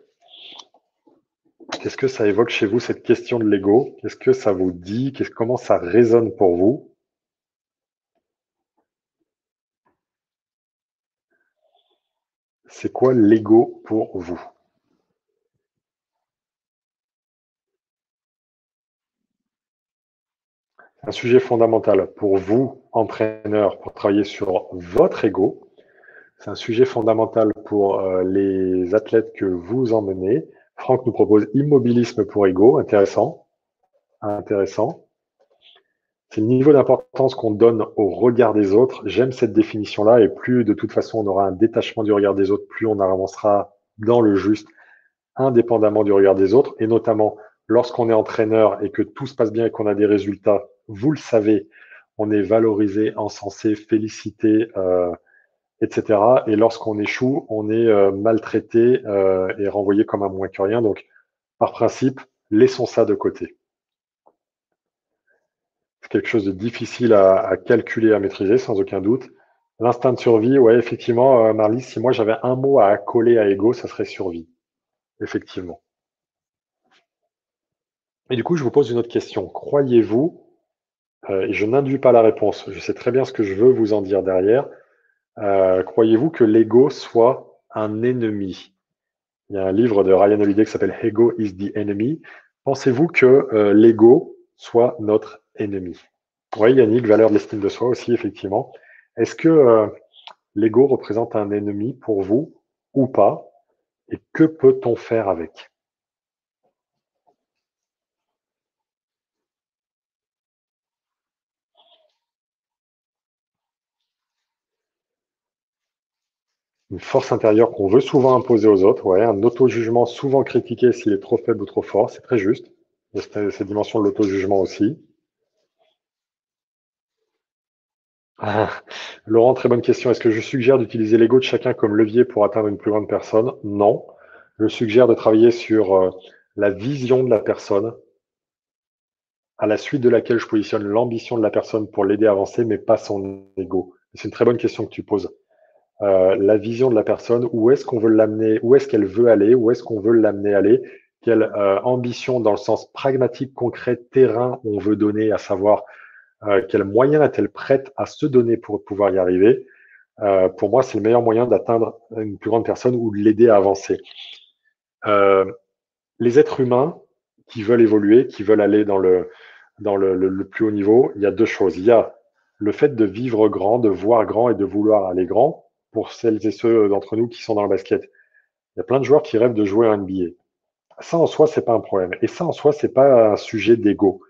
Qu'est-ce que ça évoque chez vous, cette question de l'ego? Qu'est-ce que ça vous dit? Comment ça résonne pour vous? C'est quoi l'ego pour vous? Un sujet fondamental pour vous, entraîneur, pour travailler sur votre ego. C'est un sujet fondamental pour les athlètes que vous emmenez. Franck nous propose immobilisme pour ego. Intéressant. Intéressant. C'est le niveau d'importance qu'on donne au regard des autres. J'aime cette définition-là et plus de toute façon on aura un détachement du regard des autres, plus on avancera dans le juste, indépendamment du regard des autres. Et notamment lorsqu'on est entraîneur et que tout se passe bien et qu'on a des résultats, vous le savez, on est valorisé, encensé, félicité, etc. Et lorsqu'on échoue, on est maltraité et renvoyé comme un moins que rien. Donc, par principe, laissons ça de côté. C'est quelque chose de difficile à calculer, à maîtriser, sans aucun doute. L'instinct de survie, ouais, effectivement, Marlise, si moi j'avais un mot à accoler à ego, ça serait survie. Effectivement. Et du coup, je vous pose une autre question. Croyez-vous, et je n'induis pas la réponse, je sais très bien ce que je veux vous en dire derrière, croyez-vous que l'ego soit un ennemi? Il y a un livre de Ryan Holiday qui s'appelle Ego is the Enemy. Pensez-vous que l'ego soit notre ennemi? Oui, Yannick, valeur de l'estime de soi aussi, effectivement. Est-ce que l'ego représente un ennemi pour vous ou pas? Et que peut-on faire avec? Une force intérieure qu'on veut souvent imposer aux autres, ouais, un auto-jugement souvent critiqué s'il est trop faible ou trop fort, c'est très juste. Il y a cette dimension de l'auto-jugement aussi. Ah, Laurent, très bonne question. Est-ce que je suggère d'utiliser l'ego de chacun comme levier pour atteindre une plus grande personne? Non. Je suggère de travailler sur la vision de la personne à la suite de laquelle je positionne l'ambition de la personne pour l'aider à avancer, mais pas son ego? C'est une très bonne question que tu poses. La vision de la personne, où est-ce qu'on veut l'amener, où est-ce qu'elle veut aller, où est-ce qu'on veut l'amener aller, quelle ambition dans le sens pragmatique, concret, terrain on veut donner, à savoir quels moyens est-elle prête à se donner pour pouvoir y arriver. Pour moi, c'est le meilleur moyen d'atteindre une plus grande personne ou de l'aider à avancer. Les êtres humains qui veulent évoluer, qui veulent aller dans le plus haut niveau, il y a deux choses. Il y a le fait de vivre grand, de voir grand et de vouloir aller grand. Pour celles et ceux d'entre nous qui sont dans le basket, il y a plein de joueurs qui rêvent de jouer à NBA. Ça en soi, c'est pas un problème. Et ça en soi, c'est pas un sujet d'ego.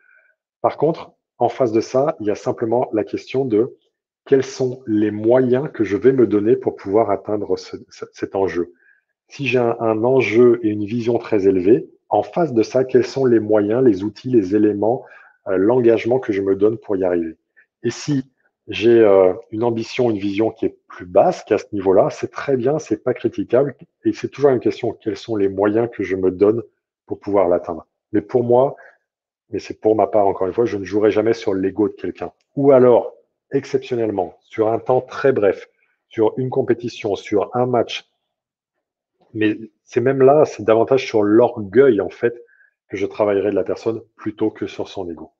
Par contre, en face de ça, il y a simplement la question de quels sont les moyens que je vais me donner pour pouvoir atteindre cet enjeu. Si j'ai un enjeu et une vision très élevée, en face de ça, quels sont les moyens, les outils, les éléments, l'engagement que je me donne pour y arriver. Et si j'ai une ambition, une vision qui est plus basse qu'à ce niveau-là, c'est très bien, c'est pas critiquable, et c'est toujours une question, quels sont les moyens que je me donne pour pouvoir l'atteindre. Mais pour moi, mais c'est pour ma part, encore une fois, je ne jouerai jamais sur l'ego de quelqu'un. Ou alors, exceptionnellement, sur un temps très bref, sur une compétition, sur un match, mais c'est même là, c'est davantage sur l'orgueil, en fait, que je travaillerai de la personne plutôt que sur son ego.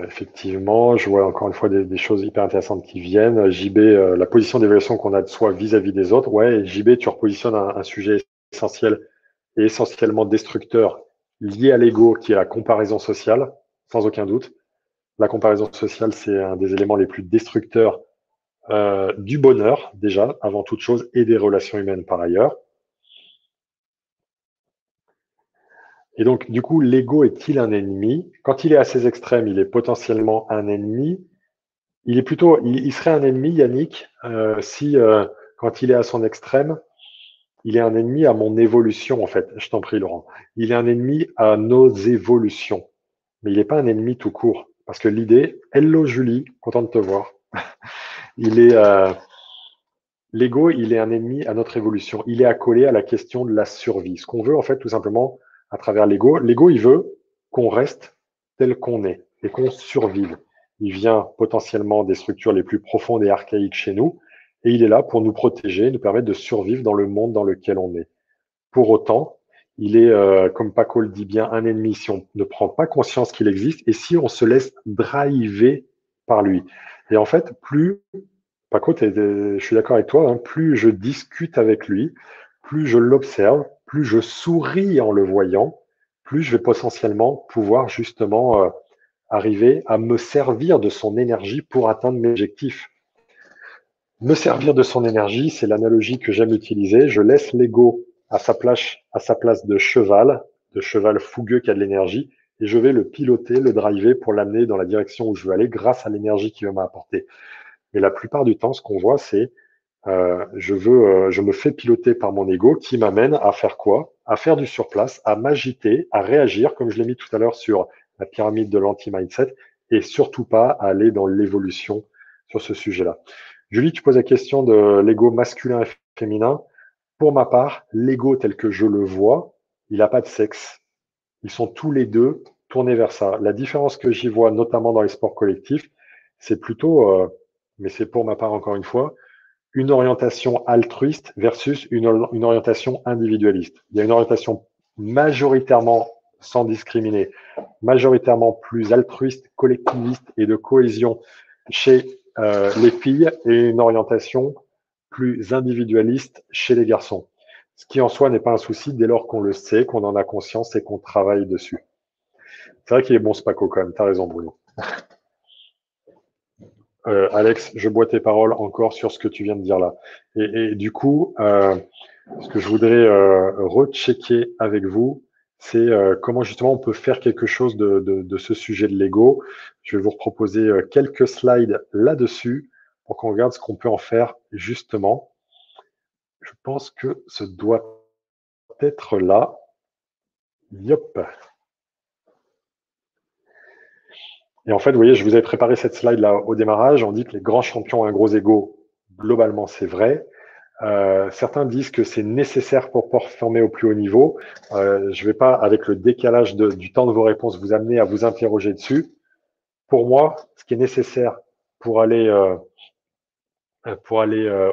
Effectivement, je vois encore une fois des choses hyper intéressantes qui viennent. JB, la position d'évaluation qu'on a de soi vis-à-vis des autres. Ouais, JB, tu repositionnes un sujet essentiel et essentiellement destructeur lié à l'ego, qui est la comparaison sociale, sans aucun doute. La comparaison sociale, c'est un des éléments les plus destructeurs du bonheur, déjà, avant toute chose, et des relations humaines par ailleurs. Et donc, du coup, l'ego est-il un ennemi? Quand il est à ses extrêmes, il est potentiellement un ennemi. Il serait un ennemi, Yannick, si, quand il est à son extrême, il est un ennemi à mon évolution, en fait. Je t'en prie, Laurent. Il est un ennemi à nos évolutions. Mais il n'est pas un ennemi tout court. Parce que l'idée, hello Julie, content de te voir. Il est, l'ego, il est un ennemi à notre évolution. Il est accolé à la question de la survie. Ce qu'on veut, en fait, tout simplement, à travers l'ego, il veut qu'on reste tel qu'on est et qu'on survive. Il vient potentiellement des structures les plus profondes et archaïques chez nous, et il est là pour nous protéger, nous permettre de survivre dans le monde dans lequel on est. Pour autant, il est, comme Paco le dit bien, un ennemi si on ne prend pas conscience qu'il existe et si on se laisse driver par lui. Et en fait, plus Paco, je suis d'accord avec toi, hein, plus je discute avec lui, plus je l'observe, plus je souris en le voyant, plus je vais potentiellement pouvoir justement arriver à me servir de son énergie pour atteindre mes objectifs. Me servir de son énergie, c'est l'analogie que j'aime utiliser. Je laisse l'ego à sa place de cheval fougueux qui a de l'énergie, et je vais le piloter, le driver pour l'amener dans la direction où je veux aller grâce à l'énergie qu'il va m'apporter. Mais la plupart du temps, ce qu'on voit, c'est je me fais piloter par mon ego qui m'amène à faire quoi? À faire du surplace, à m'agiter, à réagir, comme je l'ai mis tout à l'heure sur la pyramide de l'anti-mindset, et surtout pas à aller dans l'évolution sur ce sujet-là. Julie, tu poses la question de l'ego masculin et féminin. Pour ma part, l'ego tel que je le vois, il n'a pas de sexe. Ils sont tous les deux tournés vers ça. La différence que j'y vois, notamment dans les sports collectifs, c'est plutôt, mais c'est pour ma part encore une fois, une orientation altruiste versus une orientation individualiste. Il y a une orientation majoritairement, sans discriminer, majoritairement plus altruiste, collectiviste et de cohésion chez les filles et une orientation plus individualiste chez les garçons. Ce qui en soi n'est pas un souci dès lors qu'on le sait, qu'on en a conscience et qu'on travaille dessus. C'est vrai qu'il est bon ce Paco quand même, t'as raison Bruno. Alex, je bois tes paroles encore sur ce que tu viens de dire là. Et du coup, ce que je voudrais rechecker avec vous, c'est comment justement on peut faire quelque chose de ce sujet de l'ego. Je vais vous proposer quelques slides là-dessus pour qu'on regarde ce qu'on peut en faire justement. Je pense que ce doit être là. Yop. Et en fait, vous voyez, je vous avais préparé cette slide là au démarrage. On dit que les grands champions ont un gros ego. Globalement, c'est vrai. Certains disent que c'est nécessaire pour performer au plus haut niveau. Je ne vais pas, avec le décalage du temps de vos réponses, vous amener à vous interroger dessus. Pour moi, ce qui est nécessaire pour aller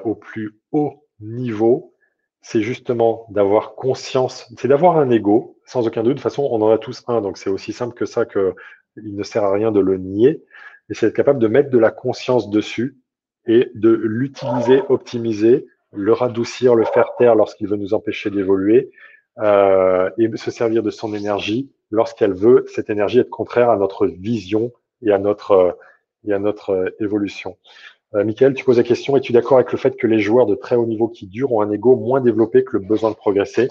au plus haut niveau, c'est justement d'avoir conscience, c'est d'avoir un ego, sans aucun doute. De toute façon, on en a tous un, donc c'est aussi simple que ça qu'il ne sert à rien de le nier. Mais c'est être capable de mettre de la conscience dessus et de l'utiliser, optimiser, le radoucir, le faire taire lorsqu'il veut nous empêcher d'évoluer, et se servir de son énergie lorsqu'elle veut, cette énergie, être contraire à notre vision et à notre évolution. Michael, tu poses la question, es-tu d'accord avec le fait que les joueurs de très haut niveau qui durent ont un ego moins développé que le besoin de progresser?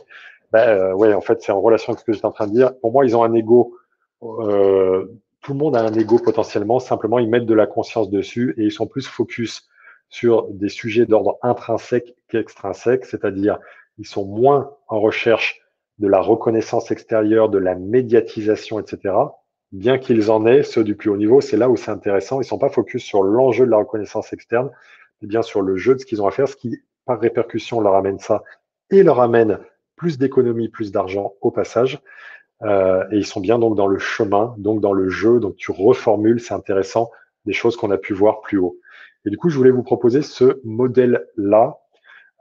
Ouais, en fait, c'est en relation avec ce que j'étais en train de dire. Pour moi, ils ont un ego. Tout le monde a un ego potentiellement. Simplement, ils mettent de la conscience dessus et ils sont plus focus sur des sujets d'ordre intrinsèque qu'extrinsèque, c'est-à-dire ils sont moins en recherche de la reconnaissance extérieure, de la médiatisation, etc. Bien qu'ils en aient, ceux du plus haut niveau, c'est là où c'est intéressant. Ils ne sont pas focus sur l'enjeu de la reconnaissance externe, mais bien sur le jeu de ce qu'ils ont à faire, ce qui, par répercussion, leur amène ça et leur amène plus d'économie, plus d'argent au passage. Et ils sont bien donc dans le chemin, donc dans le jeu. Donc tu reformules, c'est intéressant, des choses qu'on a pu voir plus haut. Et du coup, je voulais vous proposer ce modèle-là.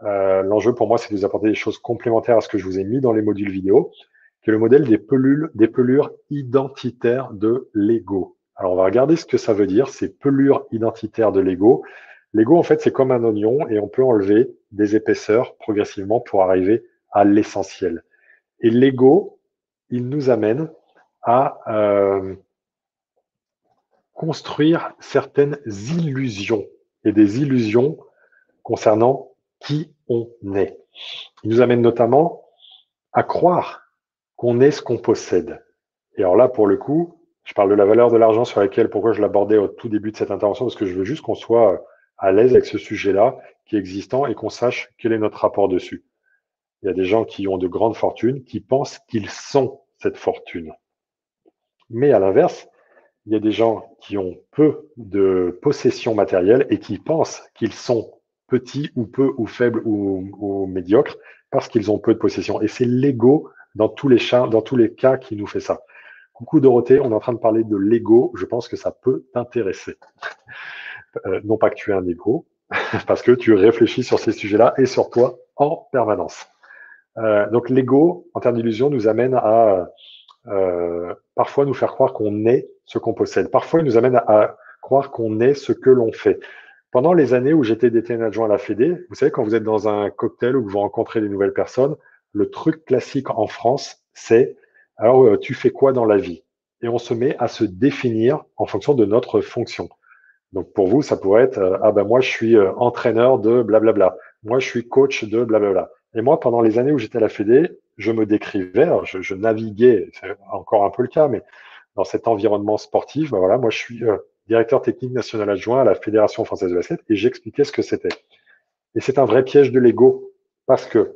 L'enjeu pour moi, c'est de vous apporter des choses complémentaires à ce que je vous ai mis dans les modules vidéo, qui est le modèle des pelures identitaires de l'ego. Alors, on va regarder ce que ça veut dire, ces pelures identitaires de l'ego. L'ego, en fait, c'est comme un oignon et on peut enlever des épaisseurs progressivement pour arriver à l'essentiel. Et l'ego, il nous amène à construire certaines illusions et des illusions concernant qui on est. Il nous amène notamment à croire qu'on est ce qu'on possède. Et alors là, pour le coup, je parle de la valeur de l'argent sur laquelle, pourquoi je l'abordais au tout début de cette intervention, parce que je veux juste qu'on soit à l'aise avec ce sujet-là qui est existant et qu'on sache quel est notre rapport dessus. Il y a des gens qui ont de grandes fortunes qui pensent qu'ils sont cette fortune. Mais à l'inverse, il y a des gens qui ont peu de possessions matérielles et qui pensent qu'ils sont petits ou peu ou faibles ou médiocres parce qu'ils ont peu de possessions. Et c'est l'ego dans tous les cas qui nous fait ça. Coucou Dorothée, on est en train de parler de l'ego. Je pense que ça peut t'intéresser. Non pas que tu aies un ego, parce que tu réfléchis sur ces sujets-là et sur toi en permanence. Donc l'ego, en termes d'illusion, nous amène à parfois nous faire croire qu'on est ce qu'on possède. Parfois, il nous amène à croire qu'on est ce que l'on fait. Pendant les années où j'étais DTN adjoint à la Fédé, vous savez, quand vous êtes dans un cocktail ou que vous rencontrez des nouvelles personnes, le truc classique en France, c'est alors tu fais quoi dans la vie? Et on se met à se définir en fonction de notre fonction. Donc pour vous, ça pourrait être ah ben moi je suis entraîneur de blablabla, moi je suis coach de blablabla. Et moi, pendant les années où j'étais à la Fédé, je me décrivais, alors je naviguais, c'est encore un peu le cas, mais dans cet environnement sportif, ben voilà, moi je suis directeur technique national adjoint à la Fédération française de basket et j'expliquais ce que c'était. Et c'est un vrai piège de l'ego parce que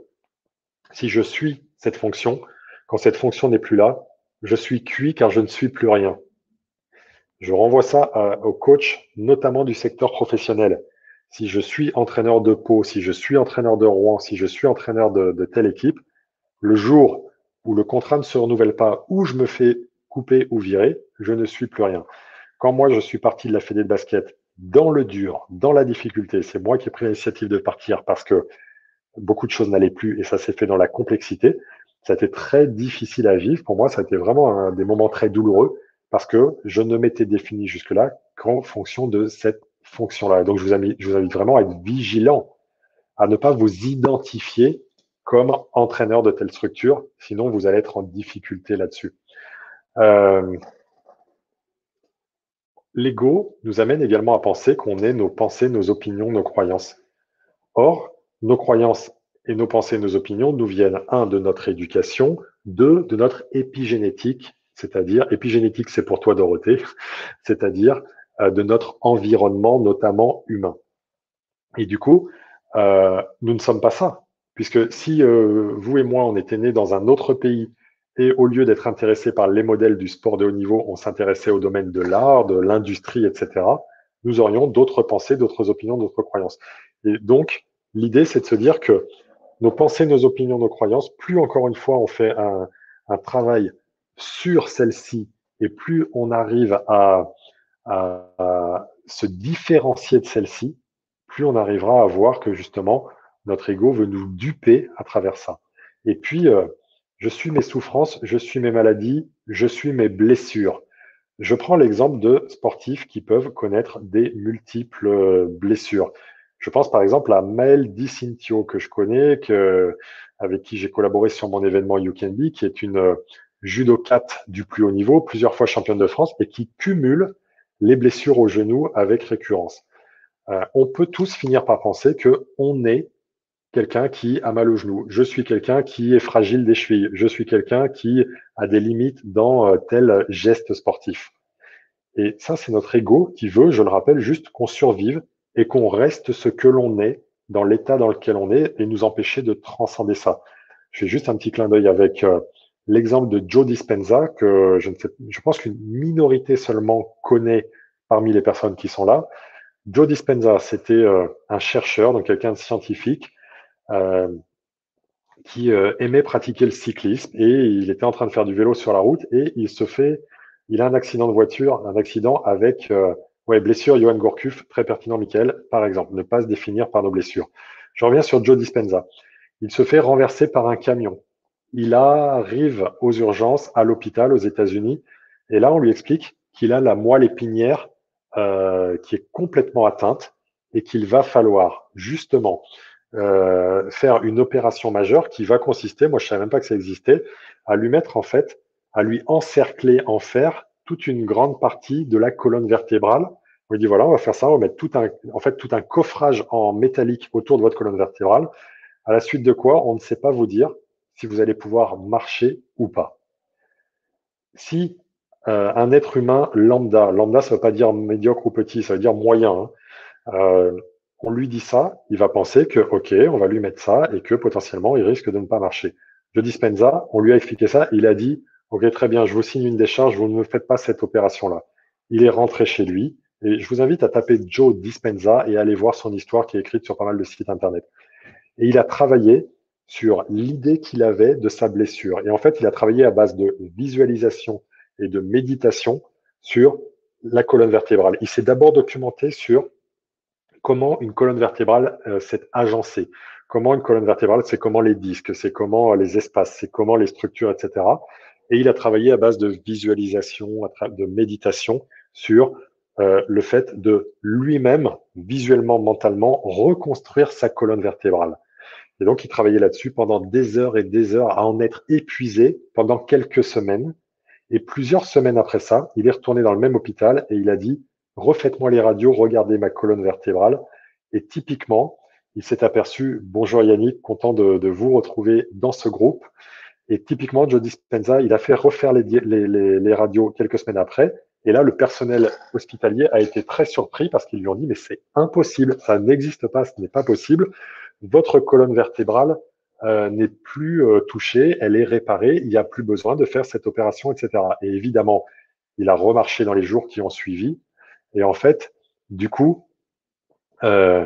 si je suis cette fonction, quand cette fonction n'est plus là, je suis cuit car je ne suis plus rien. Je renvoie ça aux coachs, notamment du secteur professionnel. Si je suis entraîneur de Pau, si je suis entraîneur de Rouen, si je suis entraîneur de telle équipe, le jour où le contrat ne se renouvelle pas, ou je me fais couper ou virer, je ne suis plus rien. Quand moi, je suis parti de la Fédé de basket dans le dur, dans la difficulté, c'est moi qui ai pris l'initiative de partir parce que beaucoup de choses n'allaient plus et ça s'est fait dans la complexité. Ça a été très difficile à vivre. Pour moi, ça a été vraiment des moments très douloureux parce que je ne m'étais défini jusque-là qu'en fonction de cette fonction-là. Donc, je vous invite vraiment à être vigilant, à ne pas vous identifier comme entraîneur de telle structure, sinon vous allez être en difficulté là-dessus. L'ego nous amène également à penser qu'on est nos pensées, nos opinions, nos croyances. Or, nos croyances et nos pensées, nos opinions nous viennent, un, de notre éducation, deux, de notre épigénétique, c'est-à-dire, épigénétique, c'est pour toi, Dorothée, c'est-à-dire de notre environnement, notamment humain. Et du coup, nous ne sommes pas ça, puisque si vous et moi, on était nés dans un autre pays, et au lieu d'être intéressés par les modèles du sport de haut niveau, on s'intéressait au domaine de l'art, de l'industrie, etc., nous aurions d'autres pensées, d'autres opinions, d'autres croyances. Et donc, L'idée, c'est de se dire que nos pensées, nos opinions, nos croyances, plus encore une fois on fait un travail sur celles-ci et plus on arrive à se différencier de celle-ci, plus on arrivera à voir que justement notre ego veut nous duper à travers ça. Et puis, je suis mes souffrances, je suis mes maladies, je suis mes blessures. Je prends l'exemple de sportifs qui peuvent connaître des multiples blessures. Je pense par exemple à Maëlle Di Cintio, que je connais, avec qui j'ai collaboré sur mon événement You Can Be, qui est une judokate du plus haut niveau, plusieurs fois championne de France, et qui cumule les blessures au genou avec récurrence. On peut tous finir par penser que on est quelqu'un qui a mal au genou. Je suis quelqu'un qui est fragile des chevilles. Je suis quelqu'un qui a des limites dans tel geste sportif. Et ça, c'est notre ego qui veut, je le rappelle, juste qu'on survive et qu'on reste ce que l'on est dans l'état dans lequel on est et nous empêcher de transcender ça. Je fais juste un petit clin d'œil avec l'exemple de Joe Dispenza que je pense qu'une minorité seulement connaît parmi les personnes qui sont là. Joe Dispenza, c'était un chercheur, donc quelqu'un de scientifique, euh, qui aimait pratiquer le cyclisme et il était en train de faire du vélo sur la route et il a un accident de voiture, un accident avec blessure Johan Gourcuff, très pertinent Michael, par exemple, ne pas se définir par nos blessures. Je reviens sur Joe Dispenza. Il se fait renverser par un camion. Il arrive aux urgences à l'hôpital aux États-Unis et là on lui explique qu'il a la moelle épinière qui est complètement atteinte et qu'il va falloir justement faire une opération majeure qui va consister, moi je savais même pas que ça existait, à lui mettre en fait, à lui encercler en fer toute une grande partie de la colonne vertébrale. On lui dit voilà, on va faire ça, on va mettre tout un coffrage en métallique autour de votre colonne vertébrale. À la suite de quoi, on ne sait pas vous dire si vous allez pouvoir marcher ou pas. Si un être humain lambda, ça ne veut pas dire médiocre ou petit, ça veut dire moyen, hein, on lui dit ça, il va penser que, OK, on va lui mettre ça et que potentiellement, il risque de ne pas marcher. Joe Dispenza, on lui a expliqué ça, il a dit, OK, très bien, je vous signe une décharge, vous ne me faites pas cette opération-là. Il est rentré chez lui et je vous invite à taper Joe Dispenza et aller voir son histoire qui est écrite sur pas mal de sites internet. Et il a travaillé sur l'idée qu'il avait de sa blessure. Et en fait, il a travaillé à base de visualisation et de méditation sur la colonne vertébrale. Il s'est d'abord documenté sur comment une colonne vertébrale s'est agencée. Comment une colonne vertébrale, c'est comment les disques, c'est comment les espaces, c'est comment les structures, etc. Et il a travaillé à base de visualisation, de méditation sur le fait de lui-même, visuellement, mentalement, reconstruire sa colonne vertébrale. Et donc, il travaillait là-dessus pendant des heures et des heures à en être épuisé pendant quelques semaines. Et plusieurs semaines après ça, il est retourné dans le même hôpital et il a dit, refaites-moi les radios, regardez ma colonne vertébrale. Et typiquement, il s'est aperçu, bonjour Yannick, content de vous retrouver dans ce groupe. Et typiquement, Joe Dispenza, il a fait refaire les radios quelques semaines après. Et là, le personnel hospitalier a été très surpris parce qu'ils lui ont dit, mais c'est impossible, ça n'existe pas, ce n'est pas possible. Votre colonne vertébrale n'est plus touchée, elle est réparée, il n'y a plus besoin de faire cette opération, etc. Et évidemment, il a remarché dans les jours qui ont suivi. Et en fait, du coup, euh,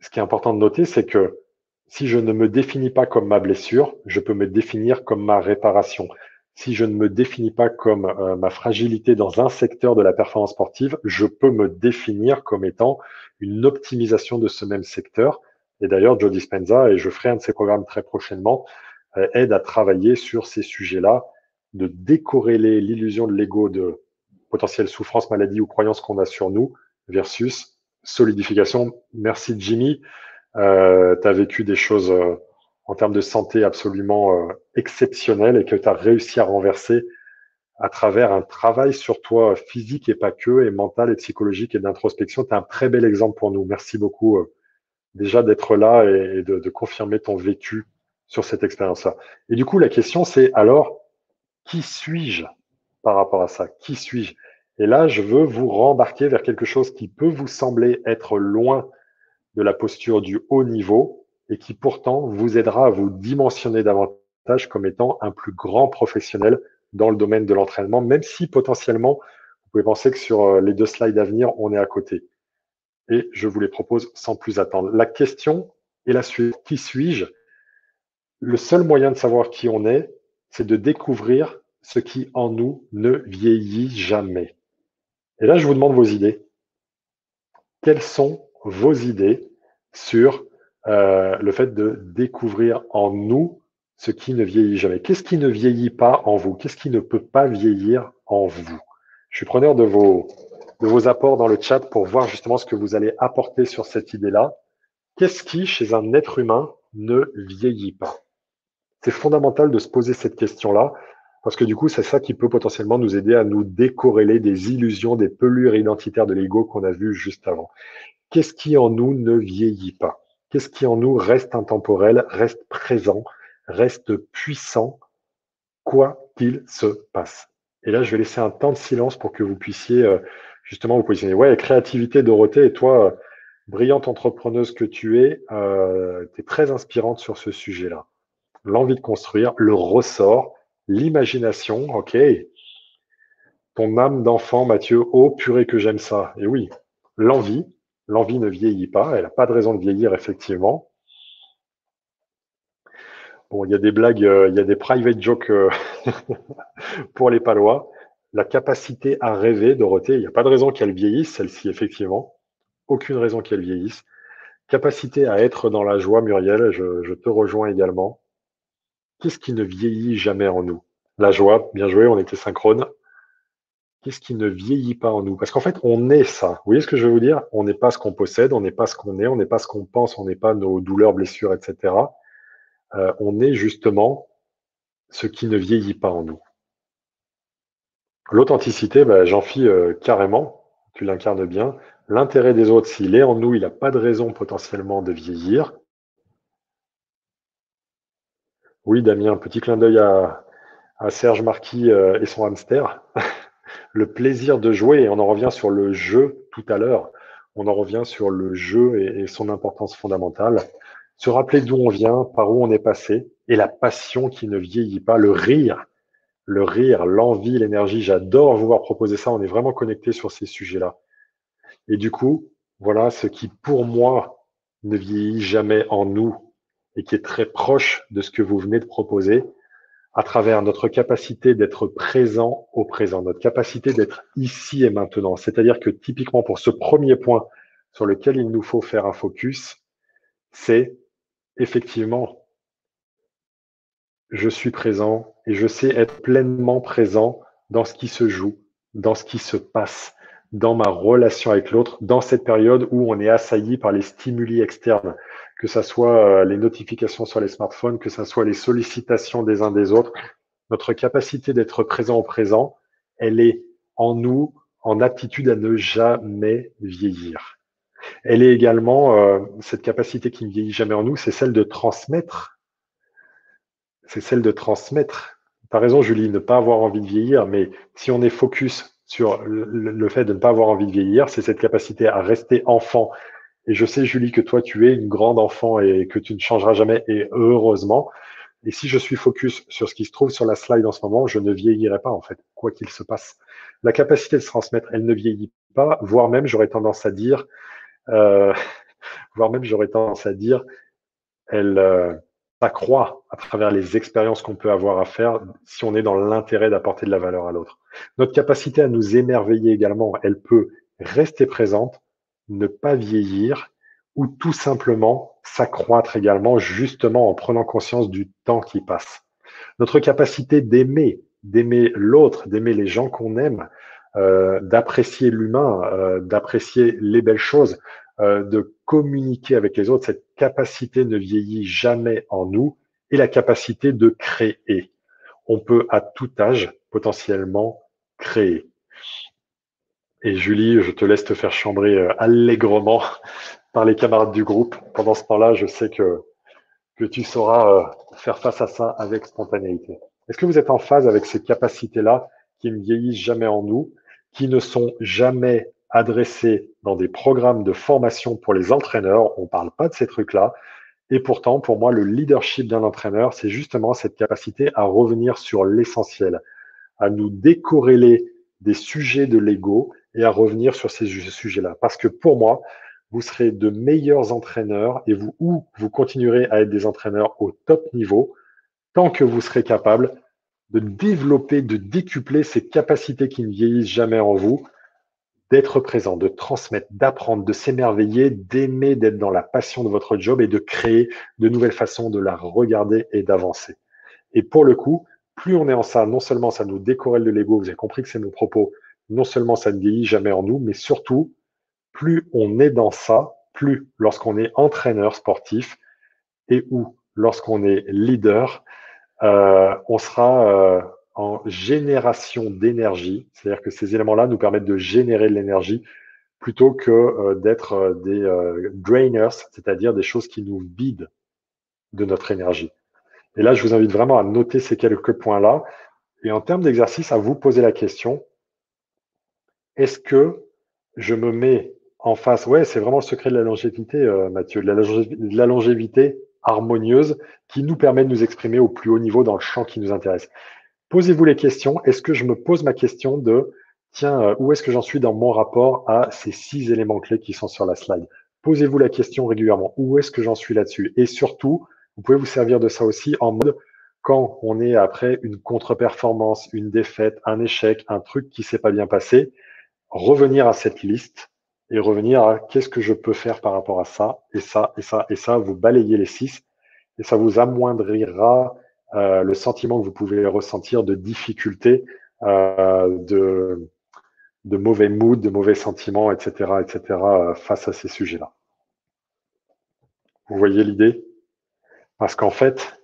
ce qui est important de noter, c'est que si je ne me définis pas comme ma blessure, je peux me définir comme ma réparation. Si je ne me définis pas comme ma fragilité dans un secteur de la performance sportive, je peux me définir comme étant une optimisation de ce même secteur. Et d'ailleurs, Joe Dispenza, et je ferai un de ses programmes très prochainement, aide à travailler sur ces sujets-là, de décorréler l'illusion de l'ego de potentielle souffrance, maladie ou croyance qu'on a sur nous versus solidification. Merci Jimmy. Tu as vécu des choses en termes de santé absolument exceptionnelles et que tu as réussi à renverser à travers un travail sur toi physique et pas que, et mental et psychologique et d'introspection. Tu es un très bel exemple pour nous. Merci beaucoup déjà d'être là et de confirmer ton vécu sur cette expérience-là. Et du coup, la question, c'est alors, qui suis-je par rapport à ça? Qui suis-je? Et là, je veux vous rembarquer vers quelque chose qui peut vous sembler être loin de la posture du haut niveau et qui pourtant vous aidera à vous dimensionner davantage comme étant un plus grand professionnel dans le domaine de l'entraînement, même si potentiellement, vous pouvez penser que sur les 2 slides à venir, on est à côté. Et je vous les propose sans plus attendre. La question Et la suite, qui suis-je? Le seul moyen de savoir qui on est, c'est de découvrir ce qui en nous ne vieillit jamais. Et là, je vous demande vos idées. Quelles sont vos idées sur le fait de découvrir en nous ce qui ne vieillit jamais? Qu'est-ce qui ne vieillit pas en vous? Qu'est-ce qui ne peut pas vieillir en vous? Je suis preneur de vos apports dans le chat pour voir justement ce que vous allez apporter sur cette idée-là. Qu'est-ce qui, chez un être humain, ne vieillit pas? C'est fondamental de se poser cette question-là, parce que du coup, c'est ça qui peut potentiellement nous aider à nous décorréler des illusions, des pelures identitaires de l'ego qu'on a vues juste avant. Qu'est-ce qui en nous ne vieillit pas? Qu'est-ce qui en nous reste intemporel, reste présent, reste puissant, quoi qu'il se passe? Et là, je vais laisser un temps de silence pour que vous puissiez justement vous positionner. Ouais, créativité, Dorothée, et toi, brillante entrepreneuse que tu es, tu es très inspirante sur ce sujet-là. L'envie de construire, le ressort, l'imagination, ok. Ton âme d'enfant, Mathieu, oh purée que j'aime ça. Et oui, l'envie, l'envie ne vieillit pas, elle n'a pas de raison de vieillir, effectivement. Bon, il y a des blagues, il y a des private jokes pour les Palois. La capacité à rêver, Dorothée, il n'y a pas de raison qu'elle vieillisse, celle-ci, effectivement. Aucune raison qu'elle vieillisse. Capacité à être dans la joie, Muriel, je te rejoins également. Qu'est-ce qui ne vieillit jamais en nous? La joie, bien joué, on était synchrone. Qu'est-ce qui ne vieillit pas en nous? Parce qu'en fait, on est ça. Vous voyez ce que je veux vous dire? On n'est pas ce qu'on possède, on n'est pas ce qu'on est, on n'est pas ce qu'on pense, on n'est pas nos douleurs, blessures, etc. On est justement ce qui ne vieillit pas en nous. L'authenticité, bah, j'en fie carrément, tu l'incarnes bien. L'intérêt des autres, s'il est en nous, il n'a pas de raison potentiellement de vieillir. Oui, Damien, petit clin d'œil à Serge Marquis et son hamster. Le plaisir de jouer, et on en revient sur le jeu tout à l'heure, on en revient sur le jeu et son importance fondamentale. Se rappeler d'où on vient, par où on est passé, et la passion qui ne vieillit pas, le rire, l'envie, l'énergie. J'adore vous voir proposer ça, on est vraiment connecté sur ces sujets-là. Et du coup, voilà ce qui, pour moi, ne vieillit jamais en nous et qui est très proche de ce que vous venez de proposer, à travers notre capacité d'être présent au présent, notre capacité d'être ici et maintenant. C'est-à-dire que typiquement pour ce premier point sur lequel il nous faut faire un focus, c'est effectivement, je suis présent et je sais être pleinement présent dans ce qui se joue, dans ce qui se passe, dans ma relation avec l'autre, dans cette période où on est assailli par les stimuli externes, que ce soit les notifications sur les smartphones, que ce soit les sollicitations des uns des autres. Notre capacité d'être présent au présent, elle est en nous, en aptitude à ne jamais vieillir. Elle est également, cette capacité qui ne vieillit jamais en nous, c'est celle de transmettre. C'est celle de transmettre. Tu as raison, Julie, ne pas avoir envie de vieillir, mais si on est focus sur le fait de ne pas avoir envie de vieillir, c'est cette capacité à rester enfant. Et je sais, Julie, que toi, tu es une grande enfant et que tu ne changeras jamais, et heureusement. Et si je suis focus sur ce qui se trouve sur la slide en ce moment, je ne vieillirai pas, en fait, quoi qu'il se passe. La capacité de se transmettre, elle ne vieillit pas, voire même, j'aurais tendance à dire, euh, voire même, j'aurais tendance à dire, elle s'accroît à travers les expériences qu'on peut avoir à faire si on est dans l'intérêt d'apporter de la valeur à l'autre. Notre capacité à nous émerveiller également, elle peut rester présente, ne pas vieillir, ou tout simplement s'accroître également, justement en prenant conscience du temps qui passe. Notre capacité d'aimer l'autre, d'aimer les gens qu'on aime, d'apprécier l'humain, d'apprécier les belles choses, de communiquer avec les autres, cette capacité ne vieillit jamais en nous, et la capacité de créer. On peut à tout âge potentiellement créer. Et Julie, je te laisse te faire chambrer allègrement par les camarades du groupe. Pendant ce temps-là, je sais que tu sauras faire face à ça avec spontanéité. Est-ce que vous êtes en phase avec ces capacités-là qui ne vieillissent jamais en nous, qui ne sont jamais adressées dans des programmes de formation pour les entraîneurs? On ne parle pas de ces trucs-là. Et pourtant, pour moi, le leadership d'un entraîneur, c'est justement cette capacité à revenir sur l'essentiel, à nous décorréler des sujets de l'ego et à revenir sur ces sujets-là. Parce que pour moi, vous serez de meilleurs entraîneurs et vous continuerez à être des entraîneurs au top niveau tant que vous serez capable de développer, de décupler ces capacités qui ne vieillissent jamais en vous, d'être présent, de transmettre, d'apprendre, de s'émerveiller, d'aimer, d'être dans la passion de votre job et de créer de nouvelles façons de la regarder et d'avancer. Et pour le coup, plus on est en ça, non seulement ça nous décorrèle de l'ego, vous avez compris que c'est mon propos, non seulement ça ne vieillit jamais en nous, mais surtout, plus on est dans ça, plus lorsqu'on est entraîneur sportif et ou lorsqu'on est leader, on sera en génération d'énergie, c'est-à-dire que ces éléments-là nous permettent de générer de l'énergie plutôt que d'être des drainers, c'est-à-dire des choses qui nous vident de notre énergie. Et là, je vous invite vraiment à noter ces quelques points-là. Et en termes d'exercice, à vous poser la question, est-ce que je me mets en face? Ouais, c'est vraiment le secret de la longévité, Mathieu, de la longévité harmonieuse qui nous permet de nous exprimer au plus haut niveau dans le champ qui nous intéresse. Posez-vous les questions. Est-ce que je me pose ma question de, tiens, où est-ce que j'en suis dans mon rapport à ces 6 éléments clés qui sont sur la slide? Posez-vous la question régulièrement. Où est-ce que j'en suis là-dessus? Et surtout, vous pouvez vous servir de ça aussi en mode quand on est après une contre-performance, une défaite, un échec, un truc qui s'est pas bien passé, revenir à cette liste et revenir à qu'est-ce que je peux faire par rapport à ça, et ça, et ça, et ça. Vous balayez les 6 et ça vous amoindrira le sentiment que vous pouvez ressentir de difficulté, de mauvais mood, de mauvais sentiments, etc., face à ces sujets-là. Vous voyez l'idée? Parce qu'en fait,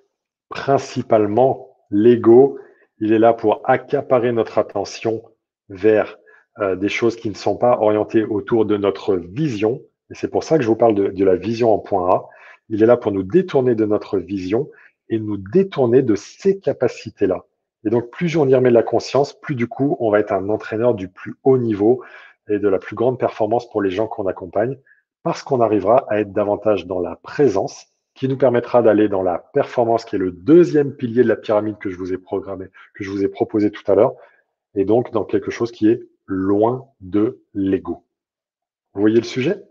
principalement, l'ego, il est là pour accaparer notre attention vers des choses qui ne sont pas orientées autour de notre vision. Et c'est pour ça que je vous parle de la vision en point A. Il est là pour nous détourner de notre vision et nous détourner de ces capacités-là. Et donc, plus on y remet de la conscience, plus du coup, on va être un entraîneur du plus haut niveau et de la plus grande performance pour les gens qu'on accompagne, parce qu'on arrivera à être davantage dans la présence, qui nous permettra d'aller dans la performance, qui est le deuxième pilier de la pyramide que je vous ai programmé, que je vous ai proposé tout à l'heure, et donc dans quelque chose qui est loin de l'ego. Vous voyez le sujet?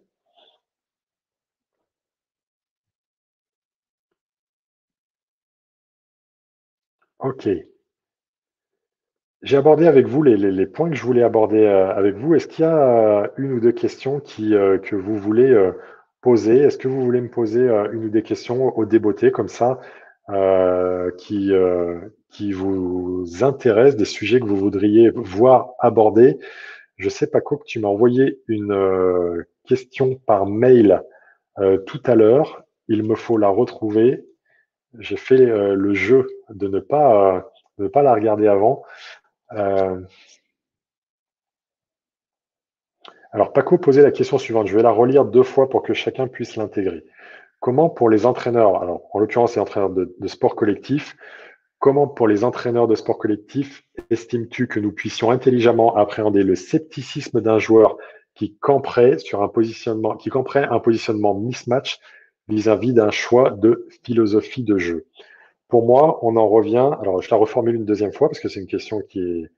Ok. J'ai abordé avec vous les points que je voulais aborder avec vous. Est-ce qu'il y a une ou deux questions que vous voulez poser? Est-ce que vous voulez me poser une ou deux questions au débeauté comme ça qui vous intéressent, des sujets que vous voudriez voir abordés? Je sais, Paco, que tu m'as envoyé une question par mail tout à l'heure. Il me faut la retrouver. J'ai fait le jeu de ne pas la regarder avant. Euh, alors, Paco posait la question suivante. Je vais la relire deux fois pour que chacun puisse l'intégrer. Comment pour les entraîneurs, alors en l'occurrence les entraîneurs de sport collectif, comment pour les entraîneurs de sport collectif estimes-tu que nous puissions intelligemment appréhender le scepticisme d'un joueur qui camperait un positionnement mismatch vis-à-vis d'un choix de philosophie de jeu? Pour moi, on en revient, alors je la reformule une deuxième fois parce que c'est une question qui est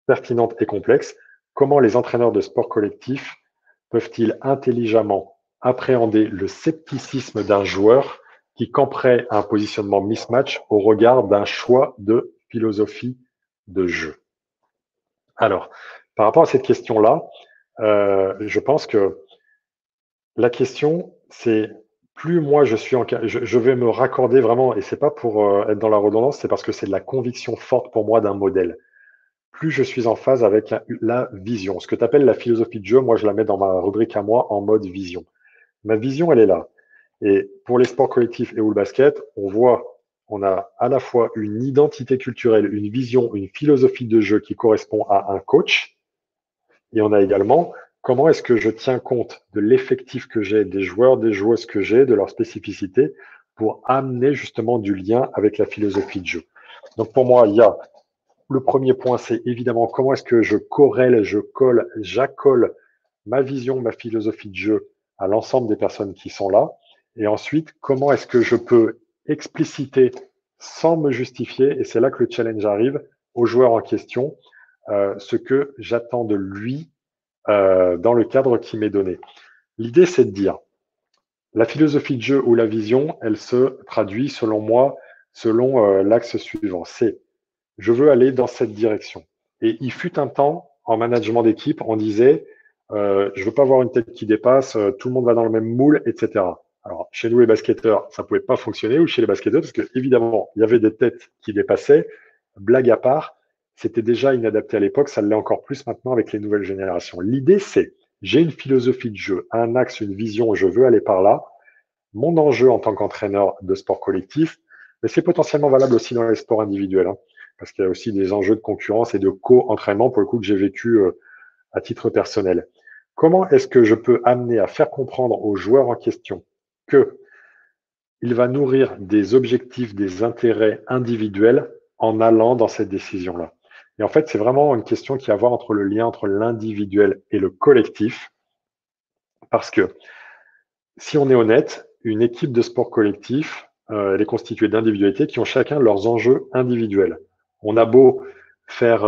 pertinente et complexe. Comment les entraîneurs de sport collectif peuvent-ils intelligemment appréhender le scepticisme d'un joueur qui camperait un positionnement mismatch au regard d'un choix de philosophie de jeu? Alors, par rapport à cette question-là, je pense que la question, c'est plus moi je suis je vais me raccorder vraiment, et c'est pas pour être dans la redondance, c'est parce que c'est de la conviction forte pour moi d'un modèle. Plus je suis en phase avec la vision. Ce que tu appelles la philosophie de jeu, moi je la mets dans ma rubrique à moi en mode vision. Ma vision, elle est là. Et pour les sports collectifs et ou le basket, on a à la fois une identité culturelle, une vision, une philosophie de jeu qui correspond à un coach. Et on a également comment est-ce que je tiens compte de l'effectif que j'ai, des joueurs, des joueuses que j'ai, de leur spécificité pour amener justement du lien avec la philosophie de jeu. Donc pour moi, il y a le premier point, c'est évidemment comment est-ce que je corrèle, j'accole ma vision, ma philosophie de jeu à l'ensemble des personnes qui sont là. Et ensuite, comment est-ce que je peux expliciter sans me justifier, et c'est là que le challenge arrive, au joueur en question, ce que j'attends de lui dans le cadre qui m'est donné. L'idée, c'est de dire, la philosophie de jeu ou la vision, elle se traduit, selon moi, selon l'axe suivant. C'est, je veux aller dans cette direction. Et il fut un temps, en management d'équipe, on disait, je veux pas avoir une tête qui dépasse, tout le monde va dans le même moule, etc. Alors, chez nous, les basketteurs, ça pouvait pas fonctionner, ou chez les basketteurs, parce que, évidemment, il y avait des têtes qui dépassaient. Blague à part, c'était déjà inadapté à l'époque, ça l'est encore plus maintenant avec les nouvelles générations. L'idée, c'est, j'ai une philosophie de jeu, un axe, une vision, je veux aller par là. Mon enjeu en tant qu'entraîneur de sport collectif, mais c'est potentiellement valable aussi dans les sports individuels, hein, parce qu'il y a aussi des enjeux de concurrence et de co-entraînement, pour le coup, que j'ai vécu à titre personnel. Comment est-ce que je peux amener à faire comprendre aux joueurs en question que il va nourrir des objectifs, des intérêts individuels en allant dans cette décision-là? Et en fait, c'est vraiment une question qui a à voir entre le lien entre l'individuel et le collectif, parce que si on est honnête, une équipe de sport collectif, elle est constituée d'individualités qui ont chacun leurs enjeux individuels. On a beau faire,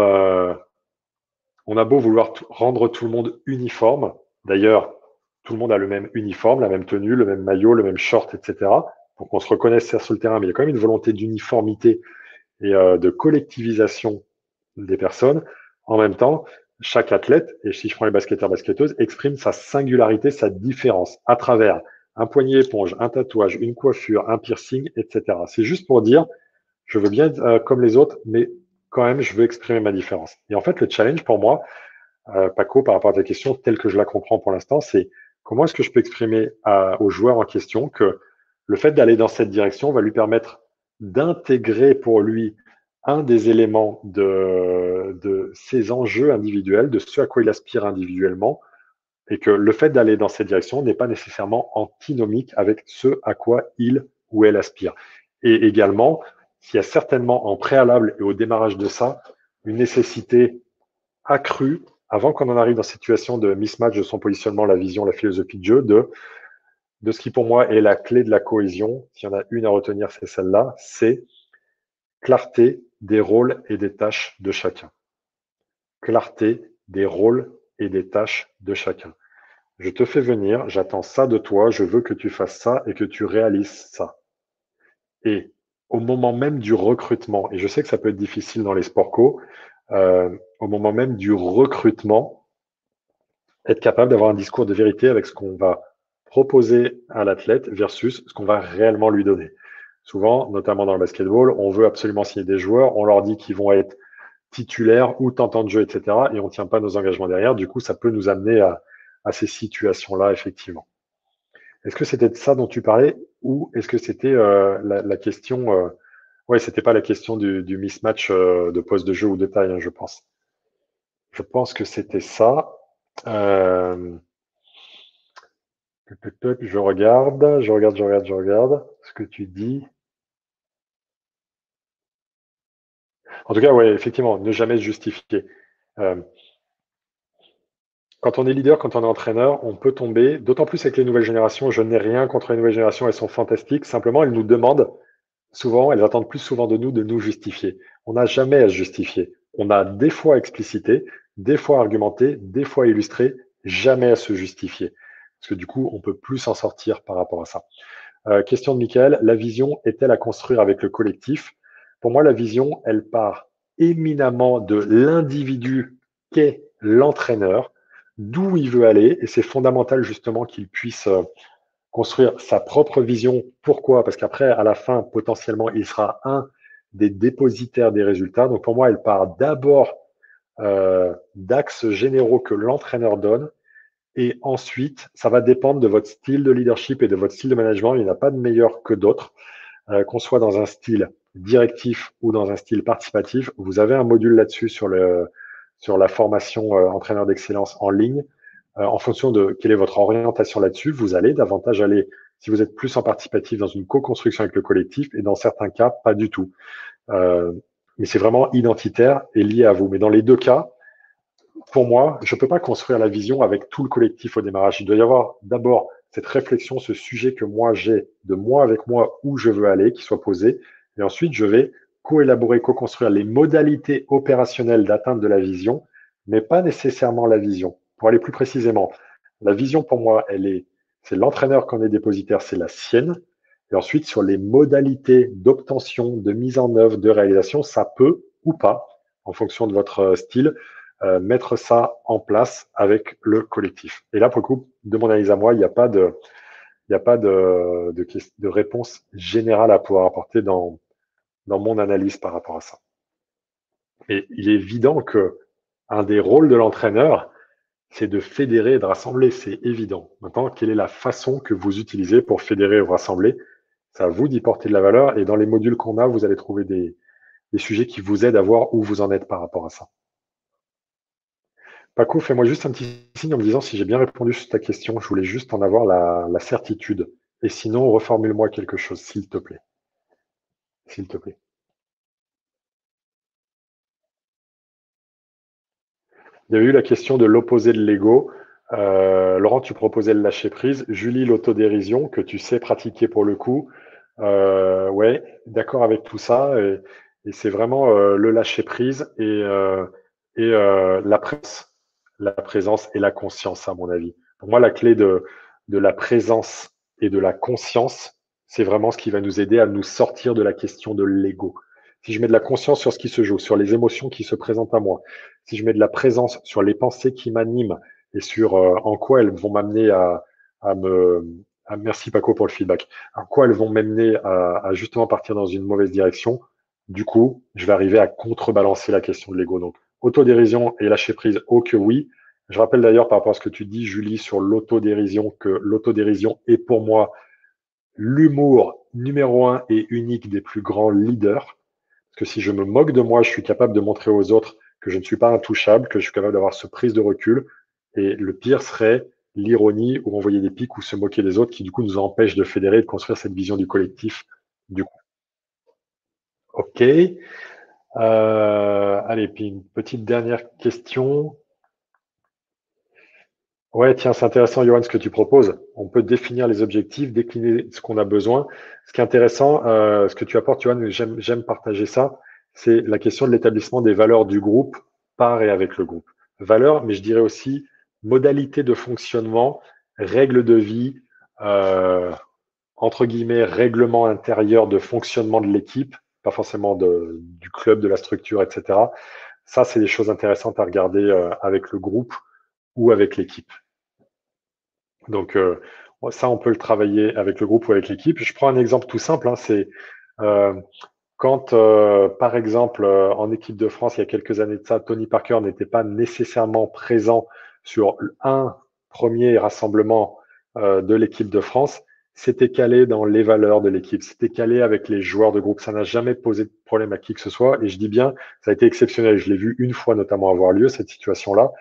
on a beau vouloir rendre tout le monde uniforme. D'ailleurs, tout le monde a le même uniforme, la même tenue, le même maillot, le même short, etc. Donc on se reconnaît sur le terrain, mais il y a quand même une volonté d'uniformité et de collectivisation des personnes. En même temps, chaque athlète, et si je prends les basketteurs, basketteuses, exprime sa singularité, sa différence à travers un poignet éponge, un tatouage, une coiffure, un piercing, etc. C'est juste pour dire, je veux bien être comme les autres, mais quand même, je veux exprimer ma différence. Et en fait, le challenge pour moi, Paco, par rapport à ta question, telle que je la comprends pour l'instant, c'est comment est-ce que je peux exprimer aux joueurs en question que le fait d'aller dans cette direction va lui permettre d'intégrer pour lui un des éléments de ses enjeux individuels, de ce à quoi il aspire individuellement, et que le fait d'aller dans cette direction n'est pas nécessairement antinomique avec ce à quoi il ou elle aspire. Et également, s'il y a certainement en préalable et au démarrage de ça, une nécessité accrue, avant qu'on en arrive dans cette situation de mismatch de son positionnement, la vision, la philosophie de jeu, de ce qui pour moi est la clé de la cohésion. S'il y en a une à retenir, c'est celle-là, c'est clarté des rôles et des tâches de chacun. Clarté des rôles et des tâches de chacun. Je te fais venir, j'attends ça de toi, je veux que tu fasses ça et que tu réalises ça. Et au moment même du recrutement, et je sais que ça peut être difficile dans les sports co, au moment même du recrutement, être capable d'avoir un discours de vérité avec ce qu'on va proposer à l'athlète versus ce qu'on va réellement lui donner. Souvent, notamment dans le basketball, on veut absolument signer des joueurs, on leur dit qu'ils vont être titulaires ou tentants de jeu, etc. Et on ne tient pas nos engagements derrière. Du coup, ça peut nous amener à ces situations-là, effectivement. Est-ce que c'était de ça dont tu parlais ou est-ce que c'était la question ouais, c'était pas la question du mismatch de poste de jeu ou de taille, hein, je pense. Je pense que c'était ça. Euh, je regarde ce que tu dis. En tout cas, ouais, effectivement, ne jamais se justifier. Euh, Quand on est leader, quand on est entraîneur, on peut tomber, d'autant plus avec les nouvelles générations. Je n'ai rien contre les nouvelles générations, elles sont fantastiques. Simplement, elles nous demandent souvent, elles attendent plus souvent de nous justifier. On n'a jamais à se justifier. On a des fois explicité, des fois argumenté, des fois illustré, jamais à se justifier. Parce que du coup, on peut plus s'en sortir par rapport à ça. Question de Michael, la vision est-elle à construire avec le collectif? Pour moi, la vision, elle part éminemment de l'individu qu'est l'entraîneur, d'où il veut aller, et c'est fondamental justement qu'il puisse construire sa propre vision. Pourquoi? Parce qu'après, à la fin, potentiellement, il sera un des dépositaires des résultats. Donc pour moi, elle part d'abord d'axes généraux que l'entraîneur donne, et ensuite, ça va dépendre de votre style de leadership et de votre style de management. Il n'y en a pas de meilleur que d'autres. Qu'on soit dans un style directif ou dans un style participatif, vous avez un module là-dessus sur la formation entraîneur d'excellence en ligne. En fonction de quelle est votre orientation là-dessus, vous allez davantage aller, si vous êtes plus en participatif, dans une co-construction avec le collectif, et dans certains cas, pas du tout. Euh, mais c'est vraiment identitaire et lié à vous. Mais dans les deux cas, pour moi, je ne peux pas construire la vision avec tout le collectif au démarrage. Il doit y avoir d'abord cette réflexion, ce sujet que moi j'ai de moi avec moi, où je veux aller, qui soit posé. Et ensuite, je vais co-élaborer, co-construire les modalités opérationnelles d'atteinte de la vision, mais pas nécessairement la vision. Pour aller plus précisément, La vision, pour moi, c'est l'entraîneur qui en est dépositaire, c'est la sienne. Et ensuite, sur les modalités d'obtention, de mise en œuvre, de réalisation, ça peut ou pas, en fonction de votre style, mettre ça en place avec le collectif. Et là, pour le coup, de mon analyse à moi, il n'y a pas de réponse générale à pouvoir apporter dans mon analyse par rapport à ça. Et il est évident que un des rôles de l'entraîneur, c'est de fédérer et de rassembler, c'est évident. Maintenant, quelle est la façon que vous utilisez pour fédérer ou rassembler? C'est à vous d'y porter de la valeur. Et dans les modules qu'on a, vous allez trouver des sujets qui vous aident à voir où vous en êtes par rapport à ça. Paco, fais-moi juste un petit signe en me disant si j'ai bien répondu sur ta question. Je voulais juste en avoir la certitude. Et sinon, reformule-moi quelque chose, s'il te plaît. S'il te plaît. Il y avait eu la question de l'opposé de l'ego. Laurent, tu proposais le lâcher prise. Julie, l'autodérision, que tu sais pratiquer pour le coup. Ouais, d'accord avec tout ça. Et c'est vraiment le lâcher prise et la présence et la conscience, à mon avis. Pour moi, la clé de la présence et de la conscience, c'est vraiment ce qui va nous aider à nous sortir de la question de l'ego. Si je mets de la conscience sur ce qui se joue, sur les émotions qui se présentent à moi, si je mets de la présence sur les pensées qui m'animent et sur en quoi elles vont m'amener à me... merci Paco pour le feedback. En quoi elles vont m'amener à justement partir dans une mauvaise direction, du coup, je vais arriver à contrebalancer la question de l'ego. Donc, autodérision et lâcher prise, oh que oui. Je rappelle d'ailleurs par rapport à ce que tu dis, Julie, sur l'autodérision, que l'autodérision est pour moi l'humour numéro un et unique des plus grands leaders. Parce que si je me moque de moi, je suis capable de montrer aux autres que je ne suis pas intouchable, que je suis capable d'avoir ce prise de recul. Et le pire serait l'ironie ou envoyer des pics ou se moquer des autres qui du coup nous empêche de fédérer et de construire cette vision du collectif. Du coup. OK. Allez, puis une petite dernière question. Ouais, tiens, c'est intéressant, Johan, ce que tu proposes. On peut définir les objectifs, décliner ce qu'on a besoin. Ce qui est intéressant, ce que tu apportes, Johan, j'aime partager ça, c'est la question de l'établissement des valeurs du groupe par et avec le groupe. Valeurs, mais je dirais aussi modalités de fonctionnement, règles de vie, euh, entre guillemets, règlement intérieur de fonctionnement de l'équipe, pas forcément du club, de la structure, etc. Ça, c'est des choses intéressantes à regarder avec le groupe ou avec l'équipe. Donc ça, on peut le travailler avec le groupe ou avec l'équipe. Je prends un exemple tout simple, hein, c'est euh, quand, par exemple, en équipe de France, il y a quelques années de ça, Tony Parker n'était pas nécessairement présent sur un premier rassemblement de l'équipe de France, c'était calé dans les valeurs de l'équipe, c'était calé avec les joueurs de groupe. Ça n'a jamais posé de problème à qui que ce soit. Et je dis bien, ça a été exceptionnel. Je l'ai vu une fois notamment avoir lieu, cette situation-là.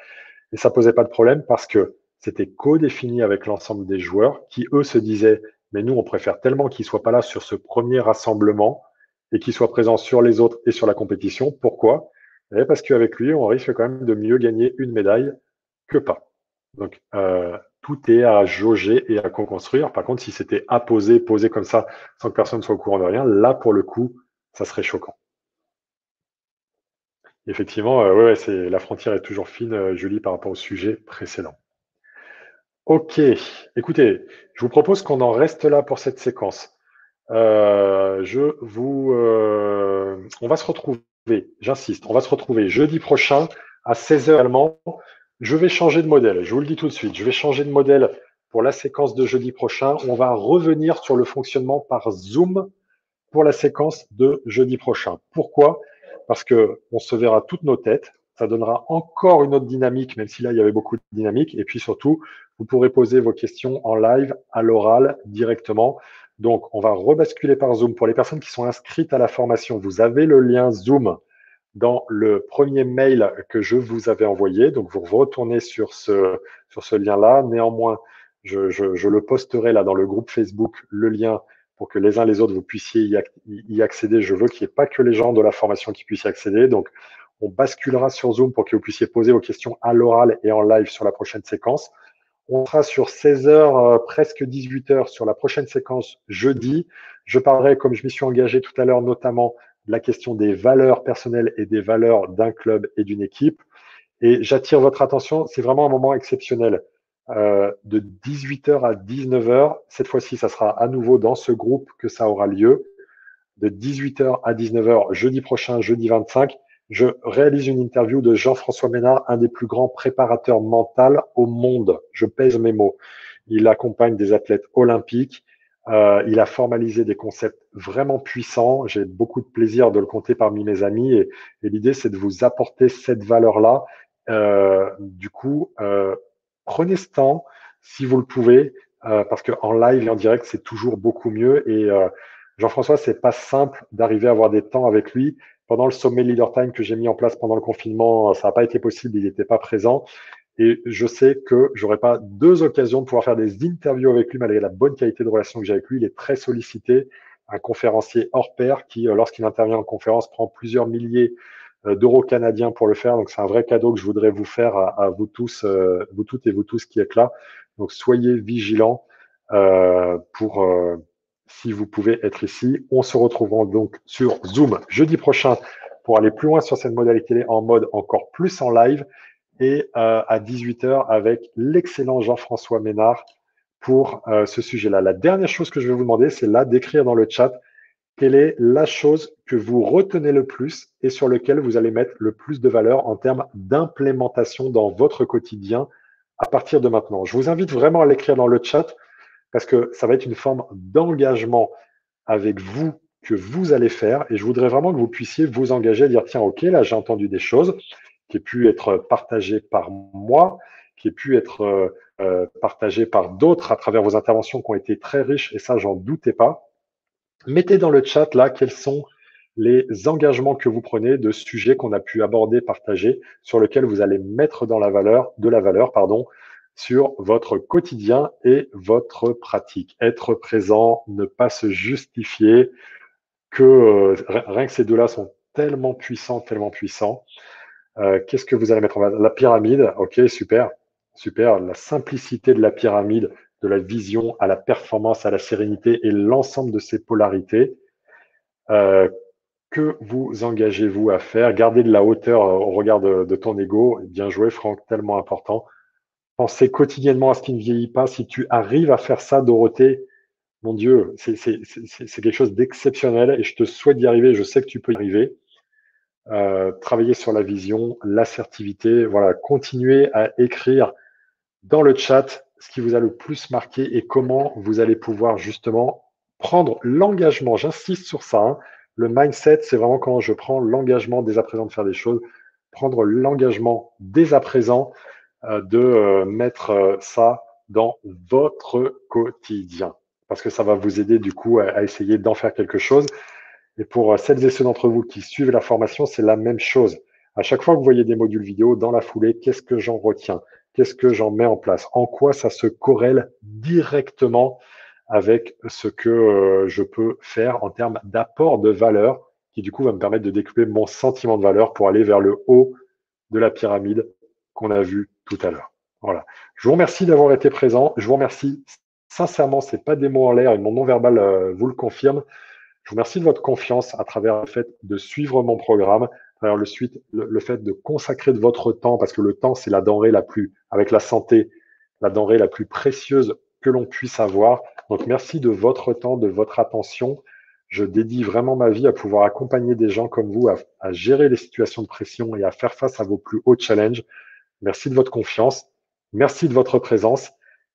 Et ça posait pas de problème parce que c'était co-défini avec l'ensemble des joueurs qui, eux, se disaient, mais nous, on préfère tellement qu'ils soient pas là sur ce premier rassemblement et qu'ils soient présents sur les autres et sur la compétition. Pourquoi? Parce qu'avec lui, on risque quand même de mieux gagner une médaille que pas. Donc, tout est à jauger et à co-construire. Par contre, si c'était apposé, posé comme ça, sans que personne soit au courant de rien, là, pour le coup, ça serait choquant. Effectivement, ouais, la frontière est toujours fine, Julie, par rapport au sujet précédent. Ok, écoutez, je vous propose qu'on en reste là pour cette séquence. On va se retrouver, j'insiste, on va se retrouver jeudi prochain à 16 heures également. Je vais changer de modèle, je vous le dis tout de suite, je vais changer de modèle pour la séquence de jeudi prochain. On va revenir sur le fonctionnement par Zoom pour la séquence de jeudi prochain. Pourquoi? Parce que on se verra toutes nos têtes. Ça donnera encore une autre dynamique, même si là il y avait beaucoup de dynamique. Et puis surtout, vous pourrez poser vos questions en live, à l'oral, directement. Donc, on va rebasculer par Zoom. Pour les personnes qui sont inscrites à la formation, vous avez le lien Zoom dans le premier mail que je vous avais envoyé. Donc, vous retournez sur ce lien-là. Néanmoins, je le posterai là dans le groupe Facebook, le lien pour que les uns les autres, vous puissiez y accéder. Je veux qu'il n'y ait pas que les gens de la formation qui puissent y accéder. Donc, on basculera sur Zoom pour que vous puissiez poser vos questions à l'oral et en live sur la prochaine séquence. On sera sur 16 heures, presque 18 heures sur la prochaine séquence jeudi. Je parlerai, comme je m'y suis engagé tout à l'heure, notamment de la question des valeurs personnelles et des valeurs d'un club et d'une équipe. Et j'attire votre attention, c'est vraiment un moment exceptionnel. de 18h à 19h. Cette fois-ci, ça sera à nouveau dans ce groupe que ça aura lieu. De 18h à 19h, jeudi prochain, jeudi 25, je réalise une interview de Jean-François Ménard, un des plus grands préparateurs mentaux au monde. Je pèse mes mots. Il accompagne des athlètes olympiques. Il a formalisé des concepts vraiment puissants. J'ai beaucoup de plaisir de le compter parmi mes amis et l'idée, c'est de vous apporter cette valeur-là. Du coup, prenez ce temps si vous le pouvez, parce qu'en live et en direct, c'est toujours beaucoup mieux. Et Jean-François, c'est pas simple d'arriver à avoir des temps avec lui. Pendant le sommet Leader Time que j'ai mis en place pendant le confinement, ça n'a pas été possible, il n'était pas présent. Et je sais que j'aurais pas deux occasions de pouvoir faire des interviews avec lui malgré la bonne qualité de relation que j'ai avec lui. Il est très sollicité, un conférencier hors pair qui, lorsqu'il intervient en conférence, prend plusieurs milliers d'euros canadiens pour le faire. Donc, c'est un vrai cadeau que je voudrais vous faire à vous tous, vous toutes et vous tous qui êtes là. Donc, soyez vigilants pour si vous pouvez être ici. On se retrouvera donc sur Zoom jeudi prochain pour aller plus loin sur cette modalité en mode encore plus en live et à 18h avec l'excellent Jean-François Ménard pour ce sujet-là. La dernière chose que je vais vous demander, c'est là d'écrire dans le chat quelle est la chose que vous retenez le plus et sur lequel vous allez mettre le plus de valeur en termes d'implémentation dans votre quotidien à partir de maintenant. Je vous invite vraiment à l'écrire dans le chat parce que ça va être une forme d'engagement avec vous que vous allez faire et je voudrais vraiment que vous puissiez vous engager à dire tiens, ok, là j'ai entendu des choses qui aient pu être partagées par moi, qui aient pu être partagées par d'autres à travers vos interventions qui ont été très riches et ça, j'en doutais pas. Mettez dans le chat là quels sont les engagements que vous prenez de sujets qu'on a pu aborder, partager, sur lesquels vous allez mettre dans de la valeur, sur votre quotidien et votre pratique. Être présent, ne pas se justifier, que rien que ces deux-là sont tellement puissants, tellement puissants. Qu'est-ce que vous allez mettre en valeur? La pyramide, ok, super, super. La simplicité de la pyramide, de la vision à la performance, à la sérénité et l'ensemble de ces polarités. Que vous engagez-vous à faire? Gardez de la hauteur au regard de ton ego. Bien joué, Franck, tellement important. Pensez quotidiennement à ce qui ne vieillit pas. Si tu arrives à faire ça, Dorothée, mon Dieu, c'est quelque chose d'exceptionnel et je te souhaite d'y arriver. Je sais que tu peux y arriver. Travailler sur la vision, l'assertivité. Voilà, continuez à écrire dans le chat ce qui vous a le plus marqué et comment vous allez pouvoir justement prendre l'engagement. J'insiste sur ça. Hein. Le mindset, c'est vraiment quand je prends l'engagement dès à présent de faire des choses, prendre l'engagement dès à présent de mettre ça dans votre quotidien. Parce que ça va vous aider du coup à essayer d'en faire quelque chose. Et pour celles et ceux d'entre vous qui suivent la formation, c'est la même chose. À chaque fois que vous voyez des modules vidéo dans la foulée, qu'est-ce que j'en retiens? Qu'est-ce que j'en mets en place? En quoi ça se corrèle directement avec ce que je peux faire en termes d'apport de valeur qui du coup va me permettre de découper mon sentiment de valeur pour aller vers le haut de la pyramide qu'on a vu tout à l'heure. Voilà. Je vous remercie d'avoir été présent. Je vous remercie sincèrement, c'est pas des mots en l'air et mon non-verbal vous le confirme. Je vous remercie de votre confiance à travers le fait de suivre mon programme, à travers le fait de consacrer de votre temps, parce que le temps, c'est la denrée la plus, avec la santé, la denrée la plus précieuse que l'on puisse avoir. Donc, merci de votre temps, de votre attention. Je dédie vraiment ma vie à pouvoir accompagner des gens comme vous à gérer les situations de pression et à faire face à vos plus hauts challenges. Merci de votre confiance. Merci de votre présence.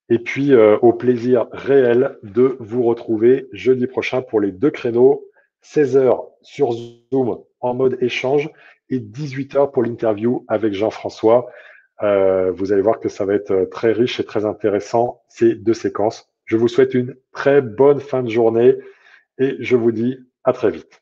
Et puis, au plaisir réel de vous retrouver jeudi prochain pour les deux créneaux, 16h sur Zoom en mode échange et 18h pour l'interview avec Jean-François. Vous allez voir que ça va être très riche et très intéressant, ces deux séquences. Je vous souhaite une très bonne fin de journée et je vous dis à très vite.